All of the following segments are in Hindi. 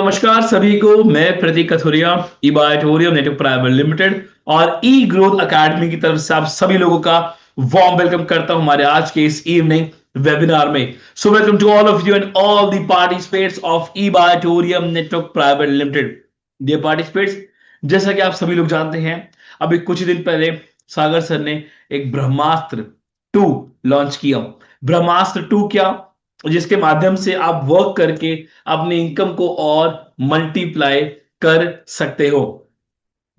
नमस्कार सभी को। मैं प्रतीक कथुरिया, ई बायोटोरियम नेटवर्क प्राइवेट लिमिटेड और ई ग्रोथ एकेडमी की तरफ से आप सभी लोगों का वार्म वेलकम करता हूं हमारे आज के इस इवनिंग वेबिनार में। So welcome to all of you and all the participates of E बायोटोरियम network private limited. Dear participates, जैसा कि आप सभी लोग जानते हैं, अभी कुछ ही दिन पहले सागर सर ने एक ब्रह्मास्त्र 2 लॉन्च किया। ब्रह्मास्त्र 2 क्या, जिसके माध्यम से आप वर्क करके अपने इनकम को और मल्टीप्लाई कर सकते हो।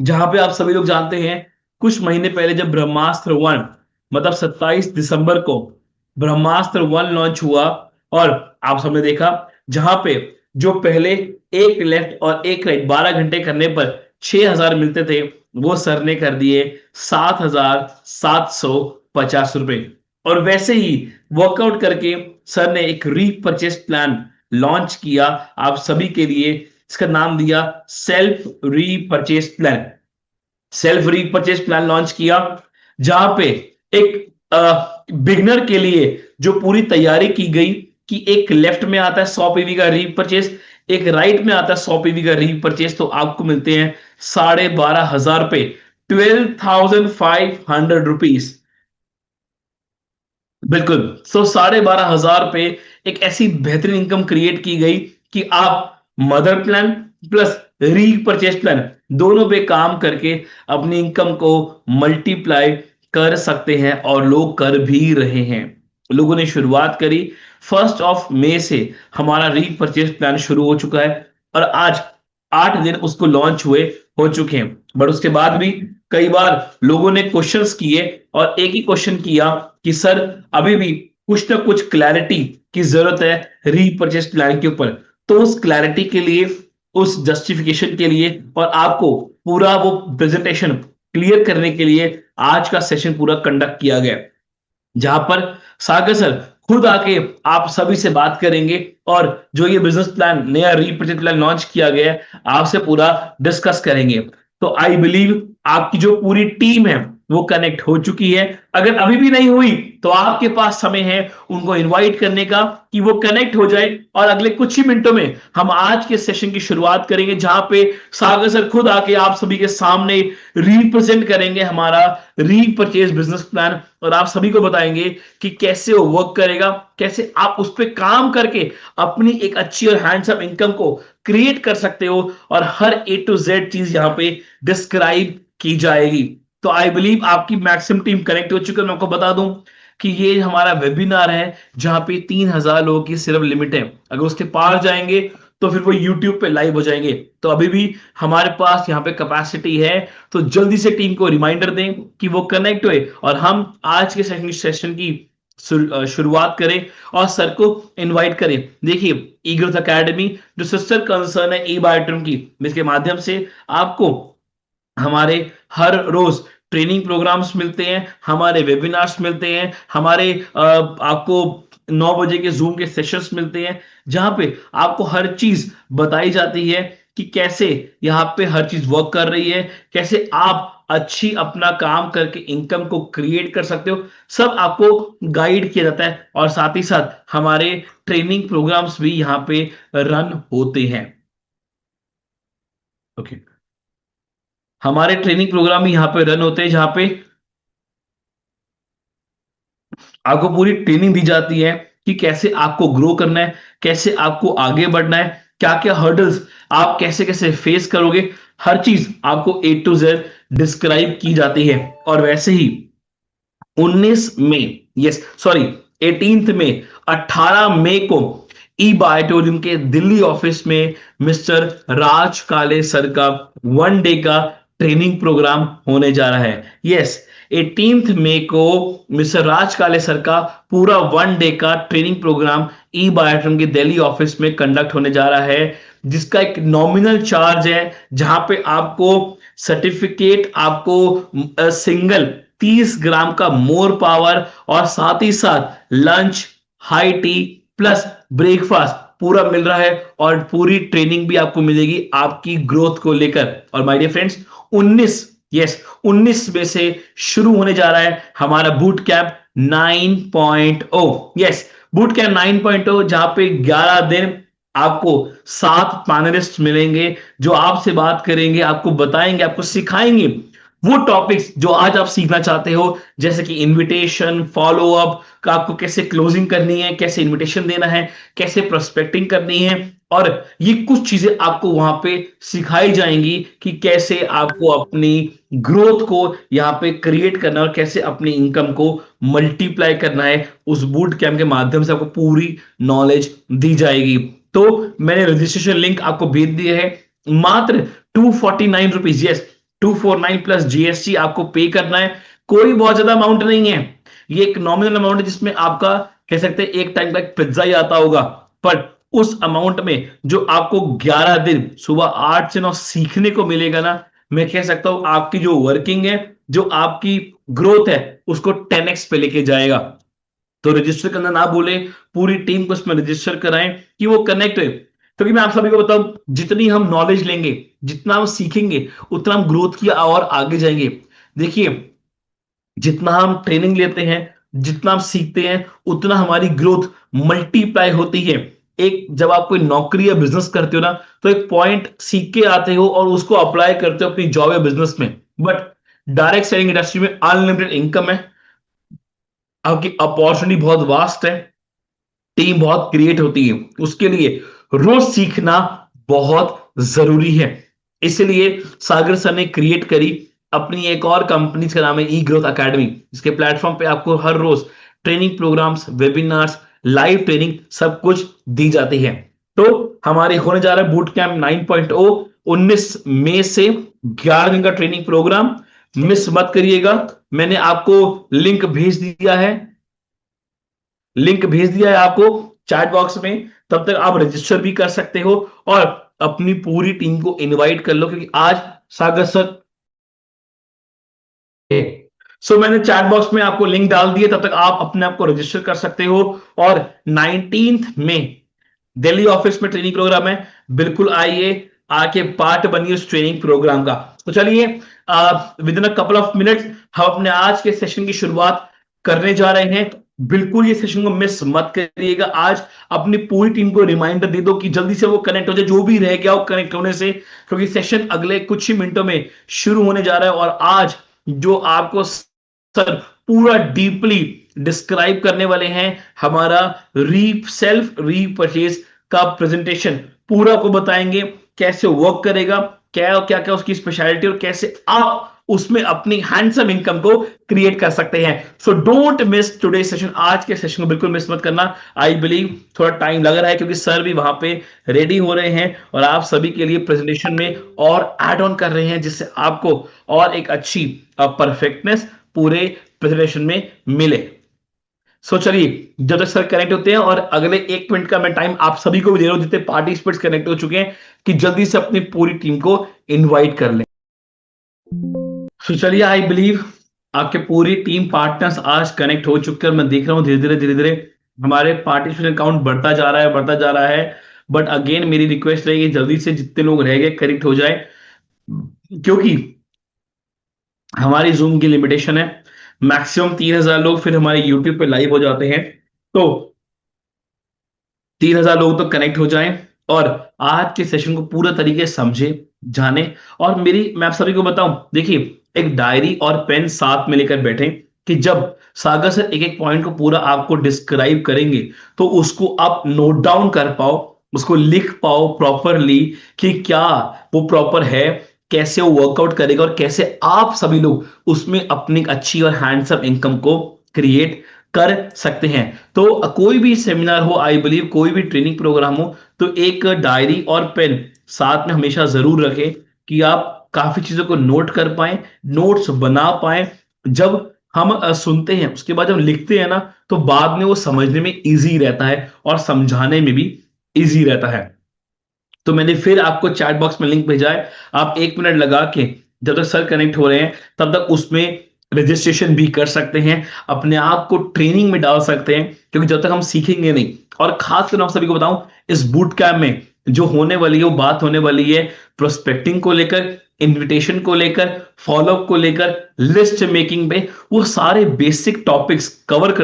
जहां पे आप सभी लोग जानते हैं, कुछ महीने पहले जब ब्रह्मास्त्र 1 मतलब 27 दिसंबर को ब्रह्मास्त्र 1 लॉन्च हुआ, और आप सबने देखा जहां पे जो पहले एक लेफ्ट और एक राइट 12 घंटे करने पर 6000 मिलते थे, वो सर ने कर दिए 7750 रुपए। और वैसे ही वर्कआउट करके सर ने एक रीपरचेस प्लान लॉन्च किया आप सभी के लिए। इसका नाम दिया self repurchase plan. Self repurchase plan launch किया, जहां पे एक बिगनर के लिए जो पूरी तैयारी की गई कि एक लेफ्ट में आता है 100 पीवी का रीपरचेस, एक राइट में आता है 100 पीवी का रीपरचेस, तो आपको मिलते हैं 12,500 रुपए, 12,500 रुपीज। बिल्कुल। 12,500 रुपए एक ऐसी बेहतरीन इनकम क्रिएट की गई कि आप मदर प्लान प्लस रीपरचेस प्लान दोनों पे काम करके अपनी इनकम को मल्टीप्लाई कर सकते हैं, और लोग कर भी रहे हैं। लोगों ने शुरुआत करी 1 मई से हमारा रीपरचेस प्लान शुरू हो चुका है, और आज 8 दिन उसको लॉन्च हुए हो चुके हैं। बट उसके बाद भी कई बार लोगों ने क्वेश्चंस किए, और एक ही क्वेश्चन किया कि सर अभी भी कुछ ना कुछ क्लैरिटी की जरूरत है रीपरचेस प्लान के ऊपर। तो उस क्लैरिटी के लिए, उस जस्टिफिकेशन के लिए, और आपको पूरा वो प्रेजेंटेशन क्लियर करने के लिए आज का सेशन पूरा कंडक्ट किया गया, जहां पर सागर सर खुद आके आप सभी से बात करेंगे, और जो ये बिजनेस प्लान, नया रीपरचेज प्लान लॉन्च किया गया है, आपसे पूरा डिस्कस करेंगे। तो आई बिलीव आपकी जो पूरी टीम है वो कनेक्ट हो चुकी है। अगर अभी भी नहीं हुई तो आपके पास समय है उनको इनवाइट करने का कि वो कनेक्ट हो जाए, और अगले कुछ ही मिनटों में हम आज के सेशन की शुरुआत करेंगे, जहां पे सागर सर खुद आके आप सभी के सामने रिप्रेजेंट करेंगे हमारा रीपरचेज बिजनेस प्लान, और आप सभी को बताएंगे कि कैसे वो वर्क करेगा, कैसे आप उस पर काम करके अपनी एक अच्छी और हैंडसम इनकम को क्रिएट कर सकते हो, और हर ए टू जेड चीज यहां पे डिस्क्राइब की जाएगी। तो आई बिलीव आपकी मैक्सिमम टीम कनेक्ट हो चुकी है। मैं आपको बता दूं कि ये हमारा वेबिनार है जहां पे 3,000 लोगों की सिर्फ लिमिट है। अगर उसके पार जाएंगे तो फिर वो YouTube पे लाइव हो जाएंगे। तो अभी भी हमारे पास यहाँ पे कैपेसिटी है, तो जल्दी से टीम को रिमाइंडर दें कि वो कनेक्ट हुए, और हम आज के सेशन की शुरुआत करें और सर को इनवाइट करें। देखिए, ई ग्रोथ एकेडमी जो सिस्टर कंसर्न है ई बायोटोरियम की, इसके माध्यम से आपको हमारे हर रोज ट्रेनिंग प्रोग्राम्स मिलते हैं, हमारे वेबिनार्स मिलते हैं, हमारे आपको 9 बजे के जूम के सेशंस मिलते हैं, जहां पे आपको हर चीज बताई जाती है कि कैसे यहाँ पे हर चीज वर्क कर रही है, कैसे आप अच्छी अपना काम करके इनकम को क्रिएट कर सकते हो। सब आपको गाइड किया जाता है, और साथ ही साथ हमारे ट्रेनिंग प्रोग्राम्स भी यहाँ पे रन होते हैं। ओके, हमारे ट्रेनिंग प्रोग्राम भी यहाँ पे रन होते हैं, जहां पे आपको पूरी ट्रेनिंग दी जाती है कि कैसे आपको ग्रो करना है, कैसे आपको आगे बढ़ना है, क्या क्या हर्डल्स आप कैसे कैसे फेस करोगे, हर चीज आपको ए टू जेड डिस्क्राइब की जाती है। और वैसे ही 19 मई, यस सॉरी 18 मई, 18 मई को ई बायोटोरियम के दिल्ली ऑफिस में मिस्टर राज काले सर का 1 डे का ट्रेनिंग प्रोग्राम होने जा रहा है। यस, 18 मई को मिस्टर राज काले सर का पूरा 1 डे का ट्रेनिंग प्रोग्राम ई बायोटोरियम के दिल्ली ऑफिस में कंडक्ट होने जा रहा है, जिसका एक नॉमिनल चार्ज है, जहां पे आपको सर्टिफिकेट, आपको सिंगल 30 ग्राम का मोर पावर, और साथ ही साथ lunch, high tea plus breakfast पूरा मिल रहा है, और पूरी ट्रेनिंग भी आपको मिलेगी आपकी ग्रोथ को लेकर। और माय डियर फ्रेंड्स, 19 में से शुरू होने जा रहा है हमारा boot camp 9.0। Yes, boot camp 9.0, जहां पे 11 दिन आपको 7 पैनलिस्ट मिलेंगे जो आपसे बात करेंगे, आपको बताएंगे, आपको सिखाएंगे वो टॉपिक्स जो आज आप सीखना चाहते हो, जैसे कि इनविटेशन, फॉलो अप, का आपको कैसे क्लोजिंग करनी है, कैसे इनविटेशन देना है, कैसे प्रोस्पेक्टिंग करनी है। और ये कुछ चीजें आपको वहां पे सिखाई जाएंगी कि कैसे आपको अपनी ग्रोथ को यहाँ पे क्रिएट करना और कैसे अपनी इनकम को मल्टीप्लाई करना है। उस बूट कैंप के माध्यम से आपको पूरी नॉलेज दी जाएगी। तो मैंने रजिस्ट्रेशन लिंक आपको भेज दिया है। मात्र 249 रुपीज, यस 249 प्लस जीएसटी आपको पे करना है। कोई बहुत ज्यादा अमाउंट नहीं है, ये एक नॉमिनल अमाउंट है जिसमें आपका कह सकते हैं एक टाइम का एक पिज्जा ही आता होगा। पर उस अमाउंट में जो आपको 11 दिन सुबह 8 से 9 सीखने को मिलेगा ना, मैं कह सकता हूं आपकी जो वर्किंग है, जो आपकी ग्रोथ है, उसको 10x पे लेके जाएगा। तो रजिस्टर करना ना भूले, पूरी टीम को इसमें रजिस्टर कराएं कि वो कनेक्ट है। क्योंकि मैं आप सभी को बताऊं, जितनी हम नॉलेज लेंगे, जितना हम सीखेंगे, उतना हम ग्रोथ की और आगे जाएंगे। देखिए, जितना हम ट्रेनिंग लेते हैं, जितना हम सीखते हैं, उतना हमारी ग्रोथ मल्टीप्लाई होती है। एक जब आप कोई नौकरी या बिजनेस करते हो ना, तो एक पॉइंट सीख के आते हो और उसको अप्लाई करते हो अपनी जॉब या बिजनेस में। बट डायरेक्ट सेलिंग इंडस्ट्री में अनलिमिटेड इनकम है, आपकी अपॉर्चुनिटी बहुत वास्ट है, टीम बहुत क्रिएट होती है, उसके लिए रोज सीखना बहुत जरूरी है। इसलिए सागर सर ने क्रिएट करी अपनी एक और कंपनी, का नाम है ई ग्रोथ अकेडमी, जिसके प्लेटफॉर्म पे आपको हर रोज training programmes, webinars, live training सब कुछ दी जाती है। तो हमारे होने जा रहा है बूट कैंप 9.0, 19 मई से 11 दिन का ट्रेनिंग प्रोग्राम, मिस मत करिएगा। मैंने आपको लिंक भेज दिया है, लिंक भेज दिया है आपको चैट बॉक्स में। तब तक आप रजिस्टर भी कर सकते हो और अपनी पूरी टीम को इनवाइट कर लो, क्योंकि आज सागर सर, मैंने चैट बॉक्स में आपको लिंक डाल दिया, तब तक आप अपने आप को रजिस्टर कर सकते हो। और 19 में दिल्ली ऑफिस में ट्रेनिंग प्रोग्राम है, बिल्कुल आइए, आके पार्ट बनिए उस ट्रेनिंग प्रोग्राम का। तो चलिए, with in a couple of minutes हम अपने आज के सेशन की शुरुआत करने जा रहे हैं। बिल्कुल ये सेशन को मिस मत करिएगा। आज अपनी पूरी टीम को रिमाइंडर दे दो कि जल्दी से वो कनेक्ट हो जाए, जो भी रह गया वो कनेक्ट होने से, क्योंकि सेशन अगले कुछ ही मिनटों में शुरू होने जा रहा है। और आज जो आपको सर पूरा डीपली डिस्क्राइब करने वाले हैं, हमारा सेल्फ रीपरचेज का प्रेजेंटेशन पूरा को बताएंगे, कैसे वर्क करेगा, क्या क्या क्या उसकी स्पेशलिटी, और कैसे आप उसमें अपनी हैंडसम इनकम को क्रिएट कर सकते हैं। So don't miss today session, आज के सेशन को बिल्कुल मिस मत करना। आई बिलीव थोड़ा टाइम लग रहा है, क्योंकि सर भी वहां पे रेडी हो रहे हैं और आप सभी के लिए प्रेजेंटेशन में और ऐड ऑन कर रहे हैं, जिससे आपको और एक अच्छी परफेक्टनेस पूरे प्रेजेंटेशन में मिले। चलिए, जब तक सर कनेक्ट होते हैं, और अगले 1 मिनट का मैं टाइम आप सभी को भी दे रहा हूं, जितने पार्टिसिपेट्स कनेक्ट हो चुके हैं, कि जल्दी से अपनी पूरी टीम को इनवाइट कर लें। चलिए, आई बिलीव आपके पूरी टीम पार्टनर्स आज कनेक्ट हो चुके हैं। मैं देख रहा हूं धीरे धीरे हमारे पार्टिसिपेंट काउंट बढ़ता जा रहा है, बढ़ता जा रहा है। बट अगेन मेरी रिक्वेस्ट रहेगी, जल्दी से जितने लोग रह गए कनेक्ट हो जाए, क्योंकि हमारी जूम की लिमिटेशन है, मैक्सिमम 3000 लोग फिर हमारे यूट्यूब पे लाइव हो जाते हैं। तो 3000 लोग तो कनेक्ट हो जाएं और आज के सेशन को पूरा तरीके से समझे, जाने। और मैं आप सभी को बताऊं, देखिए, एक डायरी और पेन साथ में लेकर बैठे, कि जब सागर सर एक एक पॉइंट को पूरा आपको डिस्क्राइब करेंगे, तो उसको आप नोट डाउन कर पाओ, उसको लिख पाओ प्रॉपरली, कि क्या वो प्रॉपर है, कैसे वो वर्कआउट करेगा, और कैसे आप सभी लोग उसमें अपनी अच्छी और हैंडसम इनकम को क्रिएट कर सकते हैं। तो कोई भी सेमिनार हो, आई बिलीव कोई भी ट्रेनिंग प्रोग्राम हो, तो एक डायरी और पेन साथ में हमेशा जरूर रखें, कि आप काफी चीजों को नोट कर पाए, नोट्स बना पाए। जब हम सुनते हैं, उसके बाद जब लिखते हैं ना, तो बाद में वो समझने में इजी रहता है और समझाने में भी इजी रहता है। तो मैंने फिर आपको चैट बॉक्स में लिंक भेजा है, आप 1 मिनट लगा के, जब तक सर कनेक्ट हो रहे हैं, तब तक उसमें रजिस्ट्रेशन भी कर सकते हैं, अपने आप को ट्रेनिंग में डाल सकते हैं, क्योंकि जब तक हम सीखेंगे नहीं। और खासकर आप सभी को बताऊं, इस बूट कैंप में जो होने वाली है, वो बात होने वाली है प्रोस्पेक्टिंग को लेकर, इन्विटेशन को लेकर, फॉलोअप को लेकर, लिस्ट मेकिंग पे। वो सारे बेसिक टॉपिक्स कवर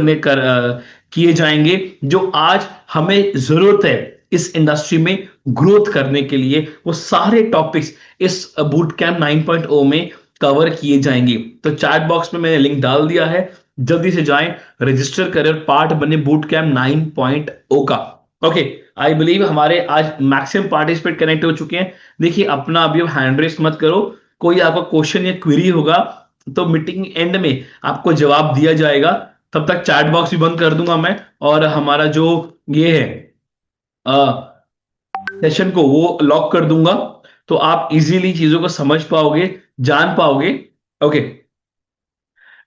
किए जाएंगे, जो आज हमें जरूरत है इस इंडस्ट्री में ग्रोथ करने के लिए वो सारे टॉपिक्स इस बूट कैंप 9.0 में कवर किए जाएंगे। तो चैट बॉक्स में मैंने लिंक डाल दिया है, जल्दी से जाएं, रजिस्टर करें और पार्ट बने बूट कैंप 9.0 का। ओके, आई बिलीव हमारे आज मैक्सिमम पार्टिसिपेट कनेक्ट हो चुके हैं। देखिए अपना अभी अब हैंड रेस मत करो, कोई आपका क्वेश्चन या क्वेरी होगा तो मीटिंग एंड में आपको जवाब दिया जाएगा। तब तक चैट बॉक्स भी बंद कर दूंगा मैं, और हमारा जो ये है सेशन को वो लॉक कर दूंगा, तो आप इजीली चीजों को समझ पाओगे, जान पाओगे। Okay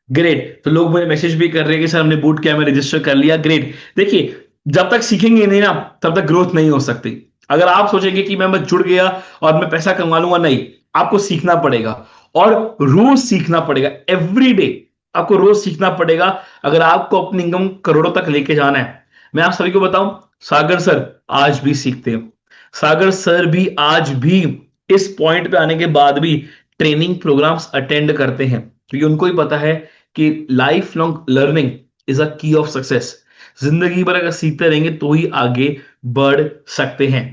great. तो लोग मुझे मैसेज भी कर रहे हैं कि सर हमने बूट कैंप में रजिस्टर कर लिया। ग्रेट। देखिए जब तक सीखेंगे नहीं ना तब तक ग्रोथ नहीं हो सकती। अगर आप सोचेंगे कि मैं बस जुड़ गया और मैं पैसा कमा लूंगा, नहीं, आपको सीखना पड़ेगा और रोज सीखना पड़ेगा। एवरी डे आपको रोज सीखना पड़ेगा अगर आपको अपनी इनकम करोड़ों तक लेके जाना है। मैं आप सभी को बताऊं, सागर सर आज भी सीखते हैं। सागर सर भी आज भी इस पॉइंट पे आने के बाद भी ट्रेनिंग प्रोग्राम्स अटेंड करते हैं, क्योंकि उनको ही पता है कि life long learning is a की ऑफ सक्सेस। जिंदगी भर अगर सीखते रहेंगे तो ही आगे बढ़ सकते हैं,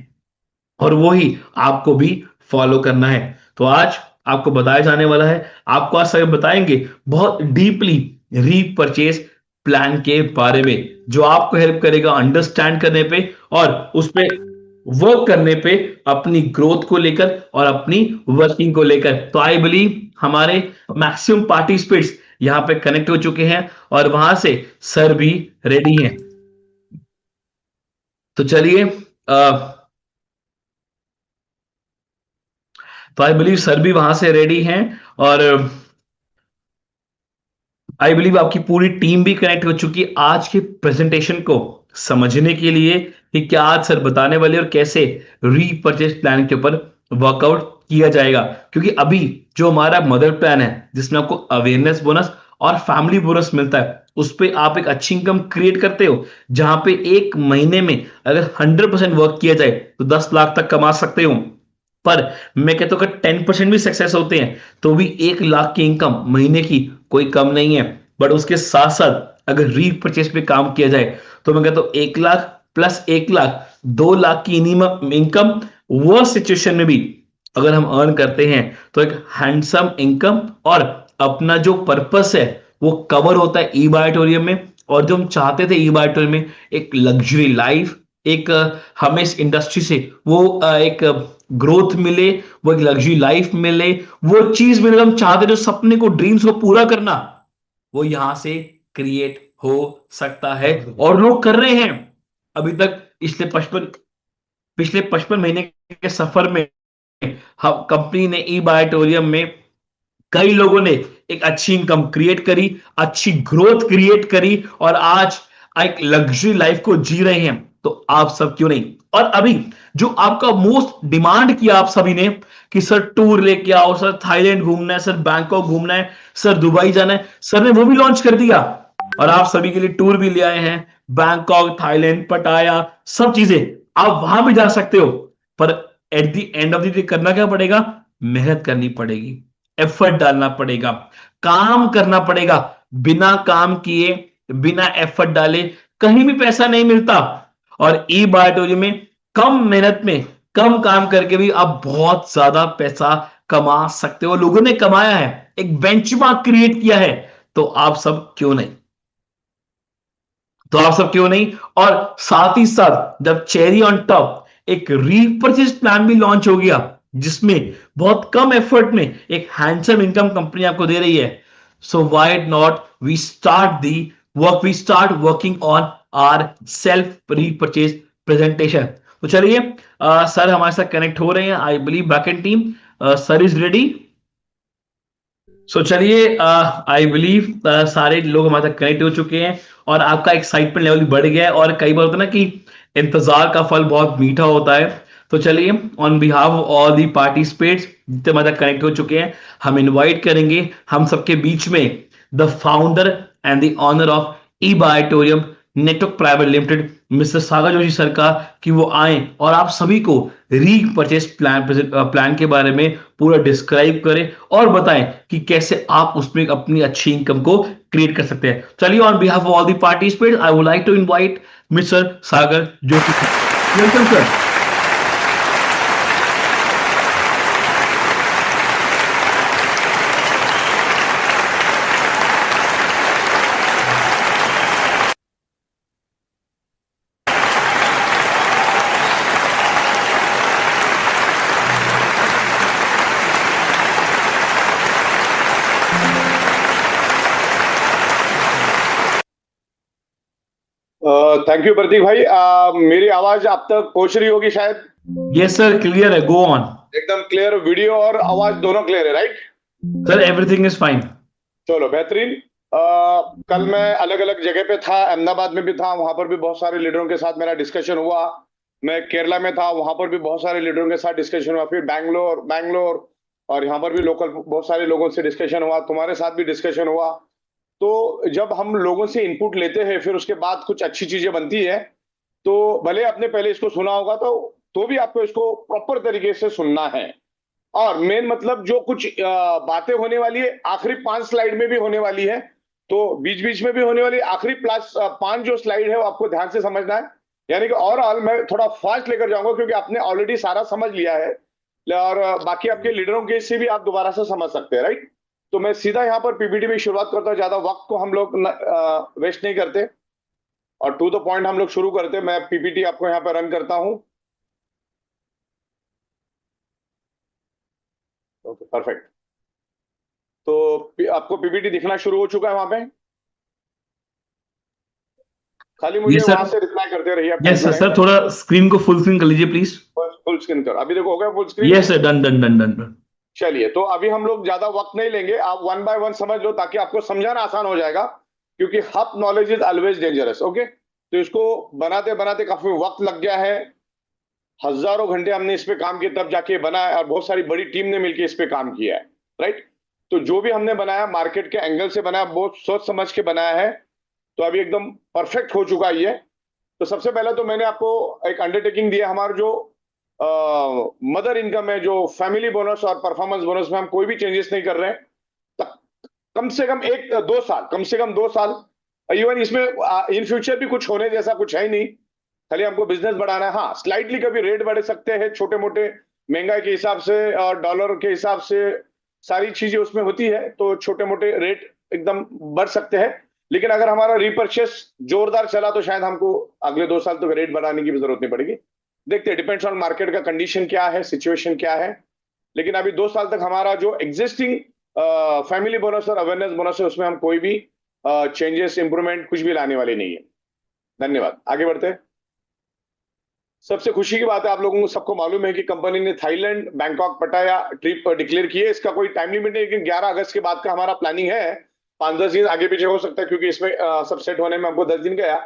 और वो ही आपको भी फॉलो करना है। तो आज आपको बताया जाने वाला है, आपको आज सर बताएंगे बहुत डीपली रीपरचेज प्लान के बारे में, जो आपको हेल्प करेगा अंडरस्टैंड करने पे और उस पे वर्क करने पे, अपनी ग्रोथ को लेकर और अपनी वर्किंग को लेकर। तो आई बिलीव हमारे मैक्सिमम पार्टिसिपेट्स यहां पे कनेक्ट हो चुके हैं और वहां से सर भी रेडी हैं। तो चलिए, तो आई बिलीव सर भी वहां से रेडी हैं, और आई बिलीव आपकी पूरी टीम भी कनेक्ट हो चुकी है आज के प्रेजेंटेशन को समझने के लिए कि क्या आज सर बताने वाले और कैसे रीपरचेज प्लान के ऊपर वर्कआउट किया जाएगा। क्योंकि अभी जो हमारा मदर प्लान है जिसमें आपको अवेयरनेस बोनस और फैमिली बोनस मिलता है, उस पर आप एक अच्छी इनकम क्रिएट करते हो, जहां पे एक महीने में अगर 100% वर्क किया जाए तो 10 लाख तक कमा सकते हो। पर मैं कहता हूं अगर 10% भी सक्सेस होते हैं तो भी 1 लाख की इनकम महीने की कोई कम नहीं है। बट उसके साथ साथ अगर रीपरचेस पे काम किया जाए तो मैं कहता हूं 1 लाख प्लस 1 लाख, 2 लाख की इनकम वो सिचुएशन में भी अगर हम अर्न करते हैं तो एक हैंडसम इनकम और अपना जो पर्पस है वो कवर होता है ई बायोटोरियम में। और जो हम चाहते थे ई बायोटोरियम में, एक लग्जरी लाइफ, एक हमें इस इंडस्ट्री से वो एक ग्रोथ मिले, वो एक लग्जरी लाइफ मिले, वो चीज मिले हम चाहते, जो सपने को, ड्रीम्स को पूरा करना, वो यहां से क्रिएट हो सकता है और लोग कर रहे हैं। अभी तक पिछले 55 महीने के सफर में हम कंपनी ने ई बायोटोरियम में कई लोगों ने एक अच्छी इनकम क्रिएट करी, अच्छी ग्रोथ क्रिएट करी और आज एक लग्जरी लाइफ को जी रहे हैं। तो आप सब क्यों नहीं। और अभी जो आपका मोस्ट डिमांड किया आप सभी ने कि सर टूर लेके आओ, सर थाईलैंड घूमना है, सर बैंकॉक घूमना है, सर दुबई जाना है, सर ने वो भी लॉन्च कर दिया और आप सभी के लिए टूर भी ले आए हैं। बैंकॉक, थाईलैंड, पटाया, सब चीजें आप वहां भी जा सकते हो। पर at the end of the day करना क्या पड़ेगा? मेहनत करनी पड़ेगी, एफर्ट डालना पड़ेगा, काम करना पड़ेगा। बिना काम किए, बिना एफर्ट डाले कहीं भी पैसा नहीं मिलता। और ई बायोटोरियम में कम मेहनत में, कम काम करके भी आप बहुत ज्यादा पैसा कमा सकते हो। लोगों ने कमाया है, एक बेंचमार्क क्रिएट किया है, तो आप सब क्यों नहीं। तो आप सब क्यों नहीं। और साथ ही साथ जब चेरी ऑन टॉप एक रीपरचेज प्लान भी लॉन्च हो गया, जिसमें बहुत कम एफर्ट में एक हैंडसम इनकम कंपनी आपको दे रही है। So why not we start working on our self repurchase presentation. तो चलिए, सर हमारे साथ कनेक्ट हो रहे हैं। I believe back end team sir is ready. So चलिए, आई बिलीव सारे लोग हमारे तक कनेक्ट हो चुके हैं और आपका एक्साइटमेंट लेवल बढ़ गया है। और कई बार होता है ना कि इंतजार का फल बहुत मीठा होता है। तो चलिए, on behalf of all the participates जितने हमारे तक कनेक्ट हो चुके हैं, हम इनवाइट करेंगे हम सबके बीच में the founder and the owner of E बायोटोरियम network private limited, mister Sagar Joshi sir का, कि वो आए और आप सभी को रीपरचेज प्लान के बारे में पूरा डिस्क्राइब करें और बताएं कि कैसे आप उसमें अपनी अच्छी इनकम को क्रिएट कर सकते हैं। चलिए, on behalf of all the participates I would like to invite mister Sagar Joshi. Welcome sir. Thank you Pratik भाई। मेरी आवाज आप तक पहुंच रही होगी शायद। यस सर, क्लियर है, गो ऑन। एकदम क्लियर, वीडियो और आवाज दोनों क्लियर है, right? Sir everything is fine. चलो बेहतरीन। कल मैं अलग अलग जगह पे था, अहमदाबाद में भी था, वहां पर भी बहुत सारे लीडरों के साथ मेरा डिस्कशन हुआ। मैं केरला में था, वहां पर भी बहुत सारे लीडरों के साथ डिस्कशन हुआ। फिर बैंगलोर बैंगलोर और यहाँ पर भी लोकल बहुत सारे लोगों से डिस्कशन हुआ, तुम्हारे साथ भी डिस्कशन हुआ। तो जब हम लोगों से इनपुट लेते हैं फिर उसके बाद कुछ अच्छी चीजें बनती है, तो भले आपने पहले इसको सुना होगा तो भी आपको इसको प्रॉपर तरीके से सुनना है। और मेन मतलब जो कुछ बातें होने वाली है आखिरी 5 स्लाइड में भी होने वाली है, तो बीच बीच में भी होने वाली आखिरी प्लस 5 जो स्लाइड है वो आपको ध्यान से समझना है। यानी कि ओवरऑल मैं थोड़ा फास्ट लेकर जाऊंगा क्योंकि आपने ऑलरेडी सारा समझ लिया है, और बाकी आपके लीडरों के से भी आप दोबारा से समझ सकते हैं, राइट? तो मैं सीधा यहाँ पर पीपीटी में शुरुआत करता हूँ, ज्यादा वक्त को हम लोग वेस्ट नहीं करते और टू द पॉइंट हम लोग शुरू करते। मैं पीपीटी आपको यहाँ पर रन करता हूँ। Okay perfect. तो आपको पीपीटी दिखना शुरू हो चुका है वहां पे? खाली मुझे यस वहां सर। से रिप्लाई करते रहिए आप। यस सर, सर थोड़ा स्क्रीन को फुल स्क्रीन कर लीजिए प्लीज। फुल स्क्रीन कर, अभी देखो हो गया full screen? Yes sir, done done done done done. चलिए, तो अभी हम लोग ज्यादा वक्त नहीं लेंगे, आप वन बाय वन समझ लो ताकि आपको समझाना आसान हो जाएगा, क्योंकि half knowledge is always dangerous. Okay, तो इसको बनाते बनाते काफी वक्त लग गया है, हजारों घंटे हमने इस पे काम किया तब जाके बना है, और बहुत सारी बड़ी टीम ने मिलकर इस पे काम किया है, राइट? तो जो भी हमने बनाया मार्केट के एंगल से बनाया, बहुत सोच समझ के बनाया है, तो अभी एकदम परफेक्ट हो चुका है ये। तो सबसे पहले तो मैंने आपको एक अंडरटेकिंग दिया, हमारा जो मदर इनकम है, जो फैमिली बोनस और परफॉर्मेंस बोनस में हम कोई भी चेंजेस नहीं कर रहे हैं। कम से कम 1-2 साल, कम से कम 2 साल, इवन इसमें इन फ्यूचर भी कुछ होने जैसा कुछ है ही नहीं, खाली हमको बिजनेस बढ़ाना है। हाँ, स्लाइटली कभी रेट बढ़ सकते हैं, छोटे मोटे महंगाई के हिसाब से और डॉलर के हिसाब से सारी चीजें उसमें होती है, तो छोटे मोटे रेट एकदम बढ़ सकते हैं। लेकिन अगर हमारा रिपर्चेस जोरदार चला तो शायद हमको अगले 2 साल तक रेट बढ़ाने की भी जरूरत नहीं पड़ेगी। देखते हैं, डिपेंड्स ऑन मार्केट का कंडीशन क्या है, सिचुएशन क्या है। लेकिन अभी 2 साल तक हमारा जो एग्जिस्टिंग फैमिली बोनस और अवेयरनेस बोनस है उसमें हम कोई भी चेंजेस इंप्रूवमेंट कुछ भी लाने वाले नहीं है। धन्यवाद, आगे बढ़ते हैं। सबसे खुशी की बात है, आप लोगों को सबको मालूम है कि कंपनी ने थाईलैंड, बैंकॉक, पटाया ट्रिप डिक्लेयर की है। इसका कोई टाइम लिमिट नहीं, लेकिन 11 अगस्त के बाद का हमारा प्लानिंग है। 5-10 दिन आगे पीछे हो सकता है क्योंकि इसमें सब सेट होने में हमको 10 दिन गया।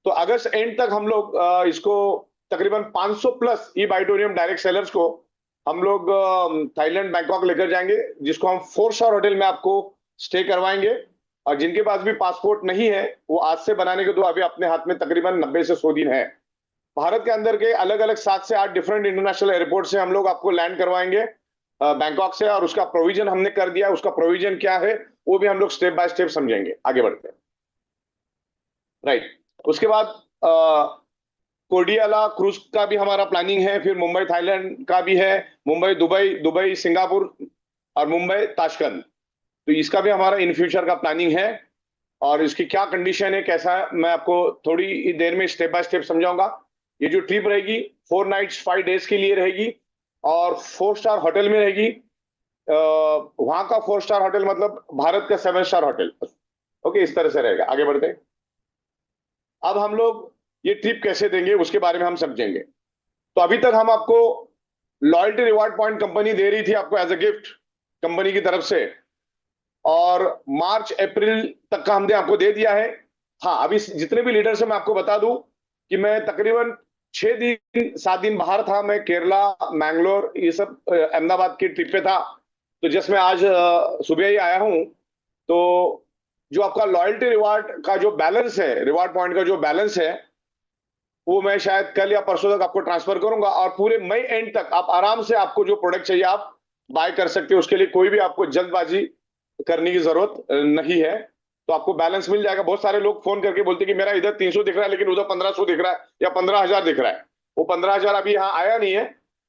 तो अगस्त एंड तक हम लोग इसको तकरीबन 500 प्लस ई बाइटोरियम डायरेक्ट सेलर्स को हम लोग थाईलैंड, बैंकॉक लेकर जाएंगे, जिसको हम 4 स्टार होटल में आपको स्टे करवाएंगे। और जिनके पास भी पासपोर्ट नहीं है वो आज से बनाने के, तो अभी अपने हाथ में तकरीबन 90 से 100 दिन है। भारत के अंदर के अलग अलग 7 से 8 डिफरेंट इंटरनेशनल एयरपोर्ट से हम लोग आपको लैंड करवाएंगे बैंकॉक से, और उसका प्रोविजन हमने कर दिया। उसका प्रोविजन क्या है वो भी हम लोग स्टेप बाय स्टेप समझेंगे, आगे बढ़ते हैं, राइट? उसके बाद कोडियाला क्रूज का भी हमारा प्लानिंग है, फिर मुंबई थाईलैंड का भी है, मुंबई दुबई, दुबई सिंगापुर और मुंबई ताशकंद। तो इसका भी हमारा इन फ्यूचर का प्लानिंग है, और इसकी क्या कंडीशन है, कैसा है, मैं आपको थोड़ी देर में स्टेप बाय स्टेप समझाऊंगा। ये जो ट्रिप रहेगी 4 नाइट्स 5 डेज के लिए रहेगी, और 4 स्टार होटल में रहेगी। वहां का 4 स्टार होटल मतलब भारत का 7 स्टार होटल। ओके, इस तरह से रहेगा, आगे बढ़ते हैं। अब हम लोग ये ट्रिप कैसे देंगे उसके बारे में हम समझेंगे। तो अभी तक हम आपको लॉयल्टी रिवार्ड पॉइंट कंपनी दे रही थी आपको एज अ गिफ्ट कंपनी की तरफ से, और मार्च अप्रैल तक का हमने आपको दे दिया है। हाँ, अभी जितने भी लीडर से मैं आपको बता दूं कि मैं तकरीबन 6-7 दिन बाहर था, मैं केरला, मैंगलोर, ये सब अहमदाबाद की ट्रिप पे था। तो जस्ट मैं आज सुबह ही आया हूं। तो जो आपका लॉयल्टी रिवार्ड का जो बैलेंस है, रिवार्ड पॉइंट का जो बैलेंस है, वो मैं शायद कल या परसों तक आपको ट्रांसफर करूंगा, और पूरे मई एंड तक आप आराम से आपको जो प्रोडक्ट चाहिए आप बाय कर सकते हो। उसके लिए कोई भी आपको जल्दबाजी करने की जरूरत नहीं है, तो आपको बैलेंस मिल जाएगा। बहुत सारे लोग फोन करके बोलते कि मेरा इधर 300 दिख रहा है लेकिन उधर 1500 दिख रहा है या 15,000 दिख रहा है। वो 15,000 अभी यहाँ आया नहीं है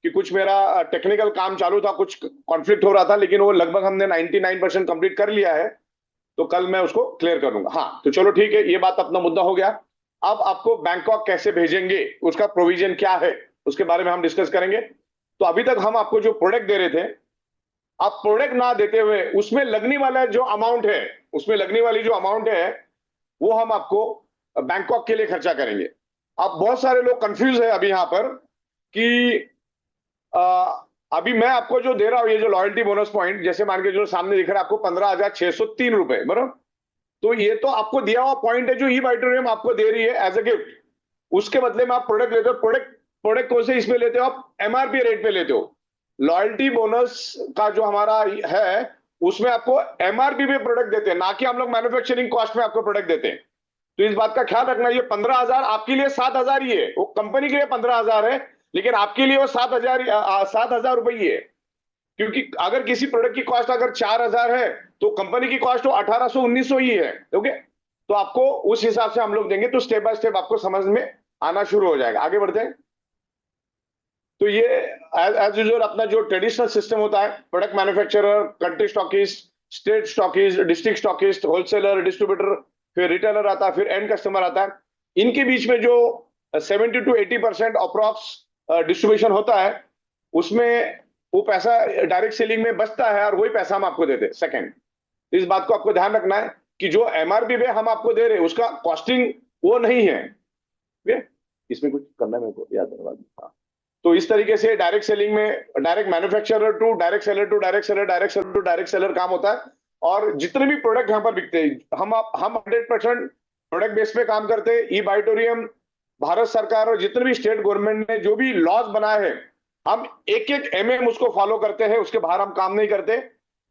कि कुछ मेरा टेक्निकल काम चालू था, कुछ कॉन्फ्लिक्ट हो रहा था, लेकिन वो लगभग हमने 99% कंप्लीट कर लिया है। तो कल मैं उसको क्लियर कर दूंगा। हाँ, तो चलो ठीक है, ये बात अपना मुद्दा हो गया। अब आपको बैंकॉक कैसे भेजेंगे, उसका प्रोविजन क्या है, उसके बारे में हम डिस्कस करेंगे। तो अभी तक हम आपको जो प्रोडक्ट दे रहे थे, आप प्रोडक्ट ना देते हुए उसमें लगने वाला जो अमाउंट है, उसमें लगने वाली जो अमाउंट है, वो हम आपको बैंकॉक के लिए खर्चा करेंगे। अब बहुत सारे लोग कंफ्यूज है अभी यहाँ पर कि अभी मैं आपको जो दे रहा हूं, ये जो लॉयल्टी बोनस पॉइंट, जैसे मान के जो सामने दिख रहा है आपको 15,603 रुपए, बराबर। तो ये तो आपको दिया हुआ पॉइंट है जो ई बाइटोरियम आपको दे रही है एज अ गिफ्ट। उसके बदले में आप प्रोडक्ट लेते हो। प्रोडक्ट प्रोडक्ट कौन से इसमें लेते हो आप? एमआरपी रेट पे लेते हो। लॉयल्टी बोनस का जो हमारा है, उसमें आपको एमआरपी पे प्रोडक्ट देते हैं, ना कि हम लोग मैन्युफैक्चरिंग कॉस्ट में आपको प्रोडक्ट देते हैं। तो इस बात का ख्याल रखना, ये 15,000 आपके लिए 7,000 ही है। वो कंपनी के लिए 15,000 है, लेकिन आपके लिए वो 7,000 रुपए ही है। क्योंकि अगर किसी प्रोडक्ट की कॉस्ट अगर 4,000 है, तो कंपनी की कॉस्ट तो 1,800 1,900 ही है। ओके, तो आपको उस हिसाब से हम लोग देंगे, तो स्टेप बाय स्टेप आपको समझ में आना शुरू हो जाएगा। आगे बढ़ते हैं। तो ये एज यूजुअल अपना जो ट्रेडिशनल सिस्टम होता है, product manufacturer, country stockist, state stockist, district stockist, wholesaler, distributor, फिर रिटेलर आता है, फिर एंड कस्टमर आता है। इनके बीच में जो 70 to 80% अप्रॉक्स डिस्ट्रीब्यूशन होता है, उसमें वो पैसा डायरेक्ट सेलिंग में बचता है और वही पैसा हम आपको देते हैं। सेकंड, इस बात को आपको ध्यान रखना है कि जो एमआरपी पे हम आपको दे रहे हैं, उसका कॉस्टिंग वो नहीं है। ठीक है, इसमें कुछ करना है मेरे को याद रखना। हाँ, तो इस तरीके से डायरेक्ट सेलिंग में direct manufacturer to direct seller to direct seller, direct seller to direct seller काम होता है। और जितने भी प्रोडक्ट यहाँ पर बिकते हैं, हम 100% प्रोडक्ट बेस पे काम करते हैं। ई बाइटोरियम, भारत सरकार और जितने भी स्टेट गवर्नमेंट ने जो भी लॉज बनाए हैं, हम एक एक एमएम उसको फॉलो करते हैं, उसके बाहर हम काम नहीं करते।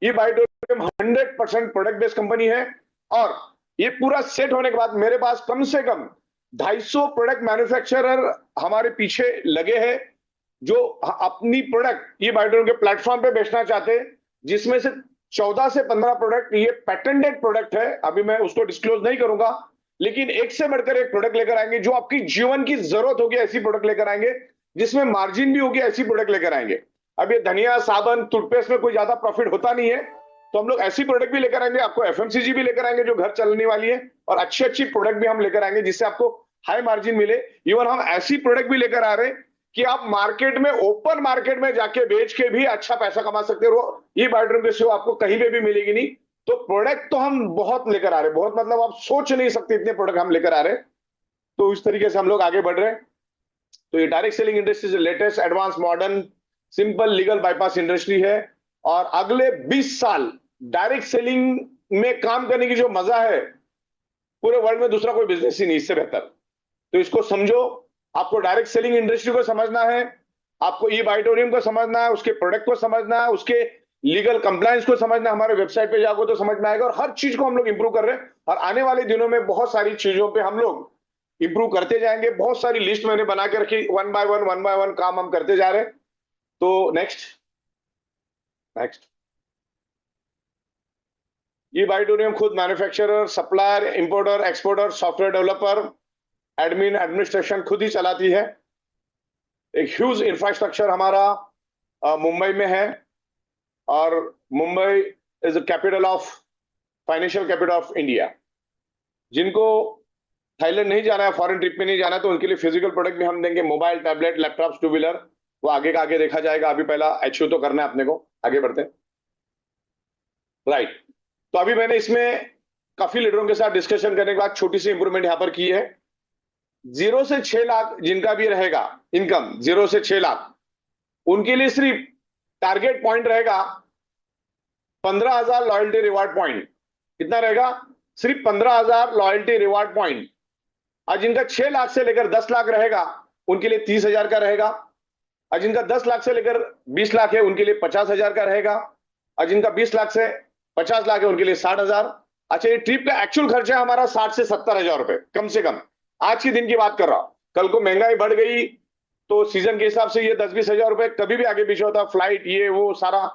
ई बाइटोरियम 100% प्रोडक्ट बेस्ड कंपनी है। और ये पूरा सेट होने के बाद मेरे पास कम से कम 250 प्रोडक्ट मैन्युफैक्चरर हमारे पीछे लगे हैं, जो अपनी प्रोडक्ट ई बाइटोरियम के प्लेटफॉर्म पे बेचना चाहते हैं, जिसमें से 14 से 15 प्रोडक्ट ये पेटेंटेड प्रोडक्ट है। अभी मैं उसको डिस्क्लोज नहीं करूंगा, लेकिन एक से बढ़कर एक प्रोडक्ट लेकर आएंगे, जो आपकी जीवन की जरूरत होगी ऐसी प्रोडक्ट लेकर आएंगे, जिसमें मार्जिन भी होगी ऐसी प्रोडक्ट लेकर आएंगे। अब ये धनिया, साबुन, टूथपेस्ट में कोई ज्यादा प्रॉफिट होता नहीं है, तो हम लोग ऐसी प्रोडक्ट भी लेकर आएंगे, आपको एफएमसीजी भी लेकर आएंगे जो घर चलने वाली है, और अच्छी अच्छी प्रोडक्ट भी हम लेकर आएंगे जिससे आपको हाई मार्जिन मिले। इवन हम ऐसी प्रोडक्ट भी लेकर आ रहे हैं कि आप मार्केट में, ओपन मार्केट में जाके बेच के भी अच्छा पैसा कमा सकते हो। ये बायोड्रीम की सेवा आपको कहीं पे भी मिलेगी नहीं। तो प्रोडक्ट तो हम बहुत लेकर आ रहे हैं, बहुत मतलब आप सोच नहीं सकते इतने प्रोडक्ट हम लेकर आ रहे हैं। तो इस तरीके से हम लोग आगे बढ़ रहे हैं। तो ये direct selling industry latest, advance, modern, simple, legal bypass industry है। और अगले 20 साल डायरेक्ट सेलिंग में काम करने की जो मजा है, पूरे वर्ल्ड में दूसरा कोई बिजनेस ही नहीं इससे बेहतर। तो इसको समझो। आपको डायरेक्ट सेलिंग इंडस्ट्री को समझना है, आपको ई बाइटोरियम को समझना है, उसके प्रोडक्ट को समझना है, उसके लीगल कंप्लायंस को समझना है। हमारे वेबसाइट पे जाओगे तो समझ में आएगा। और हर चीज को हम लोग इंप्रूव कर रहे हैं, और आने वाले दिनों में बहुत सारी चीजों पे हम लोग इंप्रूव करते जाएंगे। बहुत सारी लिस्ट मैंने बना के रखी, वन बाय वन काम हम करते जा रहे हैं। तो नेक्स्ट ई बाइटोरियम खुद manufacturer, supplier, importer, exporter, software developer, admin, administration खुद ही चलाती है। एक ह्यूज इंफ्रास्ट्रक्चर हमारा मुंबई में है, और Mumbai is the capital of, financial capital of India. जिनको थाईलैंड नहीं जाना है, फॉरेन ट्रिप पे नहीं जाना है, तो उनके लिए फिजिकल प्रोडक्ट भी हम देंगे, mobile, tablet, laptop, two wheeler. वो आगे का आगे देखा जाएगा, अभी पहला एचयू तो करना है अपने को। आगे बढ़ते हैं। राइट, तो अभी मैंने इसमें काफी लीडरों के साथ डिस्कशन करने के बाद छोटी सी इंप्रूवमेंट यहां पर की है। 0 से 6 लाख जिनका भी रहेगा इनकम, 0 से 6 लाख, उनके लिए सिर्फ टारगेट पॉइंट रहेगा 15,000 लॉयल्टी रिवार्ड पॉइंट। कितना रहेगा? सिर्फ 15,000 लॉयल्टी रिवार्ड पॉइंट। और जिनका 6 लाख से लेकर 10 लाख रहेगा, उनके लिए 30,000 का रहेगा। और जिनका 10 लाख से लेकर 20 लाख है, उनके लिए 50,000 का रहेगा। और जिनका 20 लाख से 50 लाख है, उनके लिए 60,000। अच्छा, ये ट्रिप का एक्चुअल खर्चा है हमारा 60 से 70,000 रुपए कम से कम। आज के दिन की बात कर रहा हूं, कल को महंगाई बढ़ गई तो सीजन के हिसाब से ये 10-20 हजार रुपए कभी भी आगे पीछे होता, फ्लाइट ये वो सारा।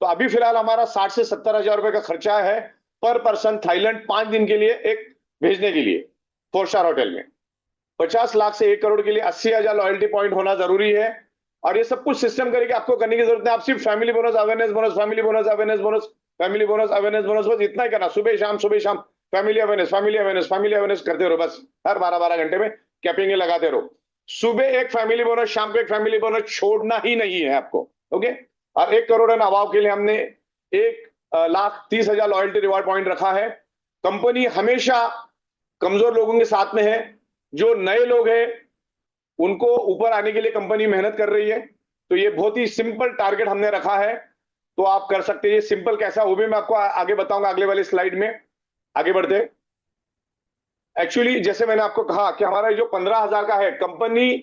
तो अभी फिलहाल हमारा 60 से 70,000 रुपए का खर्चा है पर पर्सन, थाईलैंड 5 दिन के लिए एक भेजने के लिए 4 स्टार होटल में। 50 लाख से 1 करोड़ के लिए 80,000 लॉयल्टी पॉइंट होना जरूरी है। और ये सब कुछ सिस्टम करके आपको करने की जरूरत है। आप सिर्फ family bonus awareness bonus, family bonus awareness bonus, family bonus awareness bonus, बस इतना ही करना। सुबह शाम family awareness, family awareness, family awareness करते रहो। बस हर 12-12 घंटे में कैपिंग लगाते रहो। सुबह एक फैमिली बोनस, शाम को एक फैमिली बोनस छोड़ना ही नहीं है आपको। ओके। और 1 करोड़ एंड अबाव के लिए हमने 1,30,000 लॉयल्टी रिवार्ड पॉइंट रखा है। कंपनी हमेशा कमजोर लोगों के साथ में है। जो नए लोग हैं उनको ऊपर आने के लिए कंपनी मेहनत कर रही है। तो ये बहुत ही सिंपल टारगेट हमने रखा है, तो आप कर सकते हैं। ये सिंपल कैसा, वो भी मैं आपको आगे बताऊंगा अगले वाली स्लाइड में। आगे बढ़ते। एक्चुअली जैसे मैंने आपको कहा कि हमारा जो 15,000 का है, कंपनी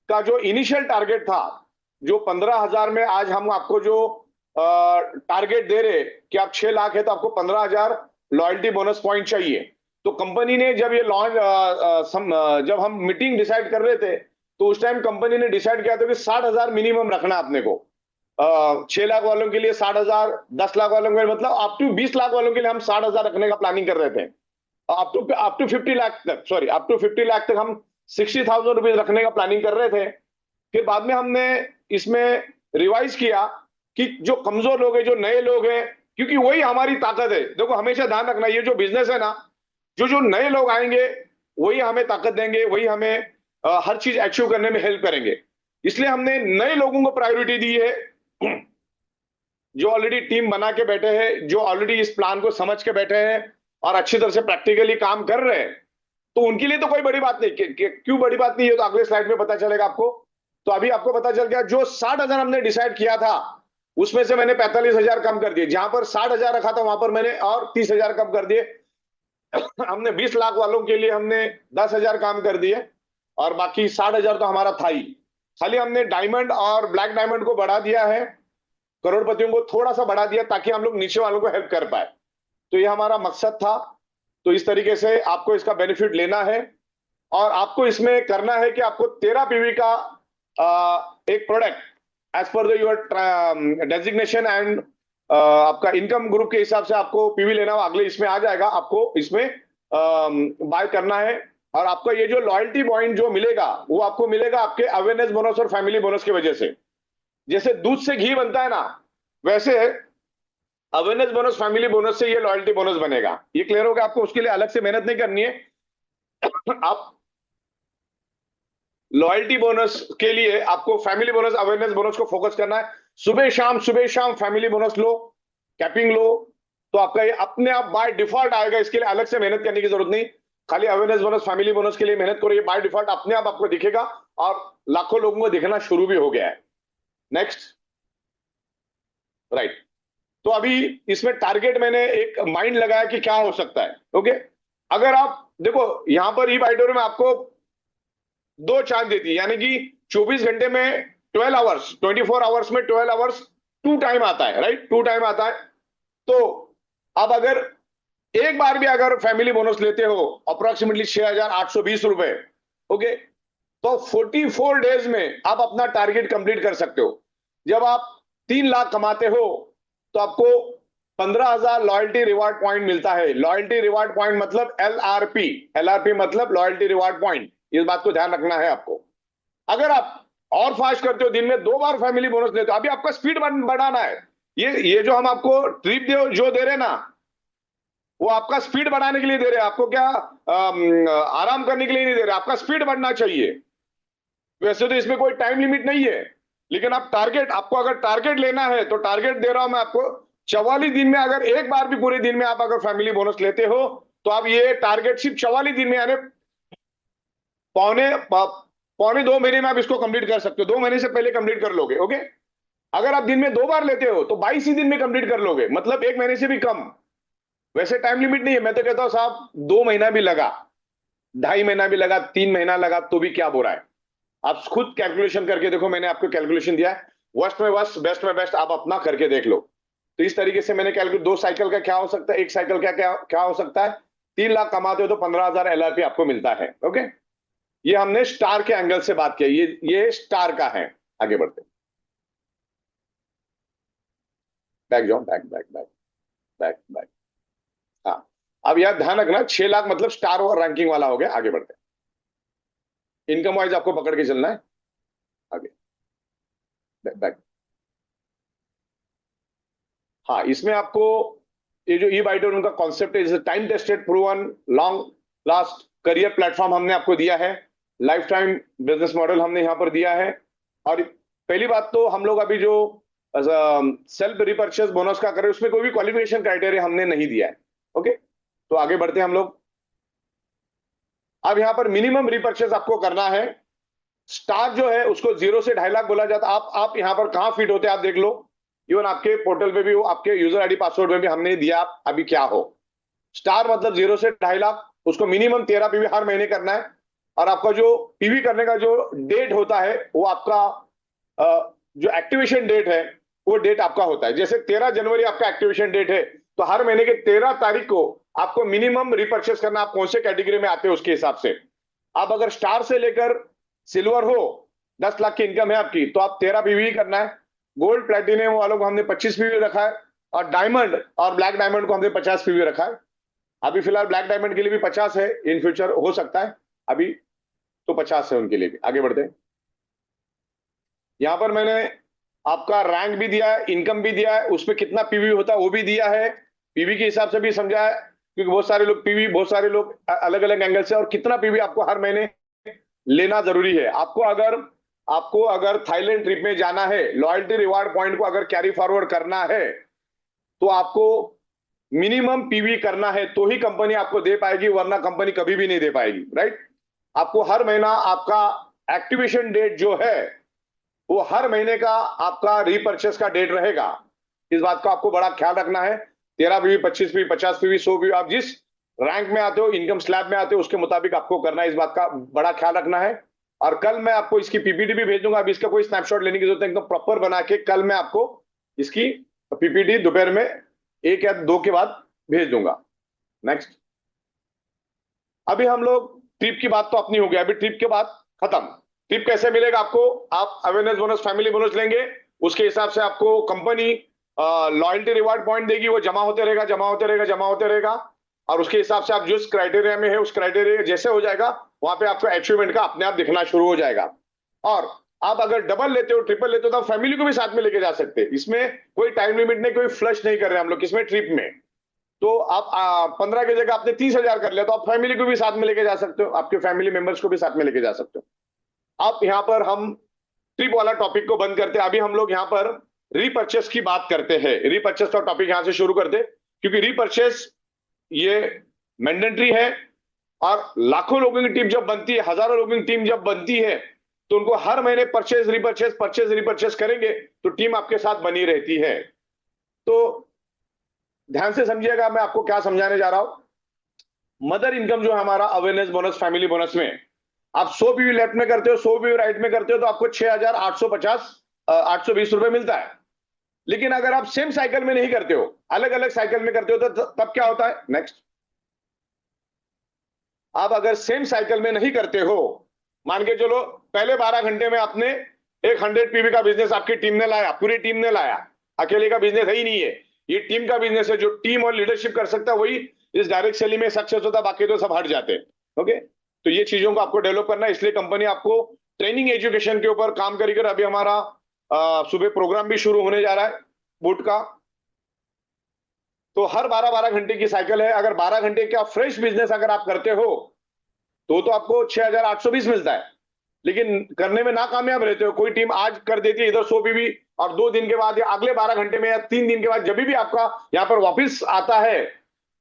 का जो इनिशियल टारगेट था, जो 15,000 में आज हम आपको जो टारगेट दे रहे कि आप 6 लाख है तो आपको 15,000 लॉयल्टी बोनस पॉइंट चाहिए। तो कंपनी ने जब ये लॉन्च जब हम मीटिंग डिसाइड कर रहे थे, तो उस टाइम कंपनी ने डिसाइड किया था कि 60,000 मिनिमम रखना अपने को। 6 लाख वालों के लिए 60,000, 10 लाख वालों के लिए, मतलब अप टू 20 लाख वालों के लिए हम 60,000 रखने का प्लानिंग कर रहे थे। अप टू 50 लाख तक, सॉरी, अप टू 50 लाख तक हम 60,000 रुपीज रखने का प्लानिंग कर रहे थे। फिर बाद में हमने इसमें रिवाइज किया कि जो कमजोर लोग हैं, जो नए लोग हैं, क्योंकि वही हमारी ताकत है। देखो हमेशा ध्यान रखना, ये जो बिजनेस है ना, जो नए लोग आएंगे वही हमें ताकत देंगे, वही हमें हर चीज अचीव करने में हेल्प करेंगे। इसलिए हमने नए लोगों को प्रायोरिटी दी है, जो ऑलरेडी टीम बना के बैठे हैं, जो ऑलरेडी इस प्लान को समझ के बैठे हैं और अच्छी तरह से प्रैक्टिकली काम कर रहे हैं। तो उनके लिए तो कोई बड़ी बात नहीं। क्यों बड़ी बात नहीं है, तो अगले स्लाइड में पता चलेगा आपको। तो अभी आपको पता चल गया, जो 60,000 हमने डिसाइड किया था उसमें से मैंने 45,000 कम कर दिए। जहां पर 60,000 रखा था वहां पर मैंने और 30,000 कम कर दिए। हमने 20 लाख वालों के लिए हमने 10,000 काम कर दिए, और बाकी 60,000 तो हमारा था ही। खाली हमने डायमंड और ब्लैक डायमंड को बढ़ा दिया है, करोड़पतियों को थोड़ा सा बढ़ा दिया, ताकि हम लोग नीचे वालों को हेल्प कर पाए। तो ये हमारा मकसद था। तो इस तरीके से आपको इसका बेनिफिट लेना है, और आपको इसमें करना है कि आपको 13 पीवी का एक product as per your designation and आपका इनकम ग्रुप के हिसाब से आपको पीवी लेना हो। अगले इसमें आ जाएगा, आपको इसमें बाय करना है। और आपका ये जो लॉयल्टी पॉइंट जो मिलेगा, वो आपको मिलेगा आपके अवेयरनेस बोनस और फैमिली बोनस की वजह से। जैसे दूध से घी बनता है ना, वैसे अवेयरनेस बोनस, फैमिली बोनस से ये लॉयल्टी बोनस बनेगा। ये क्लियर होगा आपको? उसके लिए अलग से मेहनत नहीं करनी है। आप लॉयल्टी बोनस के लिए आपको फैमिली बोनस, अवेयरनेस बोनस को फोकस करना है। सुबह शाम फैमिली बोनस लो, कैपिंग लो, तो आपका ये अपने आप बाय डिफॉल्ट आएगा। इसके लिए अलग से मेहनत करने की जरूरत नहीं। खाली अवेयरनेस बोनस, फैमिली बोनस के लिए मेहनत करो, ये बाय डिफॉल्ट अपने आप आपको दिखेगा, और लाखों लोगों को दिखना शुरू भी हो गया है। Next, right. तो अभी इसमें टारगेट मैंने एक माइंड लगाया कि क्या हो सकता है। ओके, अगर आप देखो यहां पर ई बाइटोर में आपको 2 चांस देती है, यानी कि 24 घंटे में 12 आवर्स, 24 आवर्स में 12 आवर्स 2 टाइम आता है, राइट? 2 टाइम आता है। तो अब अगर एक बार भी अगर फैमिली बोनस लेते हो अप्रोक्सीमेटली 6,820 रुपए, ओके, तो 44 डेज में आप अपना टारगेट कंप्लीट कर सकते हो। जब आप 3 लाख कमाते हो तो आपको 15,000 लॉयल्टी रिवार्ड पॉइंट मिलता है। लॉयल्टी रिवार्ड पॉइंट मतलब LRP, LRP मतलब लॉयल्टी रिवार्ड पॉइंट। इस बात को ध्यान रखना है आपको। अगर आप और फास्ट करते हो, दिन में 2 बार फैमिली बोनस लेते हो, अभी आपका स्पीड बढ़ाना है। ये जो हम आपको ट्रिप जो दे रहे हैं ना, वो आपका स्पीड बढ़ाने के लिए दे रहे हैं। आपको क्या आराम करने के लिए नहीं दे रहे, आपका स्पीड बढ़ना चाहिए। वैसे तो इसमें कोई टाइम लिमिट नहीं है, लेकिन आप टारगेट, आपको अगर टारगेट लेना है तो टारगेट दे रहा हूं मैं आपको। 44 दिन में अगर एक बार भी पूरे दिन में आप अगर फैमिली बोनस लेते हो, तो आप ये टारगेट सिर्फ 44 दिन में, यानी पौने 2 महीने में आप इसको कंप्लीट कर सकते हो। 2 महीने से पहले कंप्लीट कर लोगे। ओके, अगर आप दिन में 2 बार लेते हो तो 22 ही दिन में कंप्लीट कर लोगे, मतलब 1 महीने से भी कम। वैसे टाइम लिमिट नहीं है। मैं तो कहता हूं साहब 2 महीना भी लगा, 2.5 महीना भी लगा, 3 महीना लगा, तो भी क्या बुरा है। आप खुद कैलकुलेशन करके देखो, मैंने आपको कैलकुलेशन दिया है। वर्स्ट में वर्स्ट, बेस्ट में बेस्ट, आप अपना करके देख लो। तो इस तरीके से मैंने कैलकुलेट, 2 साइकिल का क्या हो सकता है, 1 साइकिल का क्या हो सकता है। 3 लाख कमाते हो तो 15,000 LRP आपको मिलता है। ओके, ये हमने स्टार के एंगल से बात की। ये स्टार का है। आगे बढ़ते, बैक जाओ, back back back back back. हाँ, अब यार ध्यान रखना, 6 लाख मतलब स्टार और रैंकिंग वाला हो गया। आगे बढ़ते, इनकम वाइज आपको पकड़ के चलना है। आगे बैक। हाँ, इसमें आपको ये जो ई बाइटर उनका कॉन्सेप्ट है, time tested proven long last career platform हमने आपको दिया है, लाइफ टाइम बिजनेस मॉडल हमने यहाँ पर दिया है। और पहली बात तो हम लोग अभी जो सेल्फ रिपर्चेस बोनस का करें उसमें कोई भी क्वालिफिकेशन क्राइटेरिया हमने नहीं दिया है। ओके, तो आगे बढ़ते हैं हम लोग। अब यहाँ पर मिनिमम रिपर्चेस आपको करना है। स्टार जो है उसको 0 से 2.5 लाख बोला जाता है। आप यहाँ पर कहाँ फिट होते हैं आप देख लो, इवन आपके पोर्टल पे भी हो, आपके यूजर आईडी पासवर्ड में भी हमने दिया आप अभी क्या हो। स्टार मतलब 0 से 2.5 लाख, उसको मिनिमम 13 पीवी हर महीने करना है। और आपका जो पीवी करने का जो डेट होता है वो आपका जो एक्टिवेशन डेट है वो डेट आपका होता है। जैसे 13 जनवरी आपका एक्टिवेशन डेट है तो हर महीने के 13 तारीख को आपको मिनिमम रिपर्चेस करना, आप कौन से कैटेगरी में आते हैं उसके हिसाब से। आप अगर स्टार से लेकर सिल्वर हो, 10 लाख की इनकम है आपकी, तो आप 13 पीवी करना है। गोल्ड प्लैटिनम वालों को हमने 25 पीवी रखा है, और डायमंड और ब्लैक डायमंड को हमने 50 पीवी रखा है। अभी फिलहाल ब्लैक डायमंड के लिए भी 50 है, इन फ्यूचर हो सकता है, अभी तो 50 है उनके लिए भी। आगे बढ़ते हैं। यहां पर मैंने आपका रैंक भी दिया है, इनकम भी दिया है, उसमें कितना पीवी होता है वो भी दिया है, पीवी के हिसाब से भी समझा है, क्योंकि बहुत सारे लोग पीवी, बहुत सारे लोग अलग अलग एंगल से, और कितना पीवी आपको हर महीने लेना जरूरी है। आपको अगर थाईलैंड ट्रिप में जाना है, लॉयल्टी रिवार्ड पॉइंट को अगर कैरी फॉरवर्ड करना है तो आपको मिनिमम पीवी करना है, तो ही कंपनी आपको दे पाएगी, वरना कंपनी कभी भी नहीं दे पाएगी। राइट, आपको हर महीना आपका एक्टिवेशन डेट जो है वो हर महीने का आपका रीपर्चेस का डेट रहेगा। इस बात का आपको बड़ा ख्याल रखना है। 13 पीवी, 25 पीवी, 50 पीवी, 100 पीवी, आप जिस रैंक में आते हो, इनकम स्लैब में आते हो, उसके मुताबिक आपको करना है। इस बात का बड़ा ख्याल रखना है। और कल मैं आपको इसकी पीपीटी भी भेज दूंगा। अभी इसका कोई स्नैपशॉट लेने की जरूरत है, एकदम प्रॉपर बना के कल मैं आपको इसकी पीपीटी दोपहर में 1 या 2 के बाद भेज दूंगा। नेक्स्ट, अभी हम लोग ट्रिप की बात तो अपनी हो गया, अभी ट्रिप के बाद खत्म। ट्रिप कैसे मिलेगा आपको? आप अवेयरनेस बोनस, फैमिली बोनस लेंगे, उसके हिसाब से आपको कंपनी लॉयल्टी रिवार्ड पॉइंट देगी, वो जमा होते रहेगा, जमा होते रहेगा, जमा होते रहेगा। और उसके हिसाब से आप जिस क्राइटेरिया में है उस क्राइटेरिया जैसे हो जाएगा, वहां पे आपको अचीवमेंट का अपने आप दिखना शुरू हो जाएगा। और आप अगर डबल लेते हो, ट्रिपल लेते हो, तो आप फैमिली को भी साथ में लेके जा सकते हैं। इसमें कोई टाइम लिमिट नहीं, कोई फ्लश नहीं कर रहे हम लोग इसमें ट्रिप में। तो आप 15 की जगह आपने 30,000 कर लिया, तो आप फैमिली को भी साथ में लेके जा सकते हो, आपके फैमिली मेंबर्स को भी साथ में लेके जा सकते हो। आप यहाँ पर हम ट्रिप वाला टॉपिक को बंद करते हैं। अभी हम लोग यहाँ पर रीपर्चेस की बात करते हैं। रीपर्चेस का टॉपिक यहाँ से शुरू करते, क्योंकि रीपर्चेस ये मैंडेटरी है। और लाखों लोगों की टीम जब बनती है, हजारों लोगों की टीम जब बनती है, तो उनको हर महीने परचेज रिपर्चेस करेंगे तो टीम आपके साथ बनी रहती है। तो ध्यान से समझिएगा, मैं आपको क्या समझाने जा रहा हूं। मदर इनकम जो है हमारा अवेयरनेस बोनस, फैमिली बोनस में, आप 100 पीवी लेफ्ट में करते हो, 100 पीवी राइट में करते हो, तो आपको 6,820 रुपए मिलता है। लेकिन अगर आप सेम साइकिल में नहीं करते हो, अलग अलग साइकिल में करते हो, तो तब क्या होता है? नेक्स्ट, आप अगर सेम साइकिल में नहीं करते हो, मान के चलो पहले 12 घंटे में आपने एक 100 पीवी का बिजनेस आपकी टीम ने लाया, पूरी टीम ने लाया, अकेले का बिजनेस है ही नहीं है, ये टीम का बिजनेस है। जो टीम और लीडरशिप कर सकता है वही इस डायरेक्ट सेलिंग में सक्सेस होता है, बाकी तो सब हट जाते हैं। ओके, तो ये चीजों को आपको डेवलप करना है, इसलिए कंपनी आपको ट्रेनिंग एजुकेशन के ऊपर काम करेगी। अभी हमारा सुबह प्रोग्राम भी शुरू होने जा रहा है बूट का। तो हर 12-12 घंटे की साइकिल है। अगर 12 घंटे का फ्रेश बिजनेस अगर आप करते हो तो आपको 6,820 मिलता है। लेकिन करने में नाकामयाब रहते हो, कोई टीम आज कर देती है इधर 100 पीवी, और 2 दिन के बाद या अगले 12 घंटे में या 3 दिन के बाद जब भी आपका यहाँ पर वापस आता है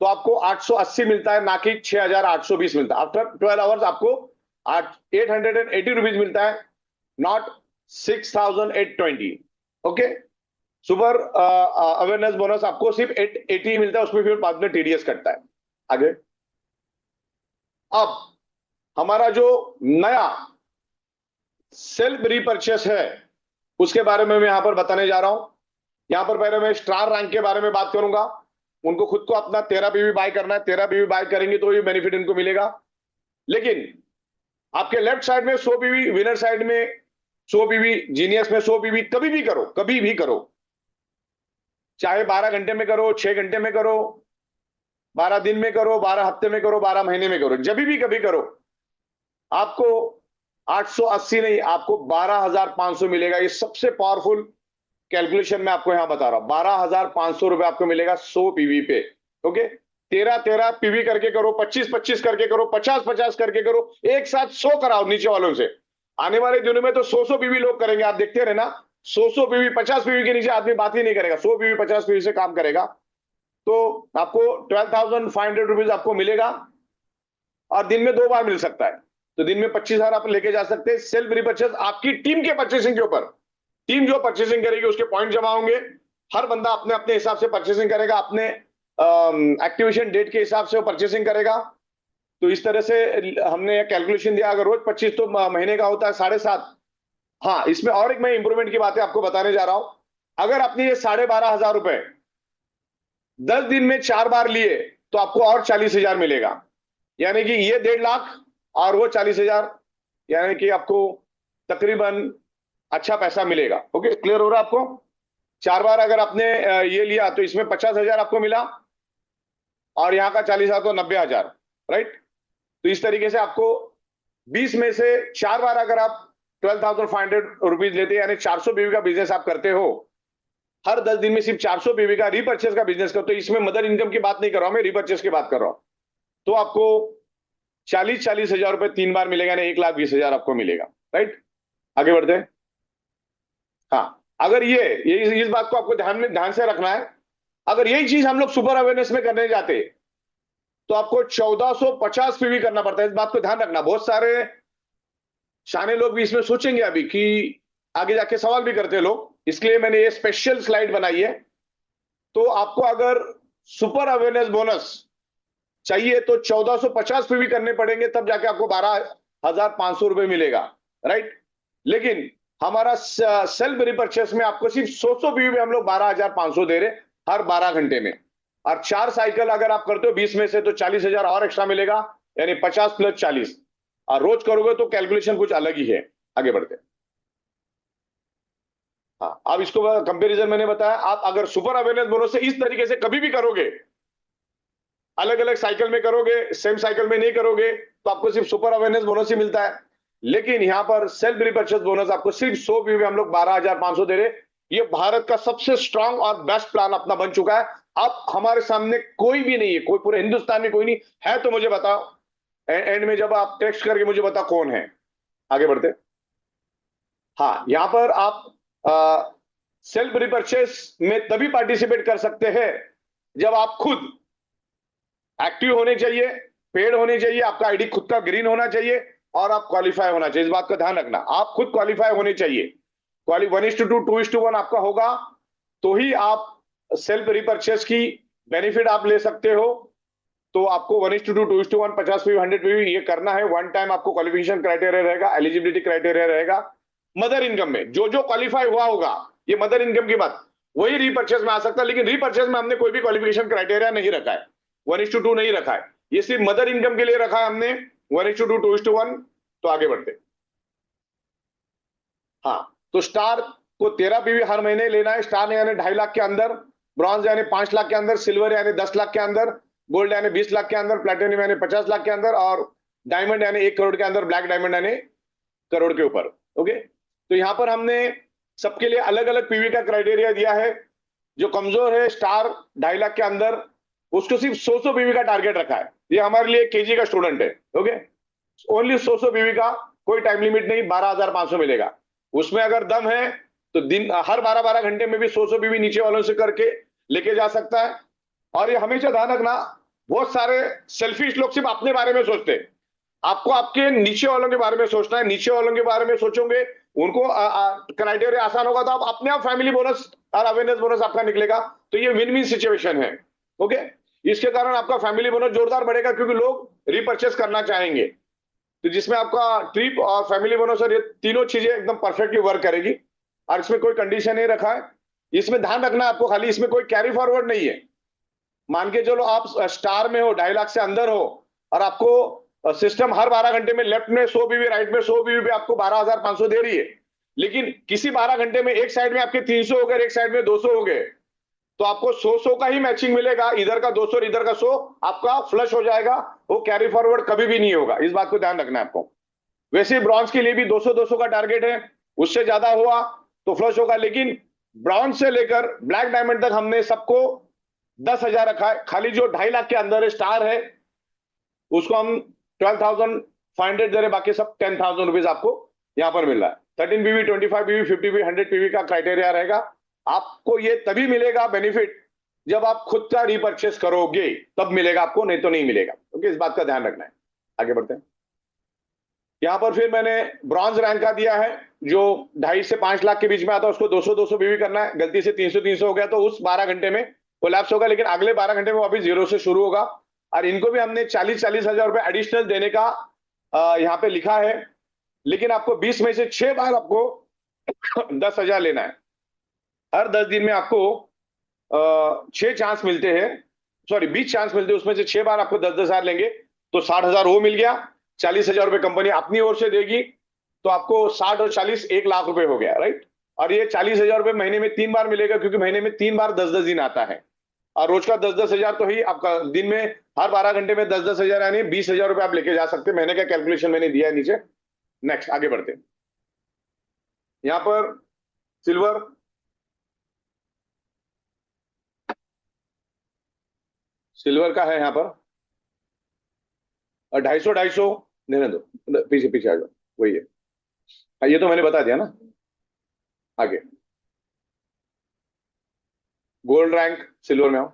तो आपको 880 मिलता है, ना कि 6,820 मिलता है। आफ्टर 12 आवर्स आपको 880 रुपीज मिलता है, not 6,820। Okay, super awareness bonus आपको सिर्फ 880 मिलता है, उसमें फिर बाद में टीडीएस कटता है। आगे, अब हमारा जो नया सेल्फ रीपर्चेस है उसके बारे में मैं यहां पर बताने जा रहा हूं। यहां पर पहले मैं स्टार रैंक के बारे में बात करूंगा। उनको खुद को अपना 13 पीवी बाय करना है, 13 पीवी बाय करेंगे तो ये बेनिफिट इनको मिलेगा। लेकिन आपके लेफ्ट साइड में 100 पीवी, विनर साइड में 100 पीवी, जीनियस में 100 पीवी, कभी भी करो, कभी भी करो, चाहे 12 घंटे में करो, 6 घंटे में करो, 12 दिन में करो, 12 हफ्ते में करो, 12 महीने में करो, जब भी कभी करो, आपको 880 नहीं, आपको 12,500 मिलेगा। ये सबसे पावरफुल कैलकुलेशन मैं आपको यहां बता रहा हूं। 12,500 रुपए आपको मिलेगा 100 पीवी पे। ओके, 13-13 पीवी करके करो, 25-25 करके करो, 50-50 करके करो, एक साथ 100 कराओ नीचे वालों से। आने वाले दिनों में तो 100 पीवी लोग करेंगे, आप देखते रहे ना। 100 पीवी, 50 पीवी के नीचे आदमी बात ही नहीं करेगा, 100 पीवी 50 पीवी से काम करेगा। तो आपको 12,500 रुपीज आपको मिलेगा, और दिन में 2 बार मिल सकता है। तो दिन में 25,000 आप लेके जा सकते हैं। सेल्फ रिपर्चेस आपकी टीम के परचेसिंग के ऊपर, टीम जो परचेसिंग करेगी उसके पॉइंट जमा होंगे। हर बंदा अपने अपने हिसाब से परचेसिंग करेगा, अपने एक्टिवेशन डेट के हिसाब से वो परचेसिंग करेगा। तो इस तरह से हमने कैलकुलेशन दिया। अगर रोज 25 तो महीने का होता है 7.5। हाँ, इसमें और एक मैं इंप्रूवमेंट की बातें आपको बताने जा रहा हूं। अगर आपने ये 12,500 रुपए 10 दिन में 4 बार लिए तो आपको और 40,000 मिलेगा। यानी कि ये 1.5 लाख और वो 40,000, यानी कि आपको तकरीबन अच्छा पैसा मिलेगा। ओके, क्लियर हो रहा है आपको? 4 बार अगर आपने ये लिया तो इसमें 50,000 आपको मिला, और यहाँ का 40,000 तो 90,000, राइट। तो इस तरीके से आपको 20 में से 4 बार अगर आप 12,500 रुपीज लेते हैं, यानी 400 बीवी का बिजनेस आप करते हो, हर 10 दिन में सिर्फ 400 बीवी का रीपर्चेस का बिजनेस करते हो, इसमें मदर इनकम की बात नहीं कर रहा हूं मैं, रीपर्चेस की बात कर रहा हूं, तो आपको 40,000 रुपए 3 बार मिलेगा, यानी 1,20,000 आपको मिलेगा, राइट। आगे बढ़ते हैं। हाँ, अगर ये इस बात को आपको ध्यान से रखना है। अगर यही चीज हम लोग सुपर अवेयरनेस में करने जाते तो आपको 1450 पीवी करना पड़ता है। इस बात को ध्यान रखना। बहुत सारे शाने लोग भी इसमें सोचेंगे अभी कि आगे जाके सवाल भी करते हैं लोग, इसलिए मैंने ये स्पेशल स्लाइड बनाई है। तो आपको अगर सुपर अवेयरनेस बोनस चाहिए तो 1450 पीवी करने पड़ेंगे, तब जाके आपको 12,500 रुपए मिलेगा, राइट। लेकिन हमारा सेल्फ रिपर्चेस में आपको सिर्फ 100 पीवी में हम लोग 12,500 दे रहे हर 12 घंटे में। और 4 साइकिल अगर आप करते हो 20 में से तो 40,000 और एक्स्ट्रा मिलेगा, यानी 50 + 40। और रोज करोगे तो कैलकुलेशन कुछ अलग ही है। आगे बढ़ते हैं। हाँ, अब इसको कंपैरिजन मैंने बताया। आप अगर सुपर अवेयरनेस बोनस से इस तरीके से कभी भी करोगे, अलग अलग साइकिल में करोगे, सेम साइकिल में नहीं करोगे, तो आपको सिर्फ सुपर अवेयरनेस बोनस ही मिलता है। लेकिन यहां पर सेल्फ रिपर्चेस बोनस आपको सिर्फ 100 पीवी हम लोग 12,500 दे रहे। ये भारत का सबसे स्ट्रांग और बेस्ट प्लान अपना बन चुका है। अब हमारे सामने कोई भी नहीं है, कोई पूरे हिंदुस्तान में कोई नहीं है, तो मुझे बताओ एंड में जब आप टेक्स्ट करके मुझे बताओ कौन है। आगे बढ़ते। हाँ, यहां पर आप सेल्फ रिपर्चेस में तभी पार्टिसिपेट कर सकते हैं जब आप खुद एक्टिव होने चाहिए, पेड होने चाहिए, आपका आईडी खुद का ग्रीन होना चाहिए, और आप क्वालिफाई होना चाहिए। इस बात का ध्यान रखना, आप खुद क्वालिफाई होने चाहिए। 1:2, 2:1 आपका होगा, तो ही आप सेल्फ रिपर्चेस की बेनिफिट आप ले सकते हो। तो आपको 1:2, 2:1, 50 पीवी, 100 पीवी ये करना है। वन टाइम आपको क्वालिफिकेशन क्राइटेरिया रहेगा, एलिजिबिलिटी क्राइटेरिया रहेगा। मदर इनकम में जो जो क्वालिफाई हुआ होगा, ये मदर इनकम की बात, वही रीपर्चेस में आ सकता है। लेकिन रीपर्चेस में हमने कोई भी क्वालिफिकेशन क्राइटेरिया नहीं रखा है, 1:2 नहीं रखा है, ये सिर्फ मदर इनकम के लिए रखा है हमने 1:2, 2:1। तो आगे बढ़ते। हाँ, तो स्टार को 13 पीवी हर महीने लेना है। स्टार यानी 2.5 लाख के अंदर, ब्रॉन्ज यानी 5 लाख के अंदर, सिल्वर यानी 10 लाख के अंदर, गोल्ड यानी 20 लाख के अंदर, प्लेटिनम यानी 50 लाख के अंदर, और डायमंड यानी 1 करोड़ के अंदर, ब्लैक डायमंड यानी करोड़ के ऊपर। ओके, तो यहां पर हमने सबके लिए अलग अलग पीवी का क्राइटेरिया दिया है। जो कमजोर है स्टार 2.5 लाख के अंदर, उसको सिर्फ 100 पीवी का टारगेट रखा है। ये हमारे लिए केजी का स्टूडेंट है। ओके, ओनली 100 पीवी का, कोई टाइम लिमिट नहीं, 12,500 मिलेगा। उसमें अगर दम है तो दिन हर 12-12 घंटे में भी 100 पीवी नीचे वालों से करके लेके जा सकता है। और ये हमेशा ध्यान रखना, बहुत सारे सेल्फिश लोग सिर्फ अपने बारे में सोचते हैं। आपको आपके नीचे वालों के बारे में सोचना है। नीचे वालों के बारे में सोचोगे, उनको क्राइटेरिया आसान होगा, तो आप अपने आप फैमिली बोनस और अवेयरनेस बोनस आपका निकलेगा। तो ये विन विन सिचुएशन है। ओके, इसके कारण आपका फैमिली बोनस जोरदार बढ़ेगा, क्योंकि लोग रीपर्चेस करना चाहेंगे। तो जिसमें आपका ट्रिप और फैमिली बोनस और ये तीनों चीजें एकदम परफेक्टली वर्क करेगी। और इसमें कोई कंडीशन नहीं रखा है। इसमें ध्यान रखना आपको, खाली इसमें कोई कैरी फॉरवर्ड नहीं है। मान के चलो आप स्टार में हो, 2.5 लाख से अंदर हो, और आपको सिस्टम हर 12 घंटे में लेफ्ट में 100 बीवी, राइट में 100 बीवी पे आपको 12,500 दे रही है। लेकिन किसी 12 घंटे में एक साइड में आपके 300 हो गए, एक साइड में 200 हो गए, तो आपको 100 का ही मैचिंग मिलेगा। इधर का 200 और इधर का 100 आपका फ्लश हो जाएगा। वो कैरी फॉरवर्ड कभी भी नहीं होगा। इस बात को ध्यान रखना है आपको। वैसे ही ब्रॉन्ज के लिए भी 200-200 का टारगेट है, उससे ज्यादा हुआ तो फ्लश होगा। लेकिन ब्रॉन्ज से लेकर ब्लैक डायमंड तक हमने सबको 10,000 रखा है। खाली जो 2.5 लाख के अंदर स्टार है उसको हम 12,500 दे रहे, बाकी सब 10,000 रुपीज आपको यहां पर मिल रहा है। 13 पीवी, 25 पीवी, 50 पीवी, 100 पीवी का क्राइटेरिया रहेगा। आपको ये तभी मिलेगा बेनिफिट जब आप खुद का रीपर्चेस करोगे, तब मिलेगा आपको, नहीं तो नहीं मिलेगा। ओके, इस बात का ध्यान रखना है। आगे बढ़ते हैं। यहां पर फिर मैंने ब्रॉन्ज रैंक का दिया है, जो 2.5 से 5 लाख के बीच में आता है उसको 200-200 पीवी करना है। गलती से 300-300 हो गया तो उस 12 घंटे में कोलैप्स होगा, लेकिन अगले 12 घंटे में वापस जीरो से शुरू होगा। और इनको भी हमने 40-40 हजार रुपए एडिशनल देने का यहाँ पे लिखा है। लेकिन आपको 20 में से 6 बार आपको 10,000 लेना है। हर 10 दिन में आपको 6 चांस मिलते हैं, सॉरी 20 चांस मिलते हैं, उसमें से 6 बार आपको 10,000 लेंगे तो 60,000 वो मिल गया। 40,000 रुपए कंपनी अपनी ओर से देगी तो आपको 60 और 40 1 लाख रुपए हो गया, राइट। और ये 40,000 रुपए महीने में 3 बार मिलेगा, क्योंकि महीने में 3 बार 10-10 दिन आता है। और रोज का 10-10 हजार तो ही आपका दिन में हर 12 घंटे में 10-10 हजार, यानी 20,000 रुपए आप लेके जा सकते हैं। महीने का कैलकुलेशन मैंने दिया है नीचे। नेक्स्ट आगे बढ़ते हैं। यहां पर सिल्वर, सिल्वर का है यहां पर 250-250 देने दो, पीछे पीछे आ जाओ, वही है। ये तो मैंने बता दिया ना। आगे गोल्ड रैंक, सिल्वर में आओ।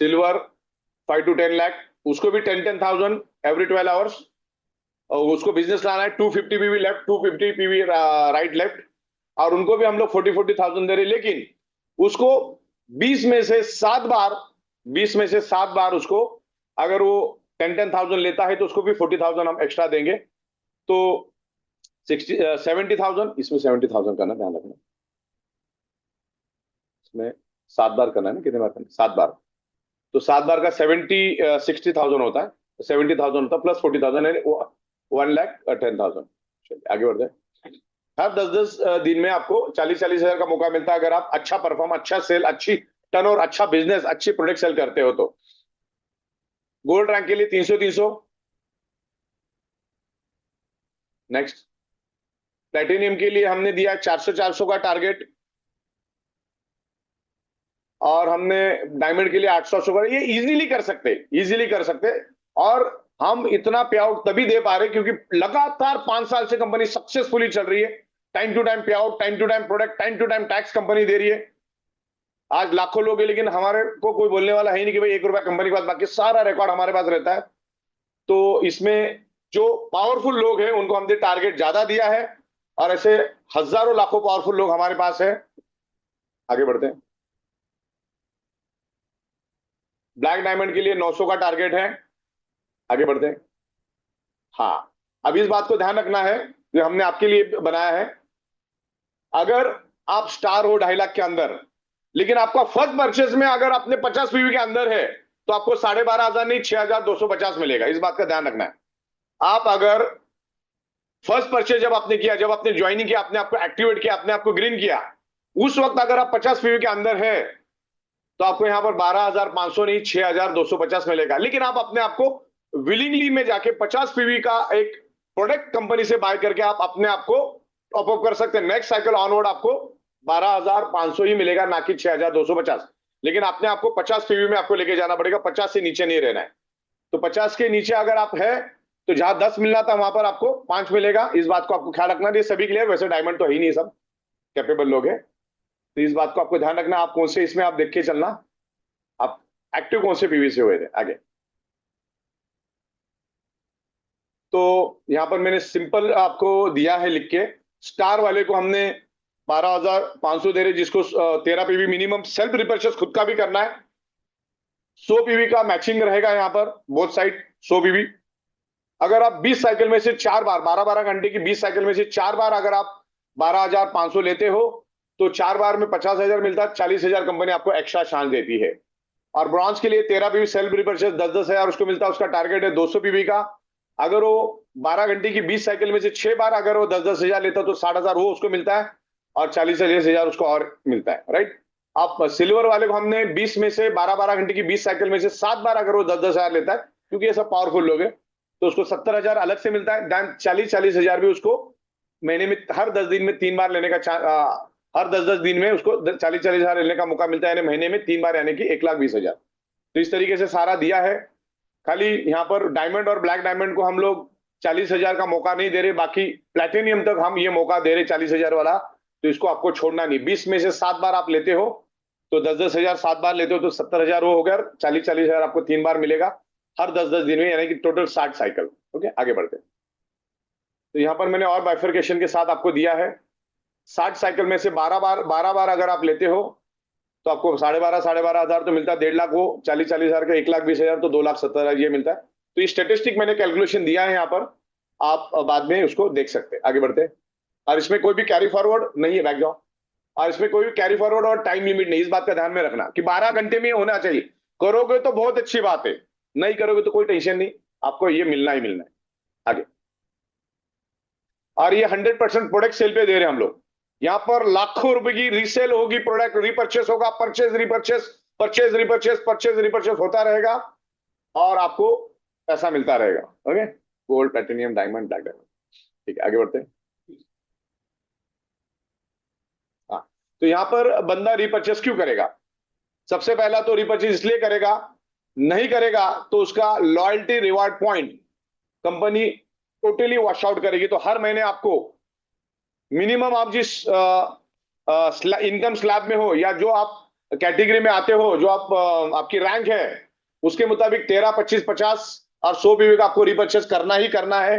सिल्वर 5 to 10 लाख, उसको भी 10,000 एवरी 12 आवर्स। और उसको बिजनेस लाना है। 250 PV left, 250 PV right left. और उनको भी हम लोग 40,000 दे रहे, लेकिन उसको 20 में से 7 बार, 20 में से 7 बार उसको, अगर वो 10,000 लेता है तो उसको भी 40,000 हम एक्स्ट्रा देंगे। तो 70,000, इसमें 70,000 करना, ध्यान रखना। इसमें 7 बार करना है ना, कितने बार करना है? 7 बार। तो 7 बार का 60,000 होता है, 70,000 होता है प्लस 40,000 यानी 1,10,000। चलिए आगे बढ़ते हैं। हर 10-10 दिन में आपको 40-40 हजार का मौका मिलता है, अगर आप अच्छा परफॉर्म, अच्छा सेल, अच्छी टर्न और अच्छा बिजनेस, अच्छी प्रोडक्ट सेल करते हो तो। गोल्ड रैंक के लिए 300-300। नेक्स्ट प्लेटिनियम के लिए हमने दिया 400-400 का टारगेट, और हमने डायमंड के लिए 800 का। ये इजीली कर सकते, इजीली कर सकते। और हम इतना पे आउट तभी दे पा रहे क्योंकि लगातार 5 साल से कंपनी सक्सेसफुली चल रही है। Time to time pay out, time to time product, time to time tax company दे रही है। आज लाखों लोग हैं, लेकिन हमारे को कोई बोलने वाला है नहीं कि भाई 1 रुपया कंपनी के पास, बाकी सारा रिकॉर्ड हमारे पास रहता है। तो इसमें जो पावरफुल लोग हैं उनको हमने टारगेट ज्यादा दिया है, और ऐसे हजारों लाखों पावरफुल लोग हमारे पास है। आगे बढ़ते हैं। ब्लैक डायमंड के लिए 900 का टारगेट है। आगे बढ़ते हैं। हाँ, अब इस बात को ध्यान रखना है जो हमने आपके लिए बनाया है। अगर आप स्टार हो 2.5 लाख के अंदर, लेकिन आपका फर्स्ट परचेज में अगर आपने 50 पीवी के अंदर है, तो आपको 12,500 नहीं 6,250 मिलेगा। इस बात का ध्यान रखना है। आप अगर फर्स्ट परचेज जब आपने किया, जब आपने ज्वाइनिंग किया, आपने आपको एक्टिवेट किया, आपने आपको ग्रीन किया, उस वक्त अगर आप 50 पीवी के अंदर है तो आपको यहां पर 12,500 नहीं 6,250 मिलेगा। लेकिन आप अपने आप को विलिंगली में जाके 50 पीवी का एक प्रोडक्ट कंपनी से बाय करके आप अपने आप को टॉप अप कर सकते हैं। नेक्स्ट साइकिल ऑनवर्ड आपको 12,500 ही मिलेगा, ना कि 6,250। लेकिन अपने आपको 50 पीवी में आपको लेके जाना पड़ेगा, 50 से नीचे नहीं रहना है। तो 50 के नीचे अगर आप है तो जहां 10 मिलना था वहां पर आपको 5 मिलेगा। इस बात को आपको ख्याल रखना है। सभी क्लियर? वैसे डायमंड तो है ही नहीं, सब कैपेबल लोग हैं, तो इस बात को आपको ध्यान रखना। आप कौन से इसमें आप देख के चलना, आप एक्टिव कौन से पीवी से हुए थे। आगे तो यहां पर मैंने सिंपल आपको दिया है लिख के। स्टार वाले को हमने 12,500 दे रहे, जिसको 13 पीवी मिनिमम सेल्फ रिपर्चेस खुद का भी करना है। 100 पीवी का मैचिंग रहेगा यहां पर, बोथ साइड 100 पीवी। अगर आप 20 साइकिल में से 4 बार, 12-12 घंटे की 20 साइकिल में से 4 बार अगर आप 12,500 लेते हो तो 4 बार में 50,000 मिलता है, 40,000 कंपनी आपको एक्स्ट्रा चांस देती है। और ब्रॉन्ज के लिए 13 पीवी सेल्फ रिपर्चेस 10-10 हजार उसको मिलता है, उसका टारगेट है 200 पीवी का। अगर वो 12 घंटे की 20 साइकिल में से 6 बार अगर वो 10-10 हजार लेता है तो 60,000 वो उसको मिलता है, और 40,000 उसको और मिलता है, राइट। आप सिल्वर वाले को हमने 20 में से 12-12 घंटे की 20 साइकिल में से 7 बार अगर वो 10-10 हजार लेता है, क्योंकि ये सब पावरफुल लोग हैं, तो उसको 70,000 अलग से मिलता है। 40,000 भी उसको महीने में हर 10 दिन में 3 बार लेने का हर 10-10 दिन में उसको 40,000 लेने का मौका मिलता है, यानी महीने में 3 बार, यानी कि 1,20,000। तो इस तरीके से सारा दिया है। खाली यहाँ पर डायमंड और ब्लैक डायमंड को हम लोग 40,000 का मौका नहीं दे रहे, बाकी प्लेटिनियम तक हम ये मौका दे रहे 40,000 वाला। तो इसको आपको छोड़ना नहीं। 20 में से 7 बार आप लेते हो तो 10,000 7 बार लेते हो तो 70,000 वो हो गया। 40,000 आपको 3 बार मिलेगा हर 10-10 दिन में, यानी कि टोटल 60 साइकिल। ओके, आगे बढ़ते हैं। तो यहाँ पर मैंने और बाइफरकेशन के साथ आपको दिया है। 60 साइकिल में से 12 बार अगर आप लेते हो तो आपको 12,500 तो मिलता है। 1.5 लाख वो 40,000 का 1,20,000 तो 2,70,000 ये मिलता है। तो ये स्टेटिस्टिक मैंने कैलकुलेशन दिया है यहाँ पर, आप बाद में उसको देख सकते हैं। आगे बढ़ते हैं। और इसमें कोई भी कैरी फॉरवर्ड नहीं है, बैक जाओ। और इसमें कोई भी कैरी फॉरवर्ड और टाइम लिमिट नहीं, इस बात का ध्यान में रखना कि 12 घंटे में होना चाहिए। करोगे तो बहुत अच्छी बात है, नहीं करोगे तो कोई टेंशन नहीं, आपको ये मिलना ही मिलना है। आगे। और ये 100% प्रोडक्ट सेल पे दे रहे हैं हम लोग। यहाँ पर लाखों रुपए की रीसेल होगी, प्रोडक्ट रिपर्चेस होगा, purchase repurchase, purchase repurchase, purchase repurchase होता रहेगा और आपको पैसा मिलता रहेगा। Okay, gold, platinum, diamond, black diamond. ठीक है, आगे बढ़ते हैं। हाँ, तो यहाँ पर बंदा रिपर्चेस क्यों करेगा? सबसे पहला तो रिपर्चेस इसलिए करेगा, नहीं करेगा तो उसका loyalty reward point company totally wash out करेगी। तो हर महीने आपको मिनिमम, आप जिस इनकम स्लैब में हो या जो आप कैटेगरी में आते हो, जो आप आपकी रैंक है, उसके मुताबिक 13, 25, 50 और 100 पीवी का आपको रिपर्चेस करना ही करना है।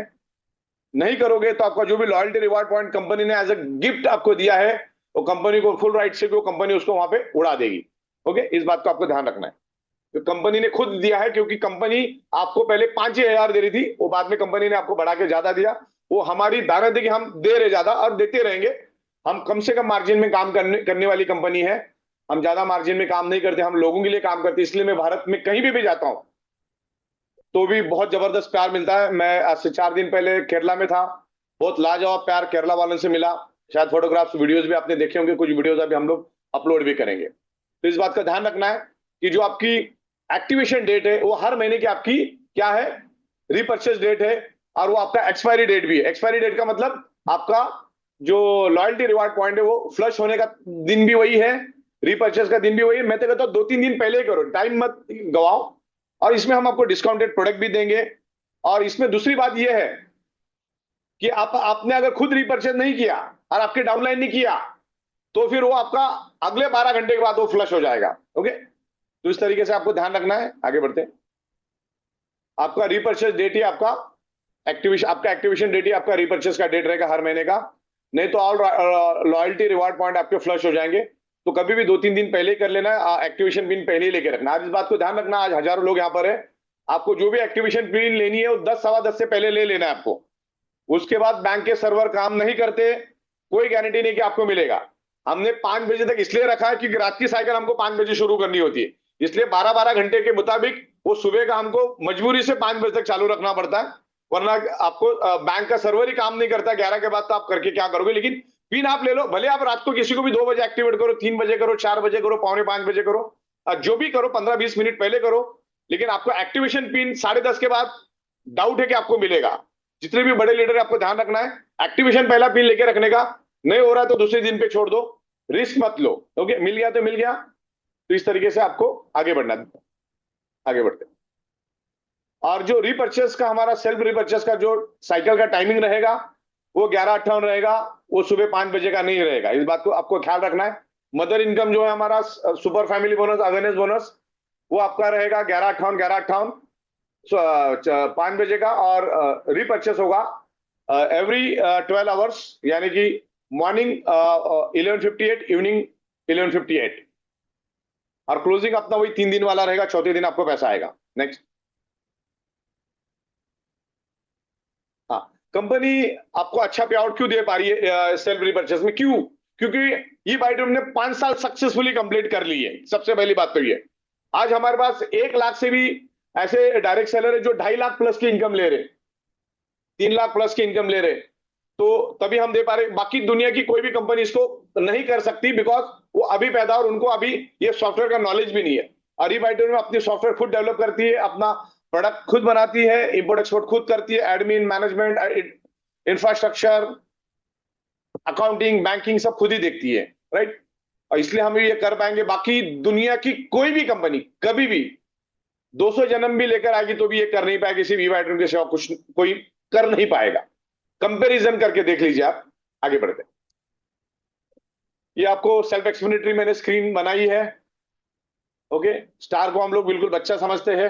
नहीं करोगे तो आपका जो भी लॉयल्टी रिवार्ड पॉइंट कंपनी ने एज अ गिफ्ट आपको दिया है, वो कंपनी को फुल राइट से वो कंपनी उसको वहां पे उड़ा देगी। ओके, इस बात को आपको ध्यान रखना है। तो कंपनी ने खुद दिया है, क्योंकि कंपनी आपको पहले 5,000 दे रही थी, वो बाद में कंपनी ने आपको बढ़ा के ज्यादा दिया। वो हमारी दाना थी कि हम दे रहे ज्यादा और देते रहेंगे। हम कम से कम मार्जिन में काम करने वाली कंपनी है। हम ज्यादा मार्जिन में काम नहीं करते, हम लोगों के लिए काम करते। इसलिए मैं भारत में कहीं भी जाता हूं तो भी बहुत जबरदस्त प्यार मिलता है। मैं आज से 4 दिन पहले केरला में था, बहुत लाजवाब प्यार केरला वालों से मिला। शायद फोटोग्राफ्स, वीडियोज भी आपने देखे होंगे, कुछ वीडियोज अभी हम लोग अपलोड भी करेंगे। तो इस बात का ध्यान रखना है कि जो आपकी एक्टिवेशन डेट है वो हर महीने की आपकी क्या है, रिपर्चेस डेट है। और वो आपका एक्सपायरी डेट भी है। एक्सपायरी डेट का मतलब आपका जो लॉयल्टी रिवार्ड पॉइंट है वो फ्लश होने का दिन भी वही है, रिपर्चेस का दिन भी वही है। मैं तो कहता हूँ 2-3 दिन पहले ही करो, टाइम मत गवाओ। और इसमें हम आपको डिस्काउंटेड प्रोडक्ट भी देंगे। और इसमें दूसरी बात यह है कि आपने अगर खुद रिपर्चेस नहीं किया और आपके डाउनलाइन नहीं किया तो फिर वो आपका अगले 12 घंटे के बाद वो फ्लश हो जाएगा। ओके, तो इस तरीके से आपको ध्यान रखना है। आगे बढ़ते हैं। आपका रिपर्चेस डेट ही आपका एक्टिवेशन डेट ही आपका रिपर्चेस का डेट रहेगा हर महीने का। नहीं तो ऑल लॉयल्टी रिवार्ड पॉइंट आपके फ्लश हो जाएंगे। तो कभी भी 2-3 दिन पहले ही कर लेना है। एक्टिवेशन पिन पहले ही लेके रखना। आज इस बात को ध्यान रखना, आज हजारों लोग यहाँ पर है। आपको जो भी एक्टिवेशन पिन लेनी है वो 10, सवा 10 से पहले ले लेना है आपको। उसके बाद बैंक के सर्वर काम नहीं करते, कोई गारंटी नहीं कि आपको मिलेगा। हमने 5 बजे तक इसलिए रखा है क्योंकि रात की साइकिल हमको 5 बजे शुरू करनी होती है, इसलिए 12-12 घंटे के मुताबिक वो सुबह का हमको मजबूरी से 5 बजे तक चालू रखना पड़ता है। वरना आपको बैंक का सर्वर ही काम नहीं करता 11 के बाद, तो आप करके क्या करोगे। लेकिन पिन आप ले लो, भले आप रात को किसी को भी 2 बजे एक्टिवेट करो, 3 बजे करो, 4 बजे करो, 4:45 बजे करो, जो भी करो, 15-20 मिनट पहले करो। लेकिन आपको एक्टिवेशन पिन 10:30 के बाद डाउट है कि आपको मिलेगा। जितने भी बड़े लीडर है आपको ध्यान रखना है, एक्टिवेशन पहला पिन लेके रखने का। नहीं हो रहा तो दूसरे दिन पे छोड़ दो, रिस्क मत लो। ओके, मिल गया तो मिल गया। तो इस तरीके से आपको आगे बढ़ना है। आगे बढ़ते हैं। और जो रिपर्चेस का हमारा सेल्फ रिपर्चेस का जो साइकिल का टाइमिंग रहेगा वो 11:58 रहेगा, वो सुबह 5 बजे का नहीं रहेगा। इस बात को आपको ख्याल रखना है। मदर इनकम जो है हमारा super family bonus, awareness bonus, वो आपका रहेगा 11:58 5 बजे का। और रिपर्चेस होगा एवरी 12 आवर्स, यानी कि मॉर्निंग 11:58, इवनिंग 11:58। और क्लोजिंग अपना वही 3 दिन वाला रहेगा, चौथे दिन आपको पैसा आएगा। नेक्स्ट। हाँ, कंपनी आपको अच्छा पे आउट क्यों दे पा रही है सेल्फ रिपर्चेस में? क्यों? क्योंकि ये बाइटम ने 5 साल सक्सेसफुली कंप्लीट कर ली है। सबसे पहली बात तो ये, आज हमारे पास 1 लाख से भी ऐसे डायरेक्ट सेलर है जो 2.5 लाख प्लस की इनकम ले रहे, 3 लाख प्लस की इनकम ले रहे। तो तभी हम दे पा रहे। बाकी दुनिया की कोई भी कंपनी इसको नहीं कर सकती, बिकॉज वो अभी पैदा और उनको अभी ये सॉफ्टवेयर का नॉलेज भी नहीं है। और ये बाइटम में अपनी सॉफ्टवेयर खुद डेवलप करती है, अपना प्रोडक्ट खुद बनाती है, इंपोर्ट एक्सपोर्ट खुद करती है, admin, management, infrastructure, accounting, banking सब खुद ही देखती है, राइट। और इसलिए हम ये कर पाएंगे। बाकी दुनिया की कोई भी कंपनी कभी भी 200 जन्म भी लेकर आएगी तो भी ये कर नहीं पाएगी, सिर्फ ईवाइट्रम के सिवा कुछ कोई कर नहीं पाएगा। कंपैरिजन करके देख लीजिए आप। आगे बढ़ते हैं। ये आपको सेल्फ एक्सप्लेनेटरी मैंने स्क्रीन बनाई है। ओके, स्टार को हम लोग बिल्कुल बच्चा समझते हैं,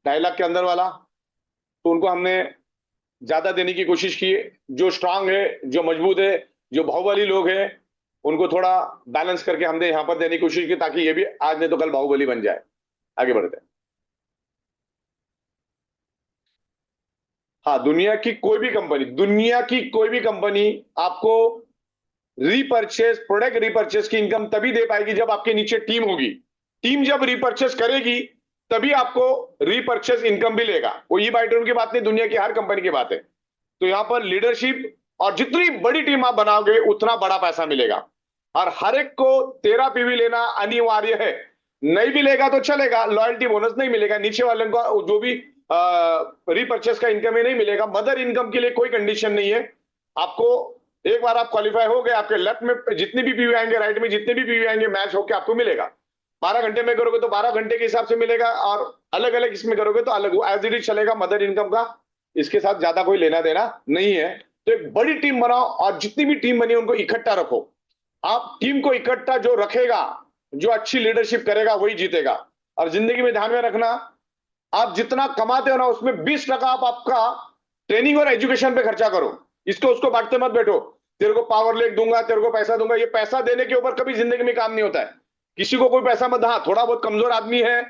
डायलॉग के अंदर वाला, तो उनको हमने ज्यादा देने की कोशिश की। जो स्ट्रांग है, जो मजबूत है, जो बाहुबली लोग हैं, उनको थोड़ा बैलेंस करके हमने यहां पर देने की कोशिश की, ताकि ये भी आज नहीं तो कल बाहुबली बन जाए। आगे बढ़ते हैं। हाँ, दुनिया की कोई भी कंपनी आपको रीपर्चेस, प्रोडक्ट रीपर्चेस की इनकम तभी दे पाएगी जब आपके नीचे टीम होगी। टीम जब रीपर्चेस करेगी तभी आपको रीपर्चेस इनकम भी लेगा। वो ई बाइटोन की बात नहीं, दुनिया की हर कंपनी की बात है। तो यहां पर लीडरशिप, और जितनी बड़ी टीम आप बनाओगे उतना बड़ा पैसा मिलेगा। और हर एक को 13 पीवी लेना अनिवार्य है। नहीं भी लेगा तो चलेगा, लॉयल्टी बोनस नहीं मिलेगा, नीचे वाले को जो भी रीपर्चेस का इनकम ही नहीं मिलेगा। मदर इनकम के लिए कोई कंडीशन नहीं है। आपको एक बार आप क्वालिफाई हो गए, आपके लेफ्ट में जितने भी पीवी आएंगे, राइट में जितने भी पीवी आएंगे, मैच होकर आपको मिलेगा। 12 घंटे में करोगे तो 12 घंटे के हिसाब से मिलेगा, और अलग अलग इसमें करोगे तो अलग एज इट इज चलेगा। मदर इनकम का इसके साथ ज्यादा कोई लेना देना नहीं है। तो एक बड़ी टीम बनाओ, और जितनी भी टीम बनी उनको इकट्ठा रखो। आप टीम को इकट्ठा जो रखेगा, जो अच्छी लीडरशिप करेगा, वही जीतेगा। और जिंदगी में ध्यान में रखना, आप जितना कमाते हो ना, उसमें 20% आप आपका ट्रेनिंग और एजुकेशन पे खर्चा करो। इसको उसको बांटते मत बैठो, तेरे को पावर लेक दूंगा, तेरे को पैसा दूंगा। ये पैसा देने के ऊपर कभी जिंदगी में काम नहीं होता है। किसी को कोई पैसा मत, हाँ थोड़ा बहुत कमजोर आदमी है,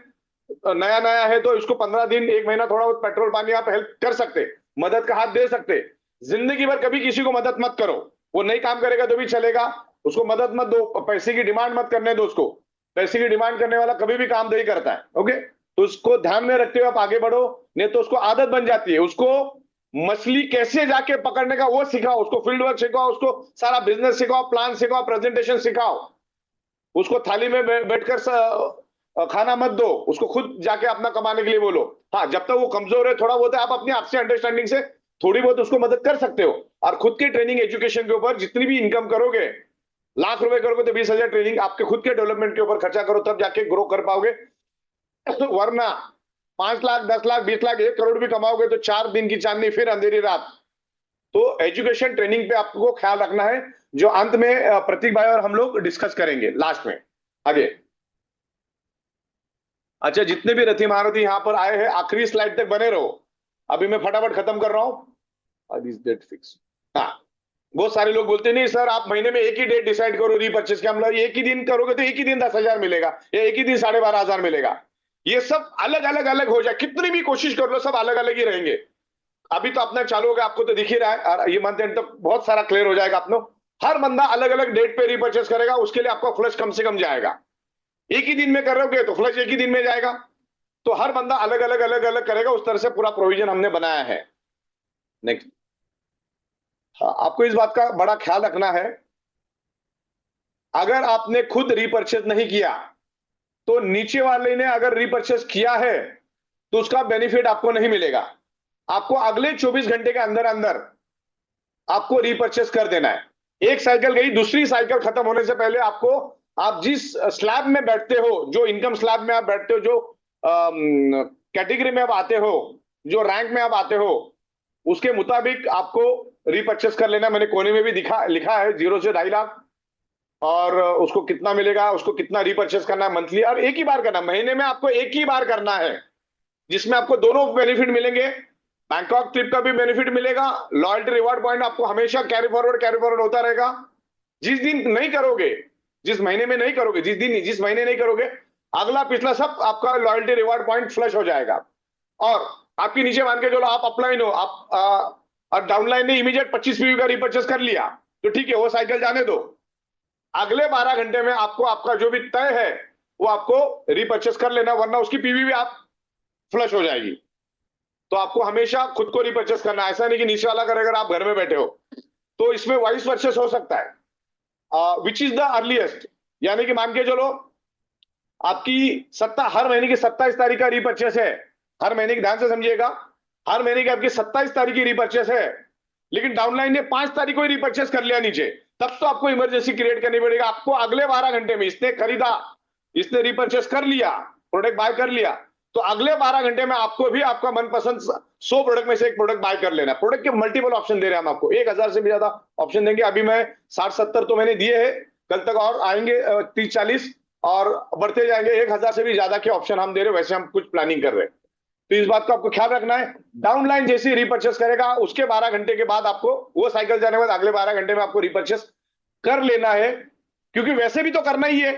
नया नया है, तो इसको 15 दिन 1 महीना थोड़ा बहुत पेट्रोल पानी आप हेल्प कर सकते, मदद का हाथ दे सकते। जिंदगी भर कभी किसी को मदद मत करो। वो नहीं काम करेगा तो भी चलेगा, उसको मदद मत दो। पैसे की डिमांड मत करने दो उसको। पैसे की डिमांड करने वाला कभी भी काम नहीं करता है। ओके, तो उसको ध्यान में रखते हुए आप आगे बढ़ो, नहीं तो उसको आदत बन जाती है। उसको मछली कैसे जाके पकड़ने का वो सिखाओ, उसको फील्ड वर्क सिखाओ, उसको सारा बिजनेस सिखाओ, प्लान सिखाओ, प्रेजेंटेशन सिखाओ। उसको थाली में बैठकर खाना मत दो, उसको खुद जाके अपना कमाने के लिए बोलो। हाँ, जब तक वो कमजोर है, थोड़ा बहुत है, आप अपने आप से अंडरस्टैंडिंग से थोड़ी बहुत उसको मदद कर सकते हो। और खुद के ट्रेनिंग एजुकेशन के ऊपर जितनी भी इनकम करोगे, लाख रुपए करोगे तो 20,000 ट्रेनिंग आपके खुद के डेवलपमेंट के ऊपर खर्चा करो, तब जाके ग्रो कर पाओगे। वरना 5 लाख, 10 लाख, 20 लाख, 1 करोड़ भी कमाओगे तो 4 दिन की चांदनी, फिर अंधेरी रात। तो एजुकेशन ट्रेनिंग पे आपको ख्याल रखना है, जो अंत में प्रतीक भाई और हम लोग डिस्कस करेंगे लास्ट में। आगे, अच्छा, जितने भी रथी महारथी यहां पर आए हैं, आखिरी स्लाइड तक बने रहो। अभी मैं फटाफट खत्म कर रहा हूं। Date fix. हाँ, बहुत सारे लोग बोलते नहीं सर, आप महीने में एक ही डेट डिसाइड करो रीपर्चेस का। मतलब एक ही दिन करोगे तो एक ही दिन 10,000 मिलेगा, या एक ही दिन 12,500 मिलेगा। ये सब अलग अलग अलग हो जाए, कितनी भी कोशिश कर लो, सब अलग अलग ही रहेंगे। अभी तो अपना चालू हो गया, आपको तो दिख ही रहा है, और ये मंथ एंड तक बहुत सारा क्लियर हो जाएगा। आप लोग हर बंदा अलग अलग डेट पे रीपर्चेस करेगा, उसके लिए आपका फ्लश कम से कम जाएगा। एक ही दिन में कर रहे हो तो फ्लश एक ही दिन में जाएगा। तो हर बंदा अलग अलग अलग अलग करेगा, उस तरह से पूरा प्रोविजन हमने बनाया है। नेक्स्ट, आपको इस बात का बड़ा ख्याल रखना है, अगर आपने खुद रीपर्चेस नहीं किया तो नीचे वाले ने अगर रीपर्चेस किया है तो उसका बेनिफिट आपको नहीं मिलेगा। आपको अगले 24 घंटे के अंदर अंदर आपको रीपर्चेस कर देना है। एक साइकिल गई, दूसरी साइकिल खत्म होने से पहले आपको, आप जिस स्लैब में बैठते हो, जो इनकम स्लैब में आप बैठते हो, जो कैटेगरी में आप आते हो, जो रैंक में आप आते हो, उसके मुताबिक आपको रीपर्चेस कर लेना। मैंने कोने में भी लिखा है 0 से 2.5 लाख, और उसको कितना मिलेगा, उसको कितना रीपर्चेस करना है मंथली, और एक ही बार करना, महीने में आपको एक ही बार करना है, जिसमें आपको दोनों बेनिफिट मिलेंगे। बैंकॉक ट्रिप का भी बेनिफिट मिलेगा, लॉयल्टी रिवॉर्ड पॉइंट आपको हमेशा कैरी फॉरवर्ड होता रहेगा। जिस दिन नहीं करोगे, जिस महीने में नहीं करोगे, जिस महीने नहीं करोगे, अगला पिछला सब आपका लॉयल्टी रिवॉर्ड पॉइंट फ्लश हो जाएगा। और आपके नीचे मान के चलो आप अपलाइन हो, आप डाउनलाइन ने इमीडिएट 25 पीवी का रिपर्चेस कर लिया, तो ठीक है, वो साइकिल जाने दो। अगले 12 घंटे में आपको आपका जो भी तय है वो आपको रिपर्चेस कर लेना, वरना उसकी पीवी भी आप फ्लश हो जाएगी। तो आपको हमेशा खुद को रिपर्चेस करना, ऐसा नहीं कि नीचे वाला करेगा आप घर में बैठे हो। तो इसमें वाइस वर्सेस हो सकता है, विच इज द अर्लीस्ट, यानी कि मान के चलो आपकी हर महीने की 27 तारीख का रिपर्चेस है, हर महीने की, ध्यान से समझिएगा, हर महीने की आपकी 27 तारीख की रीपर्चेस है, लेकिन डाउनलाइन ने 5 तारीख को ही रीपर्चेस कर लिया नीचे, तब तो आपको इमरजेंसी क्रिएट करनी पड़ेगा। आपको अगले 12 घंटे में, इसने खरीदा, इसने रीपर्चेस कर लिया, प्रोडक्ट बाय कर लिया, तो अगले 12 घंटे में आपको भी आपका मनपसंद 100 प्रोडक्ट में से एक प्रोडक्ट बाय कर लेना है। प्रोडक्ट के मल्टीपल ऑप्शन दे रहे हैं हम आपको, 1000 से भी ज्यादा ऑप्शन देंगे। अभी मैं 60-70 तो मैंने दिए हैं, कल तक और आएंगे 30-40 और बढ़ते जाएंगे। 1000 से भी ज्यादा के ऑप्शन हम दे रहे हैं, वैसे हम कुछ प्लानिंग कर रहे हैं। तो इस बात को आपको ख्याल रखना है। डाउनलाइन जैसे ही रीपर्चेस करेगा, उसके 12 घंटे के बाद आपको वो साइकिल जाने के बाद अगले 12 घंटे में आपको रीपर्चेस कर लेना है, क्योंकि वैसे भी तो करना ही है।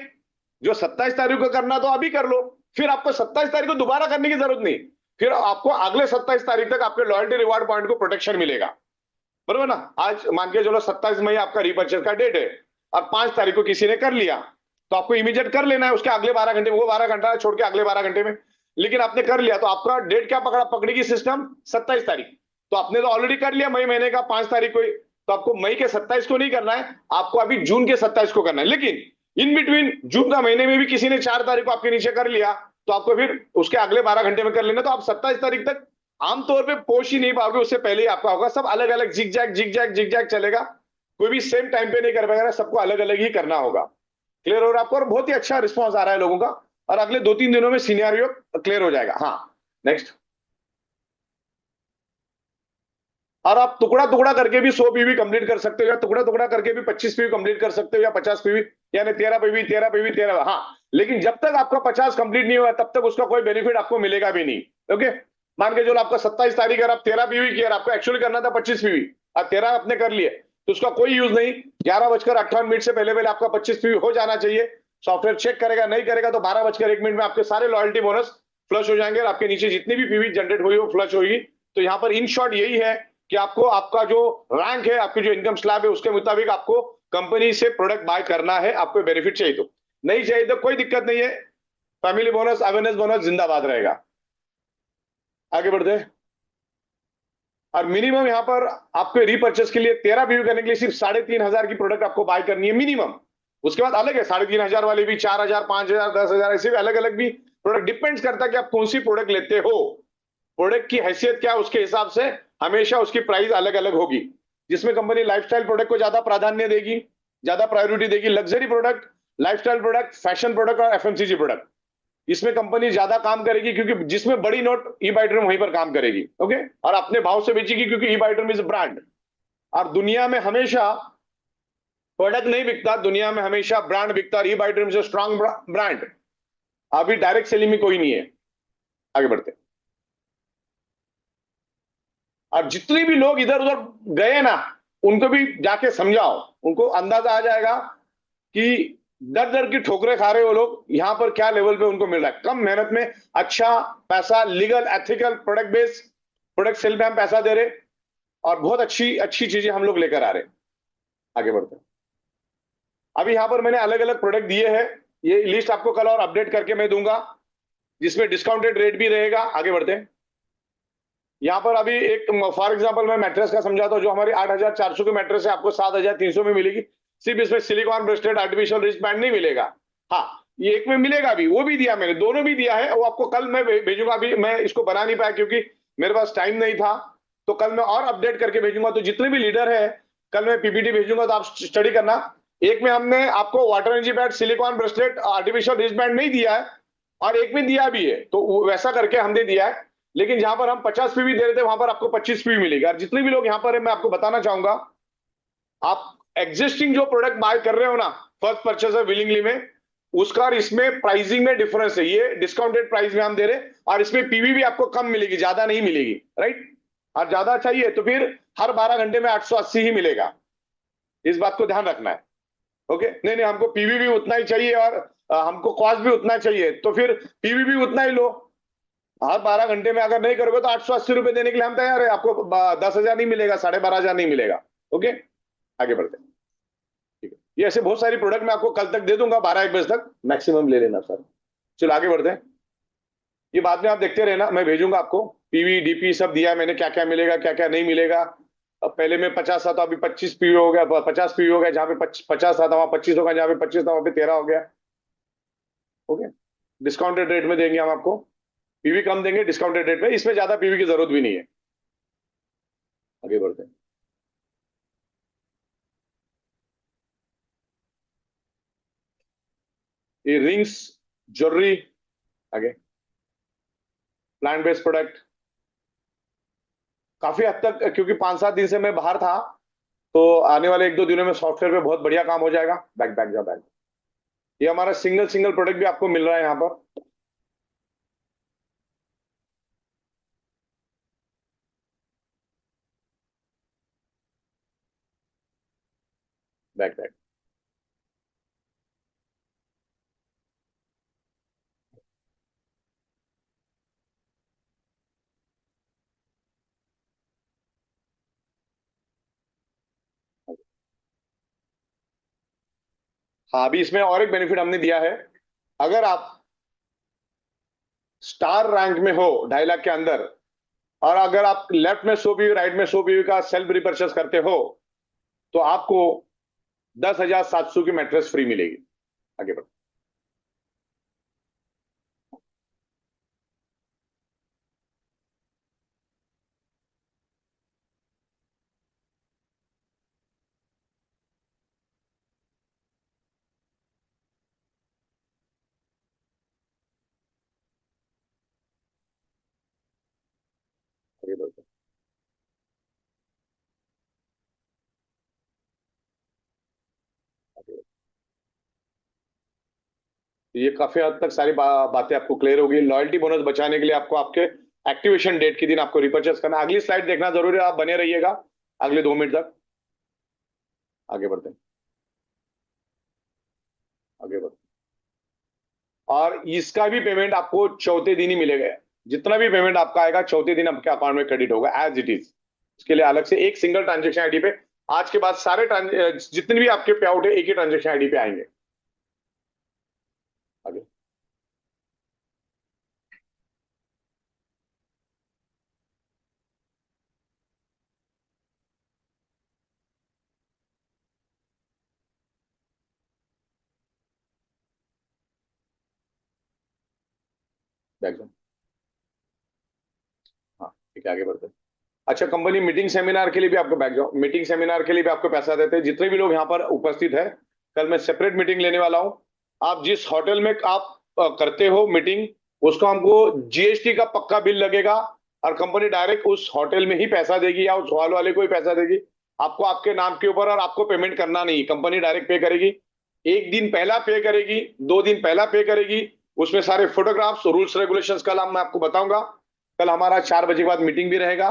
जो 27 तारीख को करना तो अभी कर लो, फिर आपको 27 तारीख को दोबारा करने की जरूरत नहीं, फिर आपको अगले 27 तारीख तक आपके लॉयल्टी रिवार्ड पॉइंट को प्रोटेक्शन मिलेगा, बरोबर ना। आज मान के चलो 27 मई आपका रीपर्चेस का डेट है, और 5 तारीख को किसी ने कर लिया, तो आपको इमीडिएट कर लेना है उसके अगले 12 घंटे में, वो 12 घंटा छोड़ के अगले 12 घंटे में। लेकिन आपने कर लिया तो आपका डेट क्या पकड़ेगी सिस्टम, 27 तारीख। तो आपने तो ऑलरेडी कर लिया मई महीने का 5 तारीख को ही, तो आपको मई के 27 को नहीं करना है, आपको अभी जून के 27 को करना है। लेकिन इन बिटवीन जून का महीने में भी किसी ने 4 तारीख को आपके नीचे कर लिया, तो आपको फिर उसके अगले 12 घंटे में कर लेना। तो आप 27 तारीख तक आमतौर पर पहुंच ही नहीं पाओगे, उससे पहले ही आपका होगा। सब अलग अलग जिग जैग चलेगा, कोई भी सेम टाइम पे नहीं कर पाएगा, सबको अलग अलग ही करना होगा। क्लियर हो रहा है आपको? और बहुत ही अच्छा रिस्पॉन्स आ रहा है लोगों का, और अगले 2-3 दिनों में सिनेरियो क्लियर हो जाएगा। हाँ, नेक्स्ट। और आप टुकड़ा टुकड़ा करके भी 100 पीवी कंप्लीट कर सकते हो, या टुकड़ा टुकड़ा करके भी 25 पीवी कंप्लीट कर सकते हो, या 50 पीवी, यानी 13 पीवी 13 पीवी 13। हाँ, लेकिन जब तक आपका 50 कंप्लीट नहीं हुआ तब तक उसका कोई बेनिफिट आपको मिलेगा भी नहीं। ओके, मान के चलो आपका 27 तारीख है, आप 13 पीवी किया, आपको एक्चुअली करना था 25 पीवी, आप 13 आपने कर लिए, तो उसका कोई यूज नहीं। 11:58 से पहले पहले आपका 25 पीवी हो जाना चाहिए। सॉफ्टवेयर चेक करेगा, नहीं करेगा तो 12:01 में आपके सारे लॉयल्टी बोनस फ्लश हो जाएंगे, और आपके नीचे जितनी भी पीवी जनरेट हुई वो फ्लश होगी। तो यहाँ पर इन शॉर्ट यही है कि आपको आपका जो रैंक है, आपकी जो इनकम स्लैब है, उसके मुताबिक आपको कंपनी से प्रोडक्ट बाय करना है। आपको बेनिफिट चाहिए तो, नहीं चाहिए तो कोई दिक्कत नहीं है, फैमिली बोनस, अवेयरनेस बोनस जिंदाबाद रहेगा। आगे बढ़ते हैं। और मिनिमम यहाँ पर आपके रीपर्चेस के लिए 13 व्यू करने के लिए सिर्फ 3,500 की प्रोडक्ट आपको बाय करनी है मिनिमम। उसके बाद अलग है, 3,500 वाले भी, 4,000, 5,000, 10,000, ऐसे भी अलग अलग भी प्रोडक्ट, डिपेंड्स करता है कि आप कौन सी प्रोडक्ट लेते हो। प्रोडक्ट की हैसियत क्या है, उसके हिसाब से हमेशा उसकी प्राइस अलग अलग होगी। जिसमें कंपनी लाइफस्टाइल प्रोडक्ट को ज्यादा प्राधान्य देगी, ज्यादा प्रायोरिटी देगी, luxury product, lifestyle product, fashion product और एफएमसीजी प्रोडक्ट, इसमें कंपनी ज्यादा काम करेगी, क्योंकि जिसमें बड़ी नोट ई बाइट्रम वहीं पर काम करेगी। ओके, और अपने भाव से बेचेगी, क्योंकि ई बाइट्रम इज ब्रांड। और दुनिया में हमेशा प्रोडक्ट नहीं बिकता, दुनिया में हमेशा ब्रांड बिकता, और ई बाइट्रम से स्ट्रॉन्ग ब्रांड। अभी डायरेक्ट सेलिंग में कोई नहीं है। आगे बढ़ते। और जितने भी लोग इधर उधर गए ना, उनको भी जाके समझाओ, उनको अंदाजा आ जाएगा कि दर दर की ठोकरें खा रहे हो लोग, यहां पर क्या लेवल पे उनको मिल रहा है। कम मेहनत में अच्छा पैसा, legal ethical product based product sale में हम पैसा दे रहे, और बहुत अच्छी अच्छी चीजें हम लोग लेकर आ रहे हैं। आगे बढ़ते हैं। अभी यहां पर मैंने अलग अलग प्रोडक्ट दिए हैं, ये लिस्ट आपको कल और अपडेट करके मैं दूंगा, जिसमें डिस्काउंटेड रेट भी रहेगा। आगे बढ़ते हैं। यहाँ पर अभी एक फॉर एग्जांपल मैं मैट्रेस का समझाता हूँ। जो हमारी 8,400 की मैट्रेस है, आपको 7,300 में मिलेगी। सिर्फ इसमें silicon bracelet, artificial wrist band नहीं मिलेगा। हाँ, ये एक में मिलेगा भी, वो भी दिया मैंने, दोनों भी दिया है। वो आपको कल मैं भेजूंगा, अभी मैं इसको बना नहीं पाया क्योंकि मेरे पास टाइम नहीं था, तो कल मैं और अपडेट करके भेजूंगा। तो जितने भी लीडर है, कल मैं पीपीटी भेजूंगा, तो आप स्टडी करना। एक में हमने आपको water energy pad, silicon bracelet, artificial wrist band नहीं दिया है, और एक में दिया भी है, तो वैसा करके हमने दिया है। लेकिन जहां पर हम 50 पीवी दे रहे थे, वहां पर आपको 25 पीवी मिलेगा। और जितने भी लोग यहां पर है, मैं आपको बताना चाहूंगा, आप एग्जिस्टिंग जो प्रोडक्ट बाय कर रहे हो ना, फर्स्ट परचेस विलिंगली में, उसका और इसमें प्राइसिंग में डिफरेंस है। ये डिस्काउंटेड प्राइस में हम दे रहे, और इसमें पीवी भी आपको कम मिलेगी, ज्यादा नहीं मिलेगी, राइट। और ज्यादा चाहिए तो फिर हर 12 घंटे में 880 ही मिलेगा, इस बात को ध्यान रखना है। ओके, नहीं नहीं, हमको पीवी भी उतना ही चाहिए, और हमको कॉस्ट भी उतना चाहिए, तो फिर पीवी भी उतना ही लो। हर 12 घंटे में अगर नहीं करोगे तो 880 रुपए देने के लिए हम तैयार है। आपको 10,000 नहीं मिलेगा, 12,500 नहीं मिलेगा। ओके, आगे बढ़ते हैं। ठीक है, ये ऐसे बहुत सारी प्रोडक्ट मैं आपको कल तक दे दूंगा, 12-1 बजे तक मैक्सिमम ले लेना सर। चलो आगे बढ़ते हैं। ये बाद में आप देखते रहना, मैं भेजूंगा आपको। पीवी डीपी सब दिया मैंने, क्या क्या मिलेगा क्या क्या नहीं मिलेगा। अब पहले में 50 था, तो अभी 25 पीवी हो गया, 50 पीवी हो गया। जहां पे 50 था वहां 25 होगा, जहां पे 25 था वहां पे 13 हो गया। ओके, डिस्काउंटेड रेट में देंगे हम आपको। पीवी कम देंगे डिस्काउंटेड रेट पे, इसमें ज्यादा पीवी की जरूरत भी नहीं है। आगे बढ़ते हैं। ये रिंग्स, ज्वेलरी, आगे प्लांट बेस्ड प्रोडक्ट, काफी हद तक क्योंकि 5-7 दिन से मैं बाहर था, तो आने वाले 1-2 दिनों में सॉफ्टवेयर पे बहुत बढ़िया काम हो जाएगा। बैक बैक जा बैक। ये हमारा सिंगल सिंगल प्रोडक्ट भी आपको मिल रहा है यहाँ पर। Back back. हाँ, अभी इसमें और एक बेनिफिट हमने दिया है। अगर आप स्टार रैंक में हो 2.5 लाख के अंदर, और अगर आप लेफ्ट में 100 पीवी राइट में 100 पीवी का सेल्फ रिपर्चेस करते हो, तो आपको 10,700 की मैट्रेस फ्री मिलेगी। आगे बढ़ो। आगे बढ़ो। आगे बढ़ो। ये काफी हद तक सारी बातें आपको क्लियर होगी। लॉयल्टी बोनस बचाने के लिए आपको आपके एक्टिवेशन डेट के दिन आपको रिपर्चेस करना। अगली स्लाइड देखना जरूरी है, आप बने रहिएगा अगले 2 मिनट तक। आगे बढ़ते हैं। आगे बढ़ते हैं। और इसका भी पेमेंट आपको चौथे दिन ही मिलेगा। जितना भी पेमेंट आपका आएगा चौथे दिन आपके अकाउंट में क्रेडिट होगा एज इट इज। इसके लिए अलग से एक सिंगल ट्रांजेक्शन आईडी पे आज के बाद सारे जितने भी आपके पे आउट है एक ही ट्रांजेक्शन आईडी पे आएंगे। आगे बैक जाओ। हाँ ठीक है, आगे बढ़ते हैं। अच्छा, कंपनी मीटिंग सेमिनार के लिए भी आपको बैक जाओ। मीटिंग सेमिनार के लिए भी आपको पैसा देते हैं। जितने भी लोग यहाँ पर उपस्थित है, कल मैं सेपरेट मीटिंग लेने वाला हूँ। आप जिस होटल में आप करते हो मीटिंग, उसको हमको जीएसटी का पक्का बिल लगेगा, और कंपनी डायरेक्ट उस होटल में ही पैसा देगी या उस हॉल वाले को ही पैसा देगी। आपको आपके नाम के ऊपर, और आपको पेमेंट करना नहीं, कंपनी डायरेक्ट पे करेगी। 1 दिन पहला पे करेगी, 2 दिन पहला पे करेगी। उसमें सारे फोटोग्राफ्स, रूल्स रेगुलेशंस कल मैं आपको बताऊंगा। कल हमारा 4 बजे के बाद मीटिंग भी रहेगा।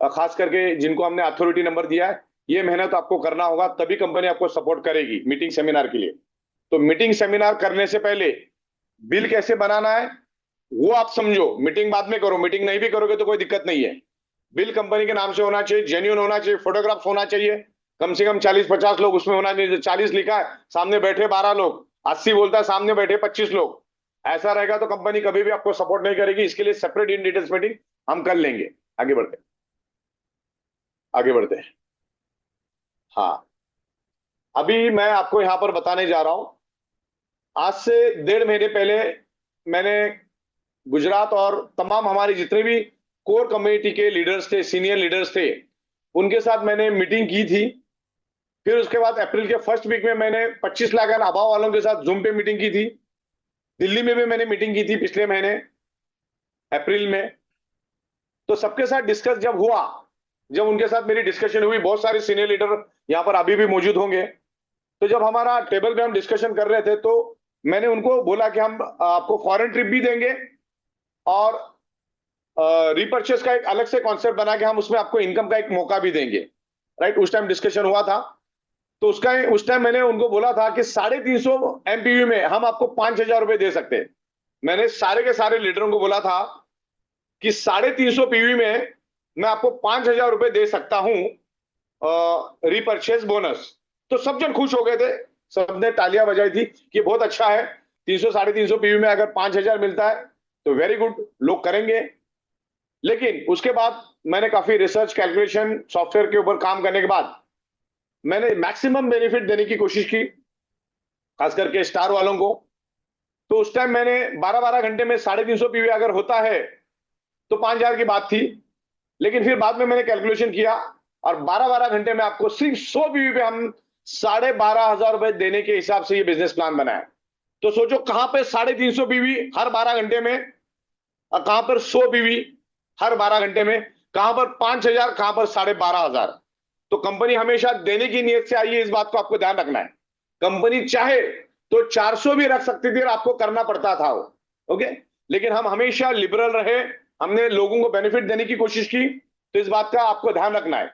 खास करके जिनको हमने अथॉरिटी नंबर दिया है, ये मेहनत आपको करना होगा, तभी कंपनी आपको सपोर्ट करेगी मीटिंग सेमिनार के लिए। तो मीटिंग सेमिनार करने से पहले बिल कैसे बनाना है वो आप समझो। मीटिंग बाद में करो, मीटिंग नहीं भी करोगे तो कोई दिक्कत नहीं है। बिल कंपनी के नाम से होना चाहिए, जेन्युइन होना चाहिए, फोटोग्राफ्स होना चाहिए। कम से कम 40-50 लोग उसमें होना चाहिए। 40 लिखा है, सामने बैठे 12 लोग, 80 बोलता है, सामने बैठे 25 लोग। ऐसा रहेगा तो कंपनी कभी भी आपको सपोर्ट नहीं करेगी। इसके लिए सेपरेट इन डिटेल्स मीटिंग हम कर लेंगे। आगे बढ़ते हैं। आगे बढ़ते हैं। हाँ, अभी मैं आपको यहां पर बताने जा रहा हूं। आज से 1.5 महीने पहले मैंने गुजरात और तमाम हमारे जितने भी कोर कम्युनिटी के लीडर्स थे, सीनियर लीडर्स थे, उनके साथ मैंने मीटिंग की थी। फिर उसके बाद अप्रैल के फर्स्ट वीक में मैंने 25 लाख एंड अभाव वालों के साथ जूम पे मीटिंग की थी। दिल्ली में भी मैंने मीटिंग की थी पिछले महीने अप्रैल में। तो सबके साथ डिस्कस जब हुआ, जब उनके साथ मेरी डिस्कशन हुई, बहुत सारे सीनियर लीडर यहाँ पर अभी भी मौजूद होंगे। तो जब हमारा टेबल पे हम डिस्कशन कर रहे थे, तो मैंने उनको बोला कि हम आपको फॉरेन ट्रिप भी देंगे, और रिपर्चेस का एक अलग से कॉन्सेप्ट बना के हम उसमें आपको इनकम का एक मौका भी देंगे। राइट, उस टाइम डिस्कशन हुआ था। तो उस टाइम मैंने उनको बोला था कि 350 एमपीवी में हम आपको 5,000 रुपए दे सकते हैं। मैंने सारे के सारे लीडरों को बोला था कि 350 पीवी में मैं आपको 5,000 रुपए दे सकता हूं रिपर्चेस बोनस। तो सब जन खुश हो गए थे, सबने तालियां बजाई थी कि बहुत अच्छा है, 300-350 पीवी में अगर 5,000 मिलता है तो वेरी गुड, लोग करेंगे। लेकिन उसके बाद मैंने काफी रिसर्च, कैलकुलेशन, सॉफ्टवेयर के ऊपर काम करने के बाद मैंने मैक्सिमम बेनिफिट देने की कोशिश की, खास करके स्टार वालों को। तो उस टाइम मैंने 12-12 घंटे में 350 पीवी अगर होता है तो 5,000 की बात थी। लेकिन फिर बाद में मैंने कैलकुलेशन किया और 12-12 घंटे में आपको सिर्फ 100 पीवी पे हम 12,500 रुपए देने के हिसाब से ये बिजनेस प्लान बनाया। तो सोचो कहां पे 350 पीवी हर 12 घंटे में और कहां पर 100 पीवी हर 12 घंटे में, कहां पर 5,000, कहां पर 12,500। तो कंपनी हमेशा देने की नीयत से आई है, इस बात को आपको ध्यान रखना है। कंपनी चाहे तो 400 भी रख सकती थी और आपको करना पड़ता था वो, ओके। लेकिन हम हमेशा लिबरल रहे, हमने लोगों को बेनिफिट देने की कोशिश की। तो इस बात का आपको ध्यान रखना है,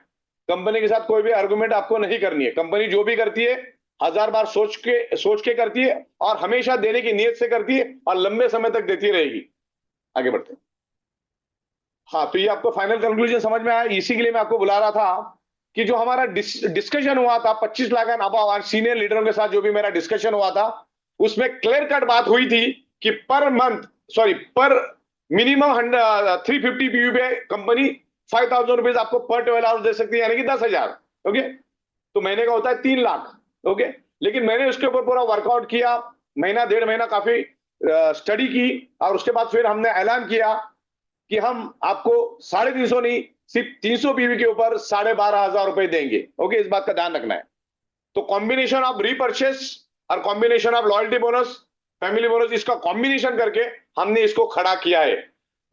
कंपनी के साथ कोई भी आर्गुमेंट आपको नहीं करनी है। कंपनी जो भी करती है 1000 बार सोच के करती है और हमेशा देने की नीयत से करती है और लंबे समय तक देती रहेगी। आगे बढ़ते हैं। हाँ, तो ये आपको फाइनल कंक्लूजन समझ में आया। इसी के लिए मैं आपको बुला रहा था कि जो हमारा डिस्कशन हुआ था 25 लाख एंड अबव सीनियर लीडरों के साथ, जो भी मेरा डिस्कशन हुआ था, उसमें क्लियर कट बात हुई थी कि पर मिनिमम 350 पीवी पे कंपनी 5,000 रुपीज आपको पर 12 आवर्स दे सकती है, यानी कि 10,000। ओके, तो महीने का होता है 3 लाख। ओके, लेकिन मैंने उसके ऊपर पूरा वर्कआउट किया, महीना 1.5 महीना काफी स्टडी की और उसके बाद फिर हमने ऐलान किया कि हम आपको 350 नहीं, सिर्फ 300 पीवी के ऊपर 12,500 रुपए देंगे। ओके, इस बात का ध्यान रखना है। तो कॉम्बिनेशन ऑफ रीपर्चेस और combination of loyalty bonus, family bonus, इसका कॉम्बिनेशन करके हमने इसको खड़ा किया है,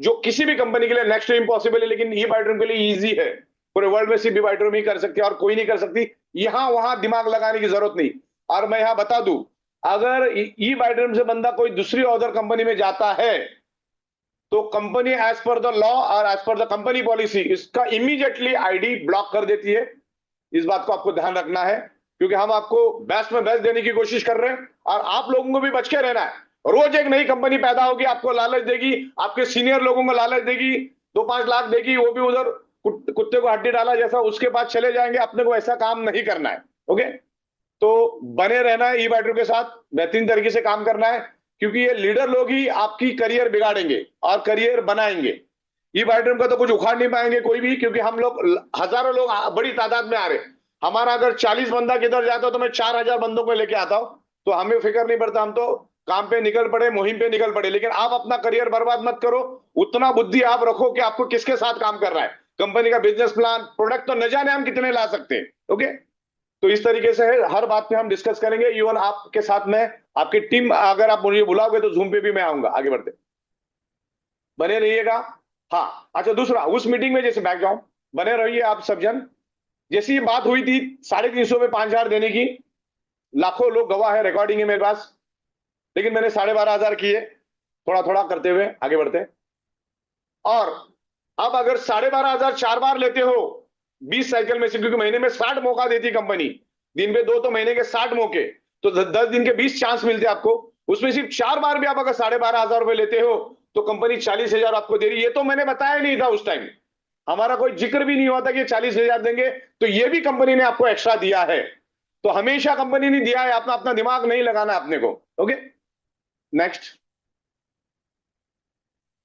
जो किसी भी कंपनी के लिए नेक्स्ट टू इम्पॉसिबल है, लेकिन ई बाइट्रोम के लिए इजी है। पूरे वर्ल्ड में सिर्फ ई बाइट्रोम ही कर सकती है और कोई नहीं कर सकती। यहां वहां दिमाग लगाने की जरूरत नहीं। और मैं यहां बता दूं, अगर ई बाइट्रोम से बंदा कोई दूसरी अदर कंपनी में जाता है तो company as per the law और as per the company policy इसका इमीडिएटली आईडी ब्लॉक कर देती है। इस बात को आपको ध्यान रखना है, क्योंकि हम आपको बेस्ट में बेस्ट देने की कोशिश कर रहे हैं और आप लोगों को भी बच के रहना है। रोज एक नई कंपनी पैदा होगी, आपको लालच देगी, आपके सीनियर लोगों को लालच देगी, 2-5 लाख देगी, वो भी उधर कुत्ते को हड्डी डाला जैसा, उसके बाद चले जाएंगे। अपने को ऐसा काम नहीं करना है। ओके, तो बने रहना है ई बाइट्रो के साथ, बेहतरीन तरीके से काम करना है, क्योंकि ये लीडर लोग ही आपकी करियर बिगाड़ेंगे और करियर बनाएंगे। ई बाइट्रो का तो कुछ उखाड़ नहीं पाएंगे कोई भी, क्योंकि हम लोग हजारों लोग बड़ी तादाद में आ रहे हैं। हमारा अगर 40 बंदा किधर जाता तो मैं 4,000 बंदों को लेके आता हूं, तो हमें फिक्र नहीं पड़ता, हम तो काम पे निकल पड़े, मुहिम पे निकल पड़े। लेकिन आप अपना करियर बर्बाद मत करो, उतना बुद्धि आप रखो कि आपको किसके साथ काम कर रहा है। कंपनी का बिजनेस प्लान, प्रोडक्ट तो न जाने हम कितने ला सकते हैं। ओके, तो इस तरीके से है, हर बात पे हम डिस्कस करेंगे। इवन आपके साथ में आपकी टीम, अगर आप मुझे बुलाओगे तो जूम पे भी मैं आऊंगा। आगे बढ़ते, बने रहिएगा। हाँ, अच्छा, दूसरा, उस मीटिंग में जैसे बैकग्राउंड बने रहिए आप सब जन। जैसी बात हुई थी 350 में 5,000 देने की, लाखों लोग गवाह है, रिकॉर्डिंग है मेरे पास, लेकिन मैंने 12,500 किए, थोड़ा थोड़ा करते हुए आगे बढ़ते। और अब अगर 12,500 4 बार लेते हो 20 साइकिल में से, क्योंकि महीने में 60 मौका देती कंपनी, दिन पे 2 तो महीने के 60 मौके, तो 10 दिन के 20 चांस मिलते आपको। उसमें सिर्फ 4 बार भी आप अगर 12,500 रुपए लेते हो तो कंपनी 40,000 आपको दे रही है। ये तो मैंने बताया नहीं था उस टाइम, हमारा कोई जिक्र भी नहीं हुआ था कि 40,000 देंगे, तो ये भी कंपनी ने आपको एक्स्ट्रा दिया है। तो हमेशा कंपनी ने दिया है, अपना अपना दिमाग नहीं लगाना अपने को। Okay, next.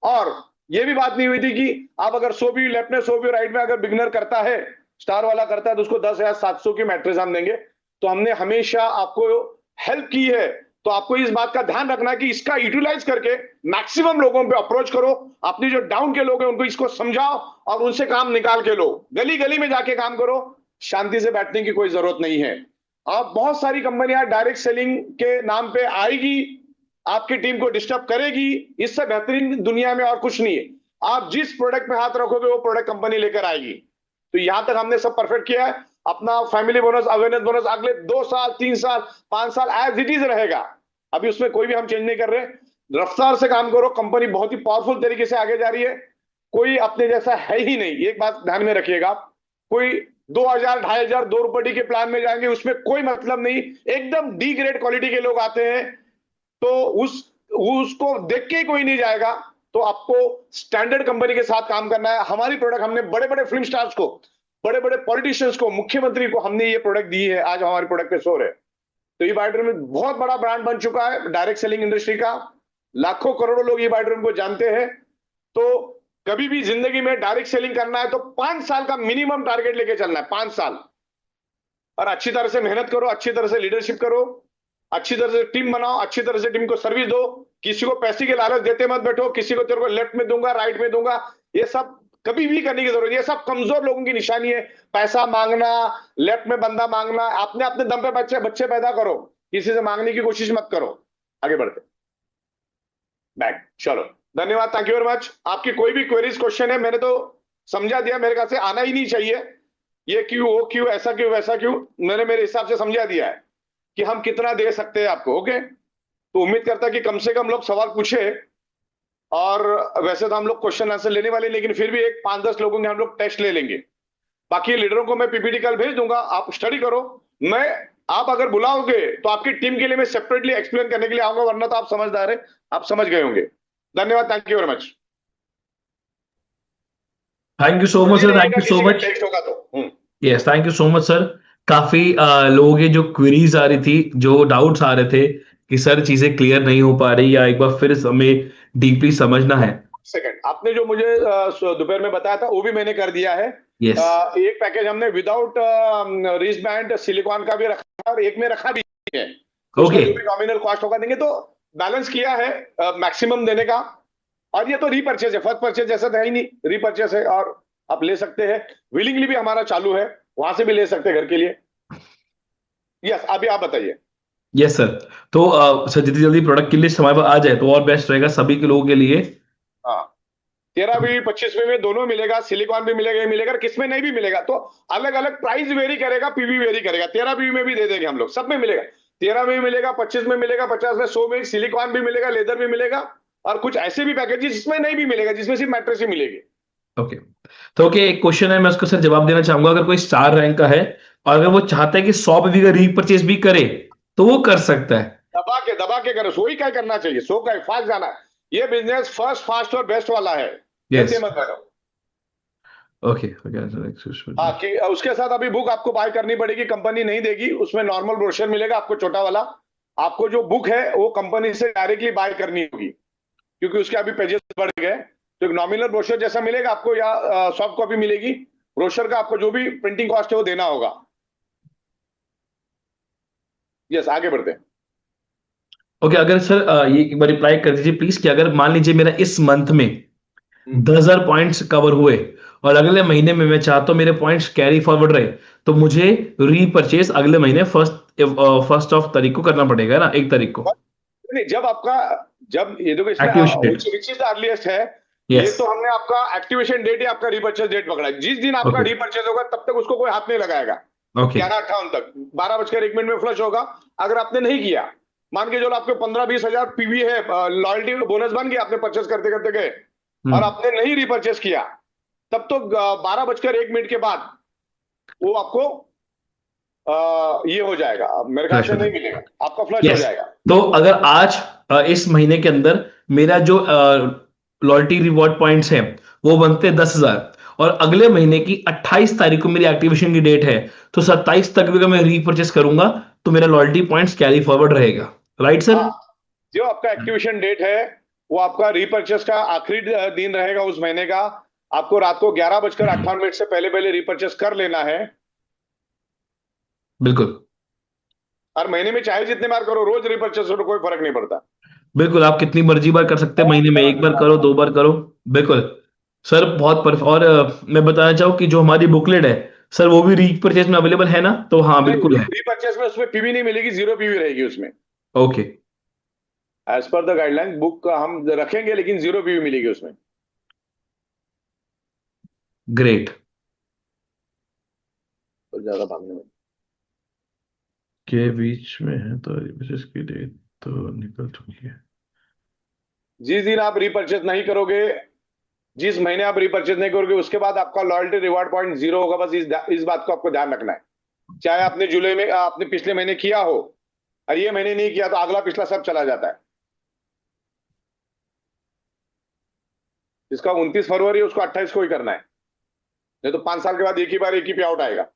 और ये भी बात नहीं हुई थी कि आप अगर 100 भी लेफ्ट में 100 भी राइट में अगर बिगनर करता है, स्टार वाला करता है, तो उसको 10,700 की मैट्रिक्स हम देंगे। तो हमने हमेशा आपको हेल्प की है। तो आपको इस बात का ध्यान रखना है कि इसका यूटिलाइज करके मैक्सिमम लोगों पे अप्रोच करो। अपनी जो डाउन के लोग हैं उनको इसको समझाओ और उनसे काम निकाल के लो। गली गली में जाके काम करो, शांति से बैठने की कोई जरूरत नहीं है। अब बहुत सारी कंपनियां डायरेक्ट सेलिंग के नाम पे आएगी, आपकी टीम को डिस्टर्ब करेगी। इससे बेहतरीन दुनिया में और कुछ नहीं है। आप जिस प्रोडक्ट पे हाथ रखोगे वो प्रोडक्ट कंपनी लेकर आएगी। तो यहां तक हमने सब परफेक्ट किया है। अपना फैमिली बोनस, अवेयरनेस बोनस अगले 2 साल, 3 साल, 5 साल एज इट इज रहेगा। अभी उसमें कोई भी हम चेंज नहीं कर रहे। रफ्तार से काम करो, कंपनी बहुत ही पावरफुल तरीके से आगे जा रही है। कोई अपने जैसा है ही नहीं, एक बात ध्यान में रखिएगा। कोई 2,000, 2,500, ₹2 के प्लान में जाएंगे, उसमें कोई मतलब नहीं। एकदम डी ग्रेड क्वालिटी के लोग आते हैं, तो उसको देख के कोई नहीं जाएगा। तो आपको स्टैंडर्ड कंपनी के साथ काम करना है। हमारी प्रोडक्ट हमने बड़े बड़े फिल्म स्टार्स को, बड़े बड़े पॉलिटिशियंस को, मुख्यमंत्री को हमने ये प्रोडक्ट दी है। आज हमारी प्रोडक्ट पे शोर है। तो ई बाइट्रोम में बहुत बड़ा ब्रांड बन चुका है डायरेक्ट सेलिंग इंडस्ट्री का। लाखों करोड़ों लोग ई बाइट्रोम को जानते हैं। तो कभी भी जिंदगी में डायरेक्ट सेलिंग करना है तो 5 साल का मिनिमम टारगेट लेके चलना है, 5 साल। और अच्छी तरह से मेहनत करो, अच्छी तरह से लीडरशिप करो, अच्छी तरह से टीम बनाओ, अच्छी तरह से टीम को सर्विस दो, किसी को पैसे के लालच देते मत बैठो, किसी को तेरे को लेफ्ट में दूंगा राइट में दूंगा, ये सब कभी भी करने की जरूरत नहीं। ये सब कमजोर लोगों की निशानी है। पैसा मांगना, लेफ्ट में बंदा मांगना, आपने अपने दम पे बच्चे बच्चे पैदा करो, किसी से मांगने की कोशिश मत करो। आगे बढ़ते बैक, चलो। धन्यवाद, थैंक यू वेरी मच। आपकी कोई भी क्वेरीज क्वेश्चन है, मैंने तो समझा दिया, मेरे ख्याल से आना ही नहीं चाहिए। ये क्यों, वो क्यों, ऐसा क्यों, वैसा क्यों, मैंने मेरे हिसाब से समझा दिया है कि हम कितना दे सकते हैं आपको। ओके, तो उम्मीद करता कि कम से कम लोग सवाल पूछे। और वैसे तो हम लोग क्वेश्चन आंसर लेने वाले, लेकिन फिर भी एक 5-10 लोगों के हम लोग टेस्ट ले लेंगे। बाकी लीडरों को मैं पीपीटी कल भेज दूंगा, आप स्टडी करो। मैं, आप अगर बुलाओगे तो आपकी टीम के लिए मैं सेपरेटली एक्सप्लेन करने के लिए आऊंगा, वरना तो आप समझदार है, आप समझ गए होंगे। धन्यवाद, thank you very much. Thank you so much मुझे सर, रहिएगा थैंक यू सो किसी का मच। टेस्ट होगा तो। Yes, thank you so much sir. काफी लोगों के जो क्वेरीज आ रही थी, जो डाउट्स आ रहे थे कि सर चीजें क्लियर नहीं हो पा रही, या एक बार फिर हमें डीपली समझना है। सेकंड, आपने जो मुझे दोपहर में बताया था वो भी मैंने कर दिया है। यस। एक पैकेज हमने विदाउट रिस्ट बैंड सिलिकॉन का भी रखा है, और एक में रखा भी है, तो उसका ओके। जो भी नॉमिनल कॉस्ट होगा देंगे, तो बैलेंस किया है मैक्सिमम देने का। और ये तो रीपर्चेज है, फर्स्ट परचेज जैसा तो है ही नहीं, रीपर्चेज है, और आप ले सकते हैं। विलिंगली भी हमारा चालू है, वहां से भी ले सकते हैं घर के लिए। यस, अभी आप बताइए। Yes sir. तो सर जितनी जल्दी प्रोडक्ट की लिस्ट हमारे पास आ जाए तो और बेस्ट रहेगा सभी के लोगों के लिए। हाँ, 13वीं 25वीं में दोनों मिलेगा, सिलिकॉन भी मिलेगा, ये मिलेगा, किसमें नहीं भी मिलेगा तो अलग अलग प्राइस वेरी करेगा, पीवी वेरी करेगा। 13वीं में भी दे देंगे हम लोग, सब में मिलेगा। 13 में भी मिलेगा, 25 में मिलेगा, 50 में, 100 में सिलिकॉन भी मिलेगा, लेदर भी मिलेगा, और कुछ ऐसे भी पैकेजेस जिसमें नहीं भी मिलेगा, जिसमें सिर्फ मैट्रेस ही मिलेगी। ओके। तो ओके, एक क्वेश्चन है, मैं उसका सर जवाब देना चाहूंगा। अगर कोई स्टार रैंक का है और अगर वो चाहता है कि 100 पे भी का रीपरचेज भी करे, तो वो कर सकता है। दबा के करो, सो ही क्या करना चाहिए, सो का फास्ट जाना है। ये बिजनेस फर्स्ट फास्ट और बेस्ट वाला है, यस। टेंशन मत करो। Okay okay. हाँ, कि उसके साथ अभी बुक आपको बाय करनी पड़ेगी, कंपनी नहीं देगी, उसमें नॉर्मल ब्रोशर मिलेगा आपको, छोटा वाला। आपको जो बुक है वो कंपनी से डायरेक्टली बाय करनी होगी, क्योंकि उसके अभी पेजेस बढ़ गए। तो एक नॉमिनल ब्रोशर जैसा मिलेगा आपको, या सॉफ्ट कॉपी मिलेगी ब्रोशर का, आपको जो भी प्रिंटिंग कॉस्ट है वो देना होगा। यस, आगे बढ़ते हैं। ओके, अगर सर ये एक बार रिप्लाई कर दीजिए प्लीज कि अगर मान लीजिए मेरा इस मंथ में हम्म। 10,000 पॉइंट्स कवर हुए और अगले महीने में मैं चाहता हूं मेरे पॉइंट्स कैरी फॉरवर्ड रहे, तो मुझे रीपरचेज अगले महीने फर्स्ट ऑफ तारीख को करना पड़ेगा ना, 1 तारीख को। नहीं, जब आपका, जब ये देखो इसमें activation date. Which is earliest है, ये यस। तो हमने आपका एक्टिवेशन डेट या आपका रीपर्चेज डेट पकड़ा है। जिस दिन आपका ओके रिपर्चेज होगा तब तक उसको कोई हाथ नहीं लगाएगा। ओके 11:58 तक, 12:01 में फ्लश होगा। अगर आपने नहीं किया, मान के चलो आपके 15-20 हजार पीवी है, लॉयल्टी बोनस बन गया, आपने परचेस करते करते गए, और आपने नहीं रिपर्चेस किया, तब तो 12:01 के बाद वो आपको ये हो जाएगा, अब मेरे ख्याल फ्लश से हो नहीं जाए। मिलेगा, आपका फ्लश हो यस। जाएगा। तो अगर आज इस महीने के अंदर मेरा जो लॉयल्टी रिवॉर्ड पॉइंट्स हैं वो बनते 10,000, और अगले महीने की 28 तारीख को मेरी एक्टिवेशन की डेट है, तो 27 तक भी अगर मैं रीपरचेस करूंगा तो मेरा लॉयल्टी पॉइंट्स कैरी फॉरवर्ड रहेगा। Right sir? हाँ, जो आपका एक्टिवेशन डेट है वो आपका रिपर्चेस का आखिरी दिन रहेगा उस महीने का। आपको रात को 11:58 से पहले पहले रिपर्चेस कर लेना है। बिल्कुल। हर महीने में चाहे जितने बार करो, रोज रिपर्चेस करो, कोई फर्क नहीं पड़ता। बिल्कुल, आप कितनी मर्जी बार कर सकते हैं, बहुत महीने में बड़ा 1 बार धंधा करो, था। 2 बार करो। बिल्कुल। सर बहुत परफ और मैं बताना चाहूँ कि जो हमारी बुकलेट है सर, वो भी रीपरचेज में अवेलेबल है ना? तो हाँ नहीं, बिल्कुल है। रिपर्चेस में उसमें पीवी नहीं मिलेगी, जीरो पीवी रहेगी उसमें। Okay. As per the guideline book हम रखेंगे, लेकिन जीरो पीवी मिलेगी उसमें। ग्रेट। तो ज्यादा भागने में, के बीच में है तो रिपरचेज की डेट तो निकल चुकी है। जिस दिन आप रिपर्चेस नहीं करोगे, जिस महीने आप रिपर्चेज नहीं करोगे, उसके बाद आपका लॉयल्टी रिवार्ड पॉइंट जीरो होगा। बस इस बात को आपको ध्यान रखना है। चाहे आपने जुलाई में, आपने पिछले महीने किया हो, और ये महीने नहीं किया, तो अगला पिछला सब चला जाता है। जिसका 29 फरवरी है उसको 28 को ही करना है, नहीं तो 5 साल के बाद एक ही बार एक ही पे आउट आएगा।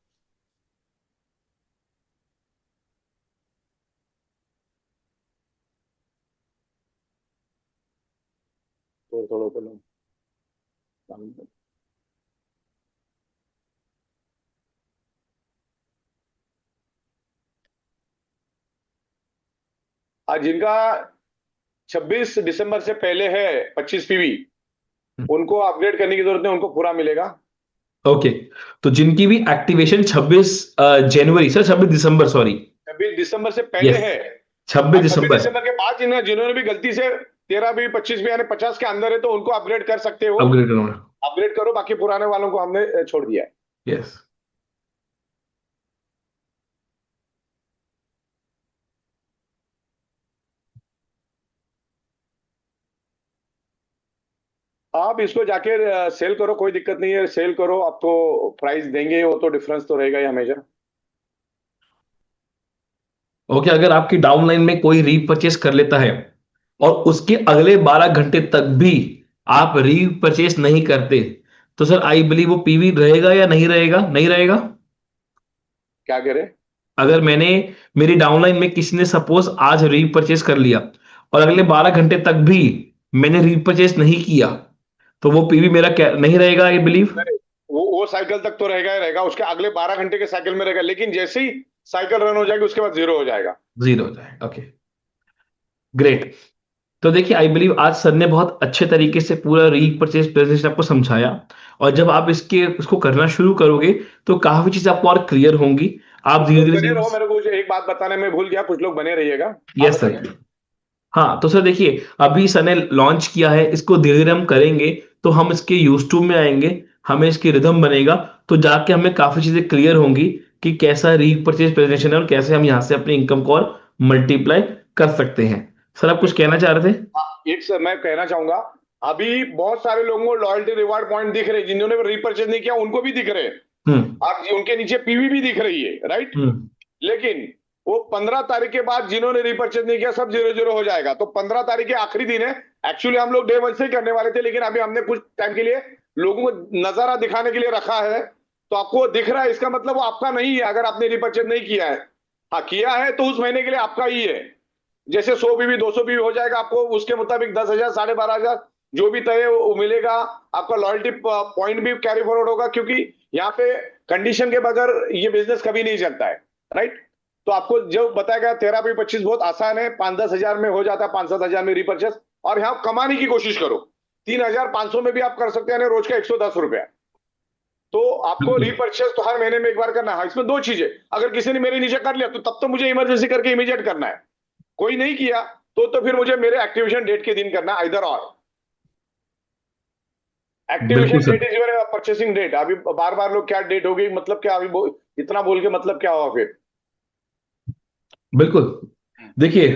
थोड़ा थोड़ा आज जिनका 26 दिसंबर से पहले है 25 पीवी, उनको अपग्रेड करने की जरूरत नहीं, उनको पूरा मिलेगा। ओके, तो जिनकी भी एक्टिवेशन 26 जनवरी सर, 26 दिसंबर, सॉरी 26 दिसंबर से पहले यस, है, 26 और 26 दिसंबर दिसंबर के बाद जिन्होंने भी गलती से 13 भी 25 भी यानी 50 के अंदर है, तो उनको अपग्रेड कर सकते हो, अपग्रेड करना। अपग्रेड करो। बाकी पुराने वालों को हमने छोड़ दिया है। यस, आप इसको जाके सेल करो, कोई दिक्कत नहीं है, सेल करो, आपको प्राइस देंगे, वो तो डिफरेंस तो रहेगा ही हमेशा। ओके, अगर आपकी डाउनलाइन में कोई रीपरचेस कर लेता है और उसके अगले 12 घंटे तक भी आप रीपरचेस नहीं करते, तो सर आई बिलीव वो पीवी रहेगा या नहीं रहेगा? नहीं रहेगा। क्या करे? अगर मेरी डाउनलाइन में किसी ने सपोज आज रीपरचेस कर लिया और अगले 12 घंटे तक भी मैंने रीपरचेस नहीं किया, तो वो पीवी मेरा क्या नहीं रहेगा आई बिलीव? नहीं, वो साइकिल तक तो रहेगा ही रहेगा, उसके अगले 12 घंटे के साइकिल में रहेगा, लेकिन जैसे ही साइकिल रन हो जाएगी उसके बाद जीरो हो जाएगा। जीरो हो जाए। Okay, great. तो देखिए, आई बिलीव आज सर ने बहुत अच्छे तरीके से पूरा रीपरचेज प्रेजेंटेशन आपको समझाया, और जब आप इसको करना शुरू करोगे तो काफी चीजें आपको और क्लियर होंगी। आप धीरे लोग बने धीरे। रहो, मेरे को एक बात बताने में भूल गया, कुछ लोग बने रहिएगा। आप यस बताइए। सर। हाँ, तो सर देखिए, अभी सर ने लॉन्च किया है, इसको धीरे धीरे हम करेंगे तो हम इसके यूज टू में आएंगे, हमें इसकी रिदम बनेगा, तो जाके हमें काफी चीजें क्लियर होंगी कि कैसा रीपरचेज प्रेजेंटेशन है और कैसे हम यहाँ से अपनी इनकम को और मल्टीप्लाई कर सकते हैं। सर आप कुछ कहना चाह रहे थे? एक सर मैं कहना चाहूंगा, अभी बहुत सारे लोगों को लॉयल्टी रिवार्ड पॉइंट दिख रहे हैं, जिन्होंने रीपरचेज नहीं किया उनको भी दिख रहे हैं, हम्म। आप उनके नीचे पीवी भी दिख रही है, राइट। हम्म। लेकिन वो 15 तारीख के बाद जिन्होंने रिपर्चेज नहीं किया सब जीरो जीरो हो जाएगा, तो 15 तारीख के आखिरी दिन है। एक्चुअली हम लोग डे 1 से ही करने वाले थे, लेकिन अभी हमने कुछ टाइम के लिए लोगों को नजारा दिखाने के लिए रखा है, तो आपको दिख रहा है, इसका मतलब वो आपका नहीं है अगर आपने रिपर्चेज नहीं किया है। हाँ किया है तो उस महीने के लिए आपका ही है, जैसे 100 बीबी 200 बीबी हो जाएगा, आपको उसके मुताबिक 10,000 12,500 जो भी तय है वो मिलेगा। आपका लॉयल्टी पॉइंट भी कैरी फॉरवर्ड होगा, क्योंकि यहाँ पे कंडीशन के बगैर ये बिजनेस कभी नहीं चलता है, राइट। तो आपको जो बताया गया 13 पे 25 बहुत आसान है, 5-10 हजार में हो जाता है, 5-7 हजार में रिपर्चेस, और यहाँ कमाने की कोशिश करो, 3,500 में भी आप कर सकते हैं रोज का 110 रुपया। तो आपको बिल्कुल। रिपर्चेस तो हर महीने में एक बार करना है। इसमें दो चीजें, अगर किसी ने मेरे नीचे कर लिया तो तब तो मुझे इमरजेंसी करके इमीडिएट करना है, कोई नहीं किया तो फिर मुझे मेरे एक्टिवेशन डेट के दिन करना, आइदर और। एक्टिवेशन बिल्कुल sir. Date is your purchasing date. अभी बार बार लोग क्या डेट हो गई, मतलब क्या, अभी इतना बोल के मतलब क्या हुआ फिर? बिल्कुल। देखिए,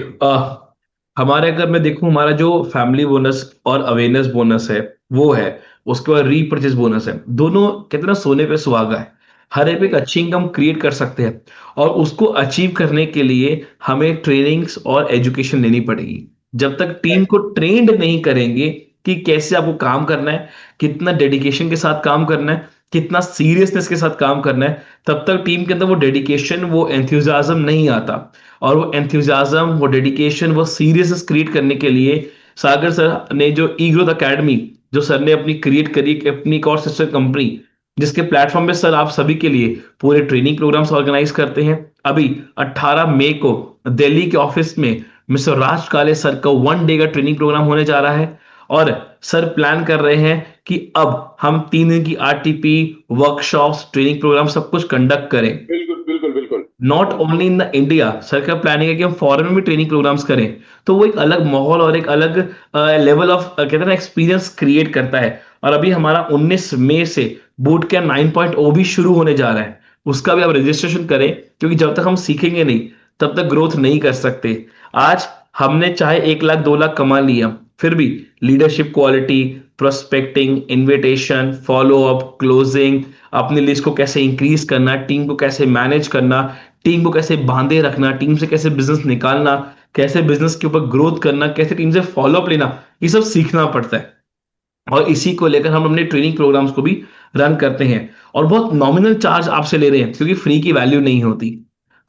हमारे अगर मैं देखूं, हमारा जो फैमिली बोनस और अवेयरनेस बोनस है वो है, उसके बाद रीपरचेज बोनस है, दोनों कितना सोने पे सुहागा है। हर एक अच्छी इनकम क्रिएट कर सकते हैं, और उसको अचीव करने के लिए हमें ट्रेनिंग्स और एजुकेशन लेनी पड़ेगी। जब तक टीम को ट्रेंड नहीं करेंगे कि कैसे आपको काम करना है, कितना डेडिकेशन के साथ काम करना है, कितना सीरियसनेस के साथ काम करना है, तब तक टीम के अंदर वो डेडिकेशन, वो एंथुजियाज्म नहीं आता। और वो एंथुजियाज्म, वो डेडिकेशन, वो सीरियसनेस क्रिएट करने के लिए सागर सर ने जो ई ग्रोथ अकेडमी जो सर ने अपनी क्रिएट करी, अपनी एक और सिस्टर कंपनी, जिसके प्लेटफॉर्म पे सर आप सभी के लिए पूरे ट्रेनिंग प्रोग्राम्स ऑर्गेनाइज करते हैं। अभी 18 मई को दिल्ली के ऑफिस में मिस्टर राज काले सर का 1 डे का ट्रेनिंग प्रोग्राम होने जा रहा है, और सर प्लान कर रहे हैं कि अब हम 3 दिन की आरटीपी, वर्कशॉप्स, ट्रेनिंग प्रोग्राम सब कुछ कंडक्ट करें। बिल्कुल बिल्कुल बिल्कुल। Not only in the India, sir का प्लानिंग है कि हम फॉरेन में भी ट्रेनिंग प्रोग्राम्स करें, तो वो एक अलग माहौल और एक अलग लेवल ऑफ कहते हैं ना एक्सपीरियंस क्रिएट करता है। और अभी हमारा 19 मई से बूट कैंप 9.0 भी शुरू होने जा रहा है, उसका भी आप रजिस्ट्रेशन करें, क्योंकि जब तक हम सीखेंगे नहीं तब तक ग्रोथ नहीं कर सकते। आज हमने चाहे 1 लाख 2 लाख कमा लिया, फिर भी leadership quality, prospecting, invitation, follow up, closing, अपनी लिस्ट को कैसे इंक्रीज करना, टीम को कैसे मैनेज करना, टीम को कैसे बांधे रखना, टीम से कैसे बिजनेस निकालना, कैसे बिजनेस के ऊपर ग्रोथ करना, कैसे टीम से फॉलो अप लेना, ये सब सीखना पड़ता है। और इसी को लेकर हम अपने ट्रेनिंग प्रोग्राम्स को भी रन करते हैं, और बहुत नॉमिनल चार्ज आपसे ले रहे हैं, क्योंकि फ्री की वैल्यू नहीं होती।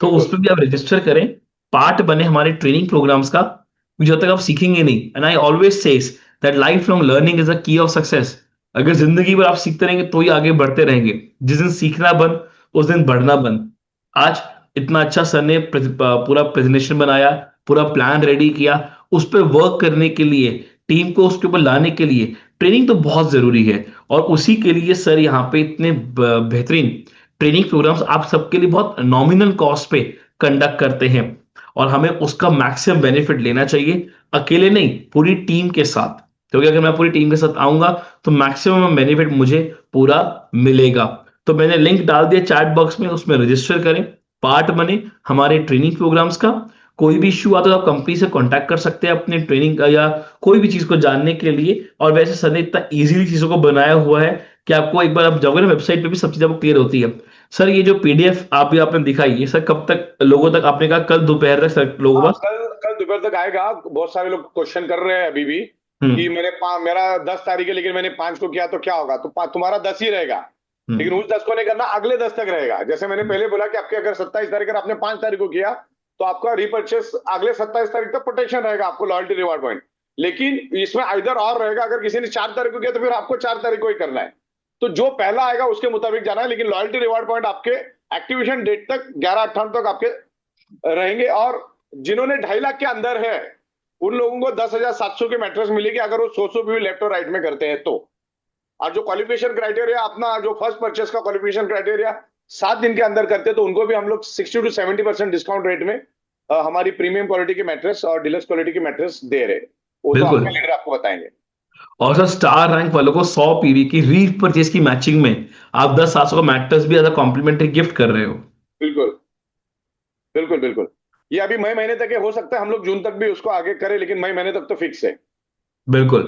तो उस बिल्कुल पर भी आप रजिस्टर करें, पार्ट बने हमारे ट्रेनिंग प्रोग्राम्स का, क्योंकि जब तक आप सीखेंगे नहीं, and I always says that life long learning is the key of success. अगर जिंदगी भर आप सीखते रहेंगे तो ही आगे बढ़ते रहेंगे। जिस दिन सीखना बंद, उस दिन बढ़ना बंद। आज इतना अच्छा सर ने पूरा प्रेजेंटेशन बनाया, पूरा प्लान रेडी किया, उस पर वर्क करने के लिए, टीम को उसके ऊपर लाने के लिए ट्रेनिंग तो बहुत जरूरी है। और उसी के लिए सर यहाँ पे इतने बेहतरीन ट्रेनिंग प्रोग्राम्स आप सबके लिए बहुत नॉमिनल कॉस्ट पे कंडक्ट करते हैं, और हमें उसका मैक्सिमम बेनिफिट लेना चाहिए, अकेले नहीं पूरी टीम के साथ। क्योंकि अगर मैं पूरी टीम के साथ आऊंगा तो मैक्सिमम बेनिफिट मुझे पूरा मिलेगा। तो मैंने लिंक डाल दिया चैट बॉक्स में, उसमें रजिस्टर करें, पार्ट बने हमारे ट्रेनिंग प्रोग्राम्स का। कोई भी इश्यू आता है तो आप कंपनी से कांटेक्ट कर सकते हैं अपने ट्रेनिंग का या कोई भी चीज को जानने के लिए। और वैसे सर ने इतना इजीली चीजों को बनाया हुआ है कि आपको एक बार आप जाओगे ना वेबसाइट पे भी सब चीजें आपको क्लियर होती है। सर ये जो पीडीएफ आप भी आपने दिखाई, ये सर कब तक लोगों तक, आपने कहा कल दोपहर तक सर लोगों हाँ, पास? कल कल दोपहर तक आएगा। बहुत सारे लोग क्वेश्चन कर रहे हैं अभी भी कि हम्म। मेरा 10 तारीख है लेकिन मैंने 5 को किया तो क्या होगा, तो तुम्हारा 10 ही रहेगा। लेकिन हम्म। उस 10 को नहीं करना, अगले 10 तक रहेगा। जैसे मैंने पहले बोला कि आपके अगर 27 तारीख अगर आपने 5 तारीख को किया तो आपका रिपर्चेस अगले 27 तारीख तक प्रोटेक्शन रहेगा, आपको लॉयल्टी रिवार्ड पॉइंट। लेकिन इसमें इधर और रहेगा, अगर किसी ने 4 तारीख को किया तो फिर आपको 4 तारीख को ही करना है। तो जो पहला आएगा उसके मुताबिक जाना है, लेकिन लॉयल्टी रिवार्ड पॉइंट आपके एक्टिवेशन डेट तक 11/8 तक आपके रहेंगे। और जिन्होंने 2.5 लाख के अंदर है उन लोगों को 10,700 की मैट्रेस मिलेगी, अगर वो 100 भी लेफ्ट और राइट में करते हैं तो। और जो क्वालिफिकेशन क्राइटेरिया अपना, जो फर्स्ट परचेस का क्वालिफिकेशन क्राइटेरिया 7 दिन के अंदर करते हैं, तो उनको भी हम लोग 60 to 70% डिस्काउंट रेट में हमारी प्रीमियम क्वालिटी की मैट्रेस और डिलक्स क्वालिटी की मैट्रेस दे रहे। वो तो बिल्कुल। आपके लीडर आपको बताएंगे। और सर स्टार रैंक वालों को 100 पीवी की री परचेज की मैचिंग में आप 10 700 का मैट्रेस भी एज अ कॉम्प्लीमेंट्री गिफ्ट कर रहे हो। बिल्कुल बिल्कुल बिल्कुल। ये अभी मई महीने तक ये हो सकता है, हम लोग जून तक भी उसको आगे करें, लेकिन मई महीने तक तो फिक्स है। बिल्कुल।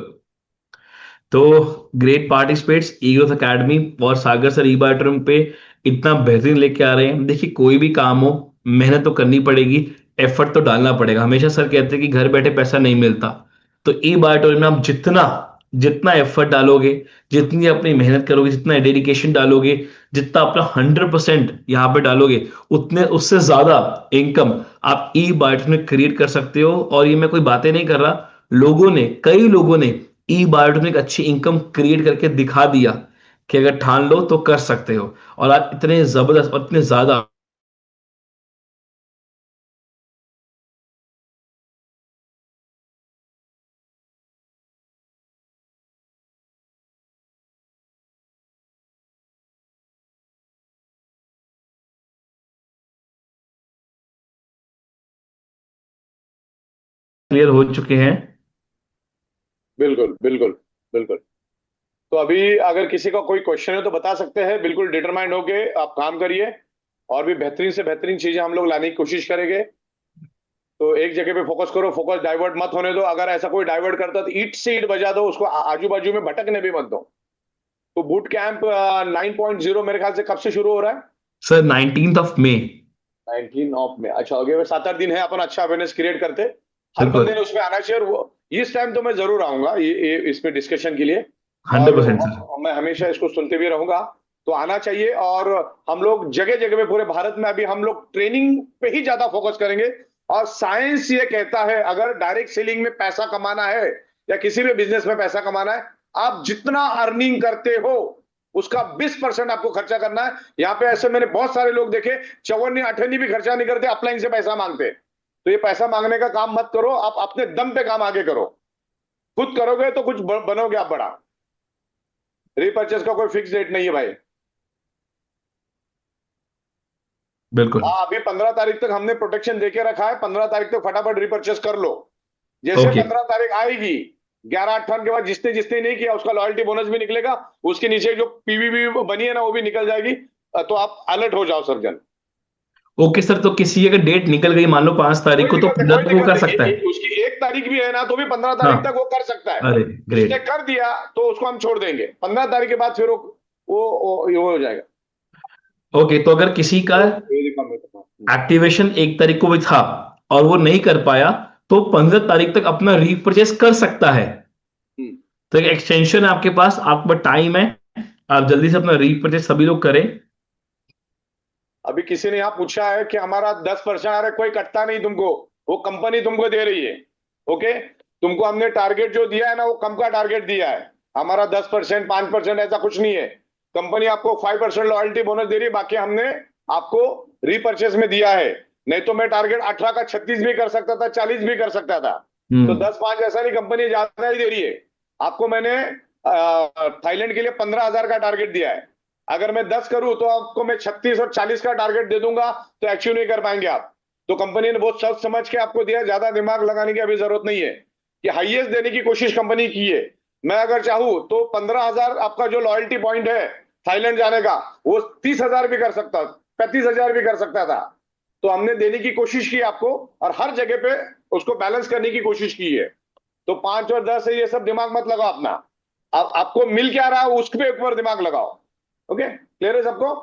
तो ग्रेट पार्टिसिपेट्स ईगल्स एकेडमी और सागर सर ई बायोट्रिम पे इतना बेहतरीन लेके आ रहे हैं। देखिए कोई भी काम हो, मेहनत तो करनी पड़ेगी, एफर्ट तो डालना पड़ेगा। हमेशा सर कहते हैं कि घर बैठे पैसा नहीं मिलता। तो ई बायोट्रिम में आप जितना जितना एफर्ट डालोगे, जितनी अपनी मेहनत करोगे, जितना डेडिकेशन डालोगे, जितना अपना 100% यहाँ पे डालोगे, उतने उससे ज्यादा इनकम आप ई बायोट्रिम में क्रिएट कर सकते हो। और ये मैं कोई बातें नहीं कर रहा, लोगों ने, कई लोगों ने ई बायोटिक अच्छी इनकम क्रिएट करके दिखा दिया कि अगर ठान लो तो कर सकते हो। और आज इतने जबरदस्त और इतने ज्यादा क्लियर हो चुके हैं। बिल्कुल बिल्कुल बिल्कुल। तो अभी अगर किसी का कोई क्वेश्चन है तो बता सकते हैं, बिल्कुल डिटरमाइंड होके आप काम करिए। और भी बेहतरीन से बेहतरीन चीजें हम लोग लाने की कोशिश करेंगे। तो एक जगह पे फोकस करो, फोकस डाइवर्ट मत होने दो। अगर ऐसा कोई डाइवर्ट करता तो ईट से ईट बजा दो उसको, आजू बाजू में भटकने भी मत दो। तो बूट कैंप 9.0 मेरे ख्याल से कब से शुरू हो रहा है? सर 19 मई। 19 में। अच्छा, आगे 7-8 दिन है, अपन अच्छा अवेयरनेस क्रिएट करते। हर बिल्कुल। बंदे ने उसमें आना चाहिए। और वो इस टाइम तो मैं जरूर आऊंगा ये इस पे डिस्कशन के लिए। 100% सर। और मैं हमेशा इसको सुनते भी रहूंगा। तो आना चाहिए। और हम लोग जगह जगह पे पूरे भारत में अभी हम लोग ट्रेनिंग पे ही ज्यादा फोकस करेंगे। और साइंस ये कहता है अगर डायरेक्ट सेलिंग में पैसा कमाना है या किसी भी बिजनेस में पैसा कमाना है, आप जितना अर्निंग करते हो उसका 20% आपको खर्चा करना है। यहाँ पे ऐसे मैंने बहुत सारे लोग देखे, चवन्नी अठन्नी भी खर्चा नहीं करते, अपलाइन से पैसा मांगते। तो ये पैसा मांगने का काम मत करो, आप अपने दम पे काम आगे करो। खुद करोगे तो कुछ बनोगे आप बड़ा। रिपर्चेस का कोई फिक्स डेट नहीं है भाई। बिल्कुल। हाँ, अभी 15 तारीख तक हमने प्रोटेक्शन देके रखा है। 15 तारीख तक फटाफट रिपर्चेस कर लो। जैसे ओके। 15 तारीख आएगी, 11/8 के बाद जिसने जिसने नहीं किया उसका लॉयल्टी बोनस भी निकलेगा। उसके नीचे जो पीवीबी बनी है ना वो भी निकल जाएगी। तो आप अलर्ट हो जाओ सर्जन। ओके सर, तो किसी अगर डेट निकल गई मान लो 5 तारीख कोई को, तो दिक्कत है, 15 कोई तक वो दिक्कत कर है। सकता है? उसकी 1 तारीख भी है ना तो भी 15 तारीख तक हाँ। वो कर सकता है। अरे जिसने ग्रेट। कर दिया तो उसको हम छोड़ देंगे। 15 तारीख के बाद फिर वो हो जाएगा। ओके, तो अगर किसी का एक्टिवेशन 1 तारीख को भी था और वो नहीं कर पाया, तो 15 तारीख तक अपना रीपरचेस कर सकता है। तो एक एक्सटेंशन है आपके पास, आपके पास टाइम है, आप जल्दी से अपना रीपरचेस सभी लोग करें। अभी किसी ने यहाँ पूछा है कि हमारा 10% आ रहा है, कोई कटता नहीं तुमको, वो कंपनी तुमको दे रही है। ओके, तुमको हमने टारगेट जो दिया है ना वो कम का टारगेट दिया है। हमारा 10% 5% ऐसा कुछ नहीं है। कंपनी आपको 5% लॉयल्टी बोनस दे रही है, बाकी हमने आपको रीपर्चेस में दिया है। नहीं तो मैं टारगेट 18 का 36 भी कर सकता था, 40 भी कर सकता था। तो हम्म 10-5 ऐसा नहीं, कंपनी ज्यादा ही दे रही है आपको। मैंने थाईलैंड के लिए 15,000 का टारगेट दिया है। अगर मैं 10 करूं तो आपको मैं 36 और 40 का टारगेट दे दूंगा, तो अचीव नहीं कर पाएंगे आप। तो कंपनी ने बहुत सोच समझ के आपको दिया, ज्यादा दिमाग लगाने की अभी जरूरत नहीं है। कि हाईएस्ट देने की कोशिश कंपनी की है। मैं अगर चाहूं तो 15,000 आपका जो लॉयल्टी पॉइंट है थाईलैंड जाने का, वो 30,000 भी कर सकता, 35,000 भी कर सकता था। तो हमने देने की कोशिश की आपको, और हर जगह पे उसको बैलेंस करने की कोशिश की है। तो 5 और 10 है, ये सब दिमाग मत लगाओ अपना। आपको मिल क्या रहा है उसके ऊपर दिमाग लगाओ। ओके, क्लियर है सबको?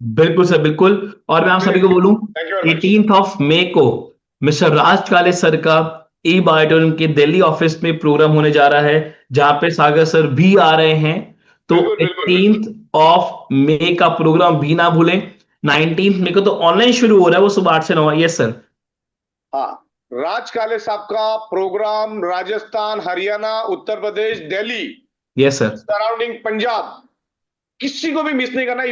बिल्कुल सर, बिल्कुल। और मैं आप सभी को बोलूं, thank you very much. 18th of मई को मिस्टर राज काले सर का ई बायोटोन के दिल्ली ऑफिस में प्रोग्राम होने जा रहा है, जहां पे सागर सर भी आ रहे हैं। तो बिल्कुल बिल्कुल बिल्कुल। 18th ऑफ मई का प्रोग्राम भी ना भूलें। 19th मई को तो ऑनलाइन शुरू हो रहा है, वो सुबह 8 से 9। Yes sir. हाँ, राज काले साहब का programme Rajasthan, Haryana, Uttar Pradesh, Delhi, yes sir. Surrounding Punjab, किसी को भी मिस नहीं करना।